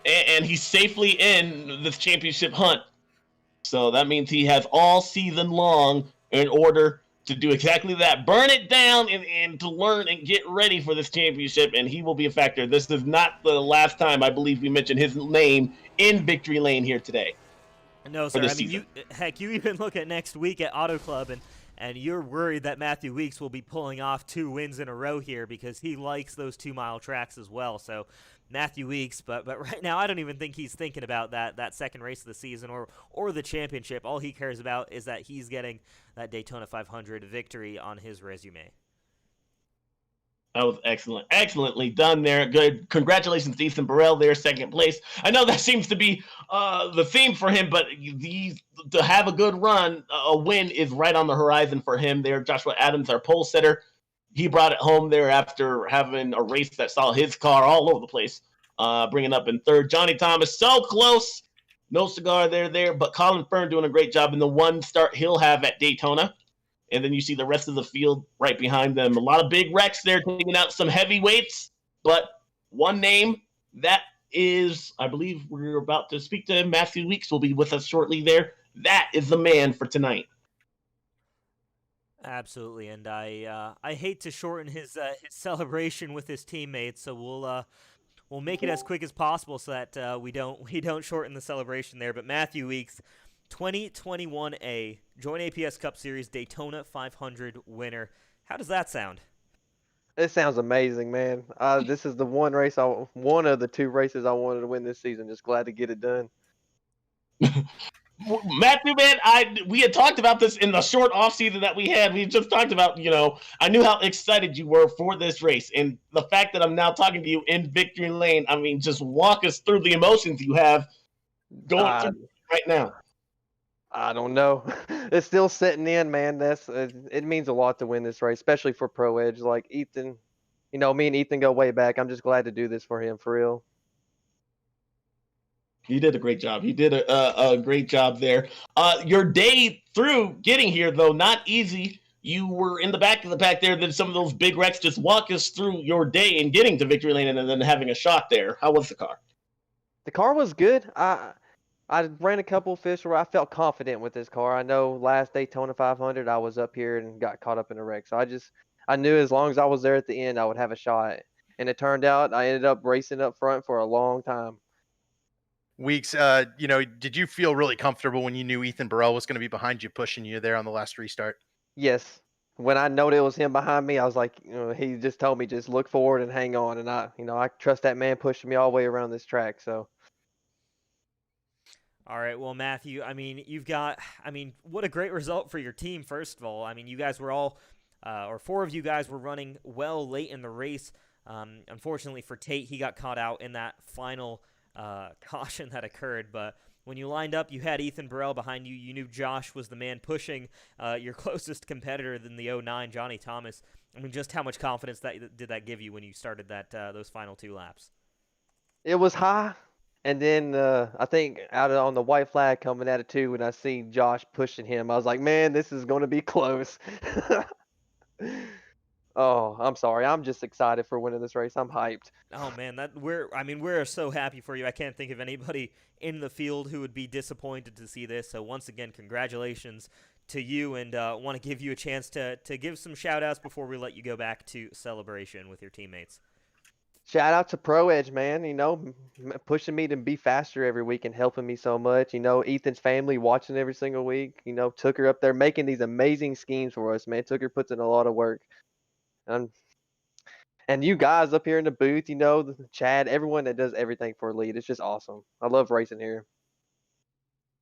And he's safely in this championship hunt. So that means he has all season long in order to do exactly that. Burn it down and to learn and get ready for this championship, and he will be a factor. This is not the last time I believe we mentioned his name in victory lane here today. No, sir. I mean, you even look at next week at Auto Club, and you're worried that Matthew Weeks will be pulling off 2 wins in a row here because he likes those 2-mile tracks as well. So Matthew Weeks, but right now I don't even think he's thinking about that second race of the season or the championship. All he cares about is that he's getting that Daytona 500 victory on his resume. That was excellent. Excellently done there. Good. Congratulations to Ethan Burrell there, second place. I know that seems to be the theme for him, but to have a good run, a win is right on the horizon for him there. Joshua Adams, our pole setter, he brought it home there after having a race that saw his car all over the place, bringing up in third. Johnny Thomas, so close. No cigar there, but Colin Fern doing a great job in the one start he'll have at Daytona. And then you see the rest of the field right behind them. A lot of big wrecks there, taking out some heavyweights. But one name, that is, I believe we're about to speak to him. Matthew Weeks will be with us shortly there. That is the man for tonight. Absolutely, and I hate to shorten his celebration with his teammates, so we'll make it as quick as possible so that we don't shorten the celebration there. But Matthew Weeks, 2021A JoinAPS Cup Series Daytona 500 winner. How does that sound? It sounds amazing, man. This is the one of the 2 races I wanted to win this season. Just glad to get it done. Matthew, man, we had talked about this in the short off season that we had. We just talked about, I knew how excited you were for this race, and the fact that I'm now talking to you in victory lane. I mean, just walk us through the emotions you have going through right now. I don't know. It's still setting in, man. It means a lot to win this race, especially for Pro Edge. Like Ethan, me and Ethan go way back. I'm just glad to do this for him, for real. He did a great job. He did a great job there. Your day through getting here, though, not easy. You were in the back of the pack there. Then some of those big wrecks. Just walk us through your day in getting to victory lane and then having a shot there. How was the car? The car was good. I ran a couple of fish where I felt confident with this car. I know last Daytona 500 I was up here and got caught up in a wreck. So I knew as long as I was there at the end, I would have a shot. And it turned out I ended up racing up front for a long time. Weeks, did you feel really comfortable when you knew Ethan Burrell was going to be behind you, pushing you there on the last restart? Yes. When I know it was him behind me, I was like, he just told me just look forward and hang on. And I trust that man pushing me all the way around this track. So. All right, well, Matthew, what a great result for your team, first of all. I mean, you guys were all, or 4 of you guys were running well late in the race. Unfortunately for Tate, he got caught out in that final caution that occurred. But when you lined up, you had Ethan Burrell behind you. You knew Josh was the man pushing your closest competitor than the 09, Johnny Thomas. I mean, just how much confidence did that give you when you started those final 2 laps? It was high. And then I think out on the white flag coming at it too, when I seen Josh pushing him, I was like, man, this is going to be close. Oh, I'm sorry. I'm just excited for winning this race. I'm hyped. Oh man, we're so happy for you. I can't think of anybody in the field who would be disappointed to see this. So once again, congratulations to you, and want to give you a chance to give some shout outs before we let you go back to celebration with your teammates. shout out to Pro Edge, man. Pushing me to be faster every week and helping me so much. Ethan's family watching every single week. Tooker up there making these amazing schemes for us, man. Tooker puts in a lot of work. And you guys up here in the booth, Chad, everyone that does everything for Elite. It's just awesome. I love racing here.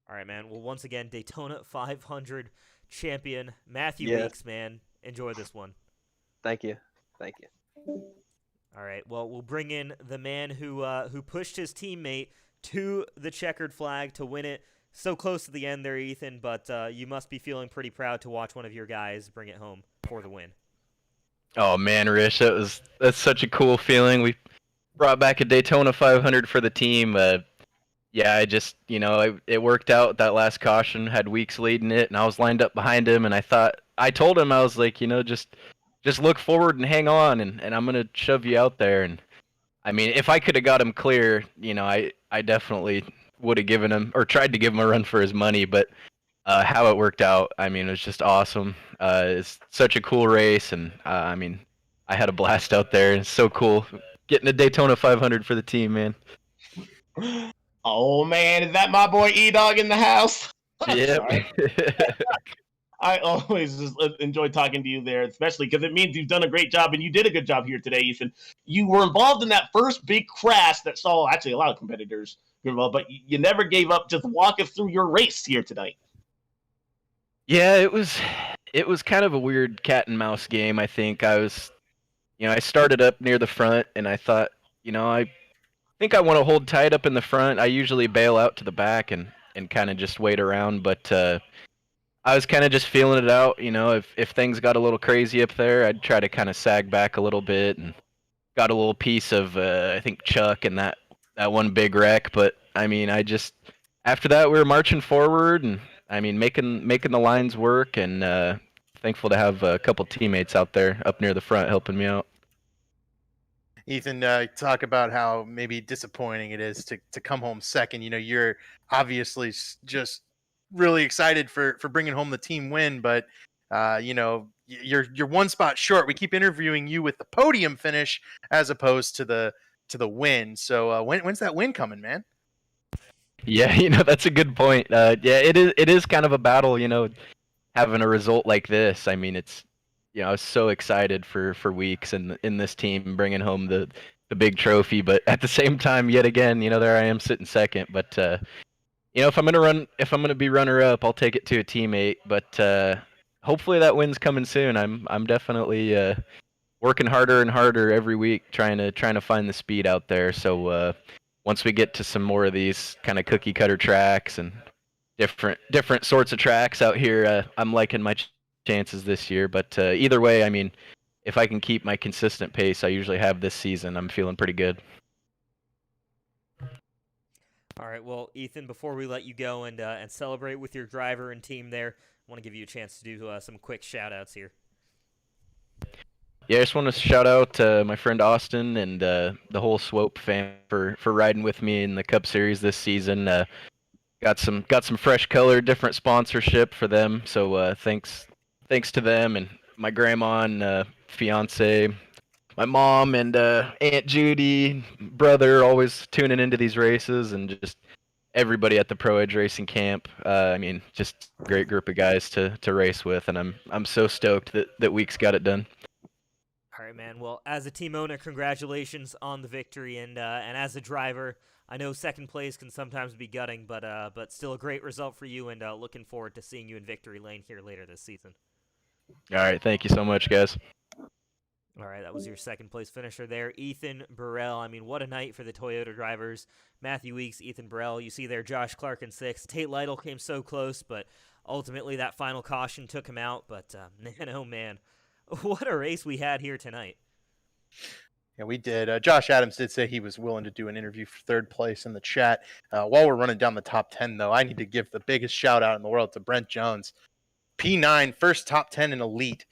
All right, man. Well, once again, Daytona 500 champion Matthew Yes. Weeks, man. Enjoy this one. Thank you. All right. Well, we'll bring in the man who pushed his teammate to the checkered flag to win it. So close to the end there, Ethan, but you must be feeling pretty proud to watch one of your guys bring it home for the win. Oh man, Rich, that's such a cool feeling. We brought back a Daytona 500 for the team. Yeah, it worked out that last caution. Had Weeks leading it, and I was lined up behind him. And I told him, I was like, just look forward and hang on, and I'm gonna shove you out there. And I mean, if I could have got him clear, I definitely would have given him or tried to give him a run for his money. But how it worked out, I mean, it was just awesome. It's such a cool race, and I mean, I had a blast out there. It's so cool getting a Daytona 500 for the team, man. Oh man, is that my boy E-Dog in the house? Yep. I always just enjoy talking to you there, especially because it means you've done a great job, and you did a good job here today, Ethan. You were involved in that first big crash that saw actually a lot of competitors involved, but you never gave up. Just walk us through your race here tonight. Yeah, it was kind of a weird cat and mouse game. I think I started up near the front, and I thought, I think I want to hold tight up in the front. I usually bail out to the back and kind of just wait around, but I was kind of just feeling it out. If things got a little crazy up there, I'd try to kind of sag back a little bit, and got a little piece of I think Chuck and that one big wreck. But I mean, after that we were marching forward, and I mean making the lines work, and thankful to have a couple teammates out there up near the front helping me out. Ethan, talk about how maybe disappointing it is to come home second. You're obviously just really excited for bringing home the team win, but you're one spot short. We keep interviewing you with the podium finish as opposed to the win. So when's that win coming, man? Yeah, that's a good point. Yeah, it is kind of a battle, having a result like this. I mean, it's I was so excited for Weeks and in this team bringing home the big trophy, but at the same time, yet again, there I am sitting second. But if I'm gonna be runner up, I'll take it to a teammate. But hopefully that win's coming soon. I'm definitely working harder and harder every week, trying to find the speed out there. So once we get to some more of these kind of cookie cutter tracks and different sorts of tracks out here, I'm liking my chances this year. But either way, I mean, if I can keep my consistent pace I usually have this season, I'm feeling pretty good. All right, well, Ethan, before we let you go and celebrate with your driver and team there, I want to give you a chance to do some quick shout-outs here. Yeah, I just want to shout out my friend Austin and the whole Swope fam for riding with me in the Cup Series this season. Got some fresh color, different sponsorship for them, so thanks to them and my grandma and fiance, my mom and Aunt Judy, brother, always tuning into these races, and just everybody at the Pro Edge Racing Camp. I mean, just a great group of guys to race with, and I'm so stoked that Weeks got it done. All right, man. Well, as a team owner, congratulations on the victory, and as a driver, I know second place can sometimes be gutting, but still a great result for you, and looking forward to seeing you in victory lane here later this season. All right, thank you so much, guys. All right, that was your second place finisher there, Ethan Burrell. I mean, what a night for the Toyota drivers. Matthew Weeks, Ethan Burrell. You see there, Josh Clark in sixth. Tate Lytle came so close, but ultimately that final caution took him out. But man, oh man, what a race we had here tonight. Yeah, we did. Josh Adams did say he was willing to do an interview for third place in the chat. While we're running down the top 10, though, I need to give the biggest shout out in the world to Brent Jones. P9, first top 10 in Elite.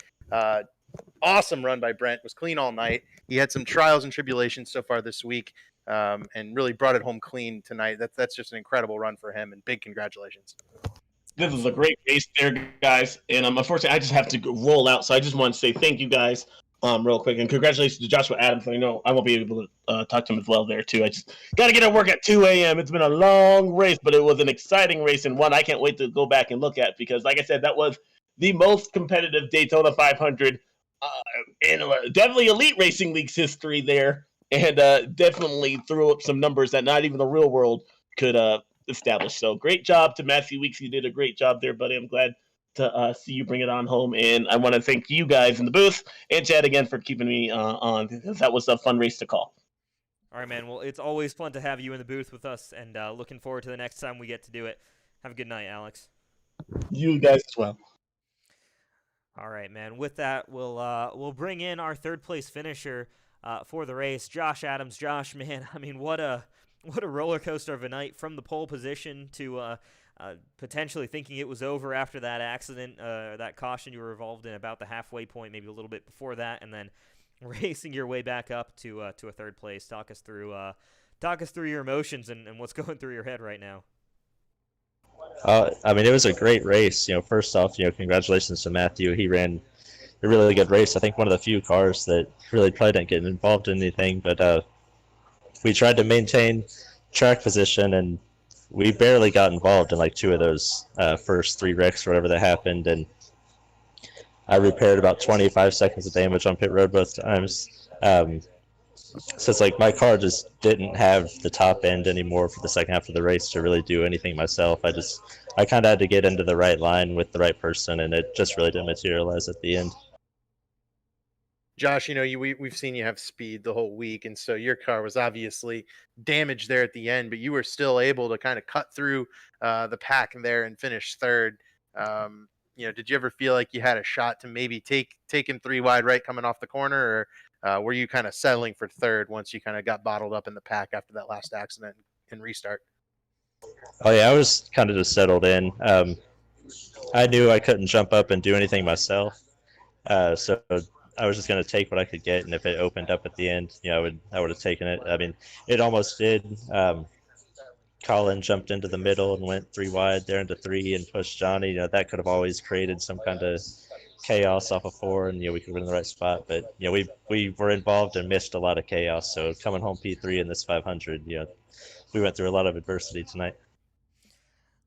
Awesome run by Brent. Was clean all night. He had some trials and tribulations so far this week, and really brought it home clean tonight. That's just an incredible run for him, and big congratulations. This is a great race there, guys. And unfortunately, I just have to roll out. So I just want to say thank you guys real quick. And congratulations to Joshua Adams. I know I won't be able to talk to him as well there, too. I just got to get to work at 2 a.m. It's been a long race, but it was an exciting race and one I can't wait to go back and look at because, like I said, that was the most competitive Daytona 500 in definitely Elite Racing League's history there, and definitely threw up some numbers that not even the real world could establish. So great job to Matthew Weeks. You did a great job there, buddy. I'm glad to see you bring it on home. And I want to thank you guys in the booth and Chad again for keeping me on, because that was a fun race to call. All right, man. Well, it's always fun to have you in the booth with us, and looking forward to the next time we get to do it. Have a good night, Alex. You guys as well. All right, man. With that, we'll bring in our third place finisher for the race, Josh Adams. Josh, man, I mean, what a roller coaster of a night from the pole position to potentially thinking it was over after that accident, that caution you were involved in about the halfway point, maybe a little bit before that, and then racing your way back up to a third place. Talk us through your emotions and what's going through your head right now. I mean, it was a great race. First off, congratulations to Matthew. He ran a really good race. I think one of the few cars that really probably didn't get involved in anything, but we tried to maintain track position, and we barely got involved in like two of those first three wrecks or whatever that happened, and I repaired about 25 seconds of damage on pit road both times. So it's like my car just didn't have the top end anymore for the second half of the race to really do anything myself. I kind of had to get into the right line with the right person, and it just really didn't materialize at the end. Josh, we've seen you have speed the whole week, and so your car was obviously damaged there at the end, but you were still able to kind of cut through the pack there and finish third. Did you ever feel like you had a shot to maybe take him three wide right coming off the corner, or were you kind of settling for third once you kind of got bottled up in the pack after that last accident and restart? Oh yeah, I was kind of just settled in. I knew I couldn't jump up and do anything myself, so I was just going to take what I could get, and if it opened up at the end, I would have taken it. I mean, it almost did. Colin jumped into the middle and went three wide there into three and pushed Johnny. That could have always created some kind of chaos off of four, and we could have been in the right spot. But we were involved and missed a lot of chaos. So coming home P3 in this 500, we went through a lot of adversity tonight.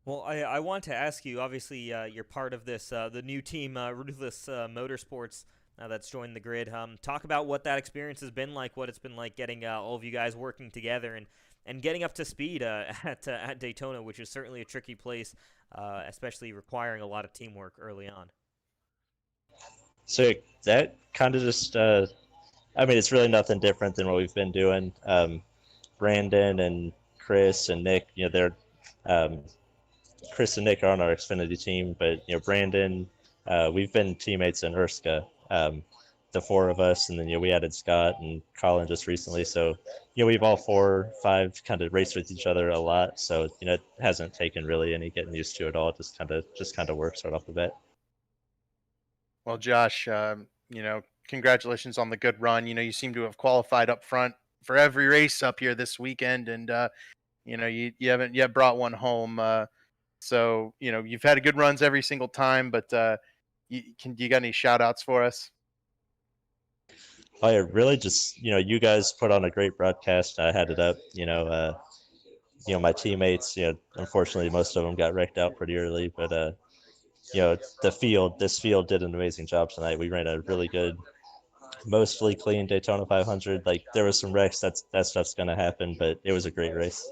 Well, I want to ask you. Obviously, you're part of this the new team, Ruthless Motorsports. That's joined the grid. Talk about what that experience has been like, what it's been like getting all of you guys working together and getting up to speed at Daytona, which is certainly a tricky place, especially requiring a lot of teamwork early on. So that kind of just, it's really nothing different than what we've been doing. Brandon and Chris and Nick, they're Chris and Nick are on our Xfinity team, but Brandon, we've been teammates in Erska. The four of us, and then we added Scott and Colin just recently. So we've all 4 or 5 kind of raced with each other a lot. So it hasn't taken really any getting used to it all. Just kind of works right off the bat. Well, Josh, congratulations on the good run. You seem to have qualified up front for every race up here this weekend, and you haven't yet brought one home. So you've had good runs every single time, but you got any shout outs for us? Oh yeah, really just, you guys put on a great broadcast. I had it up, my teammates, unfortunately most of them got wrecked out pretty early, but this field did an amazing job tonight. We ran a really good, mostly clean Daytona 500. Like there was some wrecks, that stuff's going to happen, but it was a great race.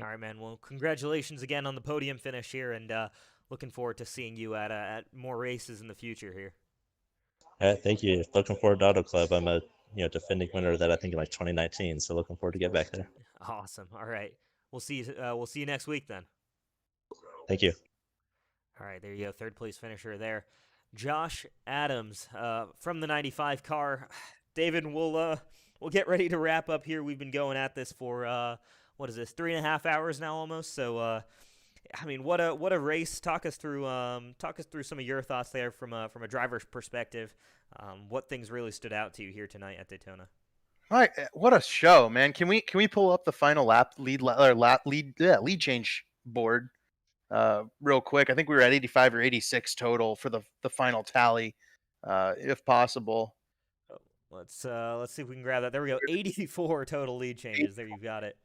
All right, man. Well, congratulations again on the podium finish here, and looking forward to seeing you at more races in the future here. Thank you. Looking forward to Auto Club. I'm a defending winner of that, I think, in 2019. So looking forward to get back there. Awesome. All right. We'll see you next week then. Thank you. All right, there you go. Third place finisher there, Josh Adams from the 95 car. David, we'll get ready to wrap up here. We've been going at this for what is this, 3.5 hours now almost. So what a race. Talk us through some of your thoughts there from a driver's perspective. What things really stood out to you here tonight at Daytona? All right, what a show, man! Can we pull up the final lead change board real quick? I think we were at 85 or 86 total for the final tally, if possible. Let's see if we can grab that. There we go. 84 total lead changes. There, you've got it.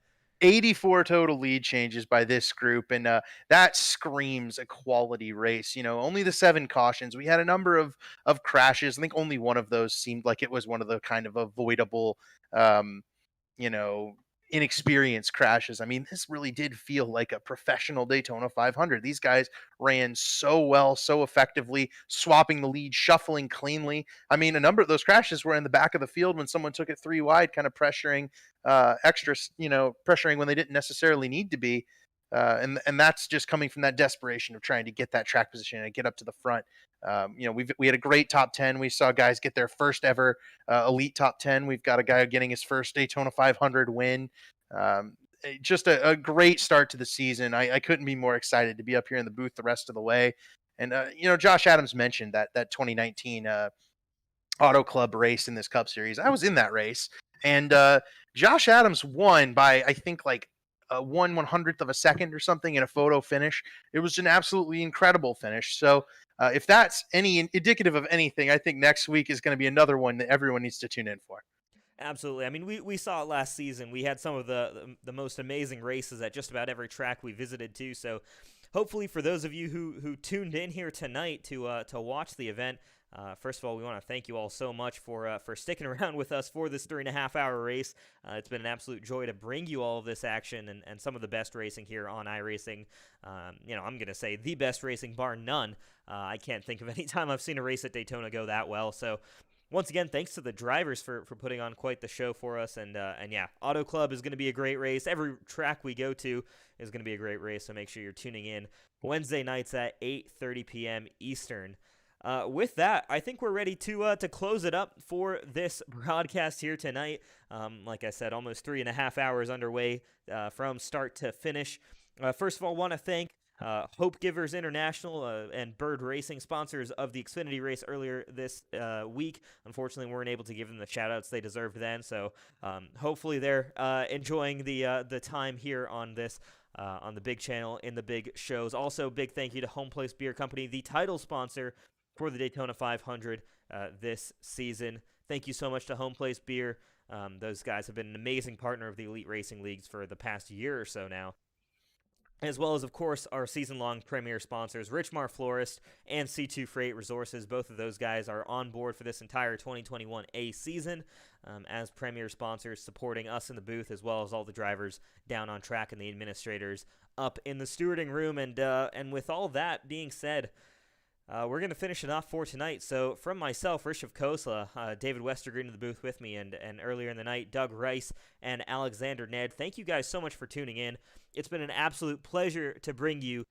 84 total lead changes by this group, and that screams a quality race. Only the 7 cautions. We had a number of crashes. I think only one of those seemed like it was one of the kind of avoidable, you know, inexperienced crashes. I mean, this really did feel like a professional Daytona 500. These guys ran so well, so effectively, swapping the lead, shuffling cleanly. I mean, a number of those crashes were in the back of the field when someone took it 3 wide, kind of pressuring pressuring when they didn't necessarily need to be. And that's just coming from that desperation of trying to get that track position and get up to the front. We had a great top 10. We saw guys get their first ever elite top 10. We've got a guy getting his first Daytona 500 win. Just a great start to the season. I couldn't be more excited to be up here in the booth the rest of the way. And Josh Adams mentioned that 2019 Auto Club race in this Cup Series. I was in that race, and Josh Adams won by, I think, like 1/100th of a second or something in a photo finish. It was an absolutely incredible finish. So if that's any indicative of anything, I think next week is going to be another one that everyone needs to tune in for. Absolutely. I mean, we saw it last season. We had some of the most amazing races at just about every track we visited too. So hopefully for those of you who tuned in here tonight to watch the event, first of all, we want to thank you all so much for sticking around with us for this 3.5-hour race. It's been an absolute joy to bring you all of this action and some of the best racing here on iRacing. I'm going to say the best racing, bar none. I can't think of any time I've seen a race at Daytona go that well. So once again, thanks to the drivers for putting on quite the show for us. And yeah, Auto Club is going to be a great race. Every track we go to is going to be a great race, so make sure you're tuning in Wednesday nights at 8:30 p.m. Eastern. With that, I think we're ready to close it up for this broadcast here tonight. Like I said, almost 3.5 hours underway from start to finish. First of all, want to thank Hope Givers International and Bird Racing, sponsors of the Xfinity race earlier this week. Unfortunately, we weren't able to give them the shout-outs they deserved then, so hopefully they're enjoying the time here on this on the big channel in the big shows. Also, big thank you to Homeplace Beer Company, the title sponsor for the Daytona 500 this season. Thank you so much to Homeplace Beer. Those guys have been an amazing partner of the Elite Racing Leagues for the past year or so now. As well as, of course, our season-long premier sponsors, Richmar Florist and C2 Freight Resources. Both of those guys are on board for this entire 2021 A season as premier sponsors, supporting us in the booth, as well as all the drivers down on track and the administrators up in the stewarding room. And with all that being said, we're going to finish it off for tonight. So from myself, Rishav Khosla, David Westergreen in the booth with me, and earlier in the night, Doug Rice and Alexander Ned. Thank you guys so much for tuning in. It's been an absolute pleasure to bring you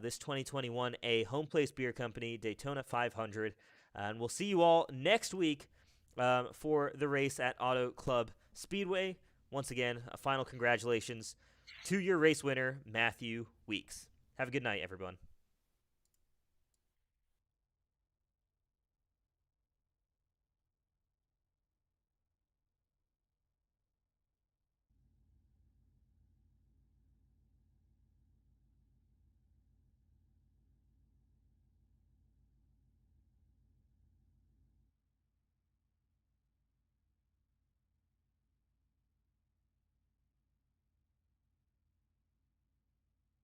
this 2021 A Homeplace Beer Company Daytona 500. And we'll see you all next week for the race at Auto Club Speedway. Once again, a final congratulations to your race winner, Matthew Weeks. Have a good night, everyone.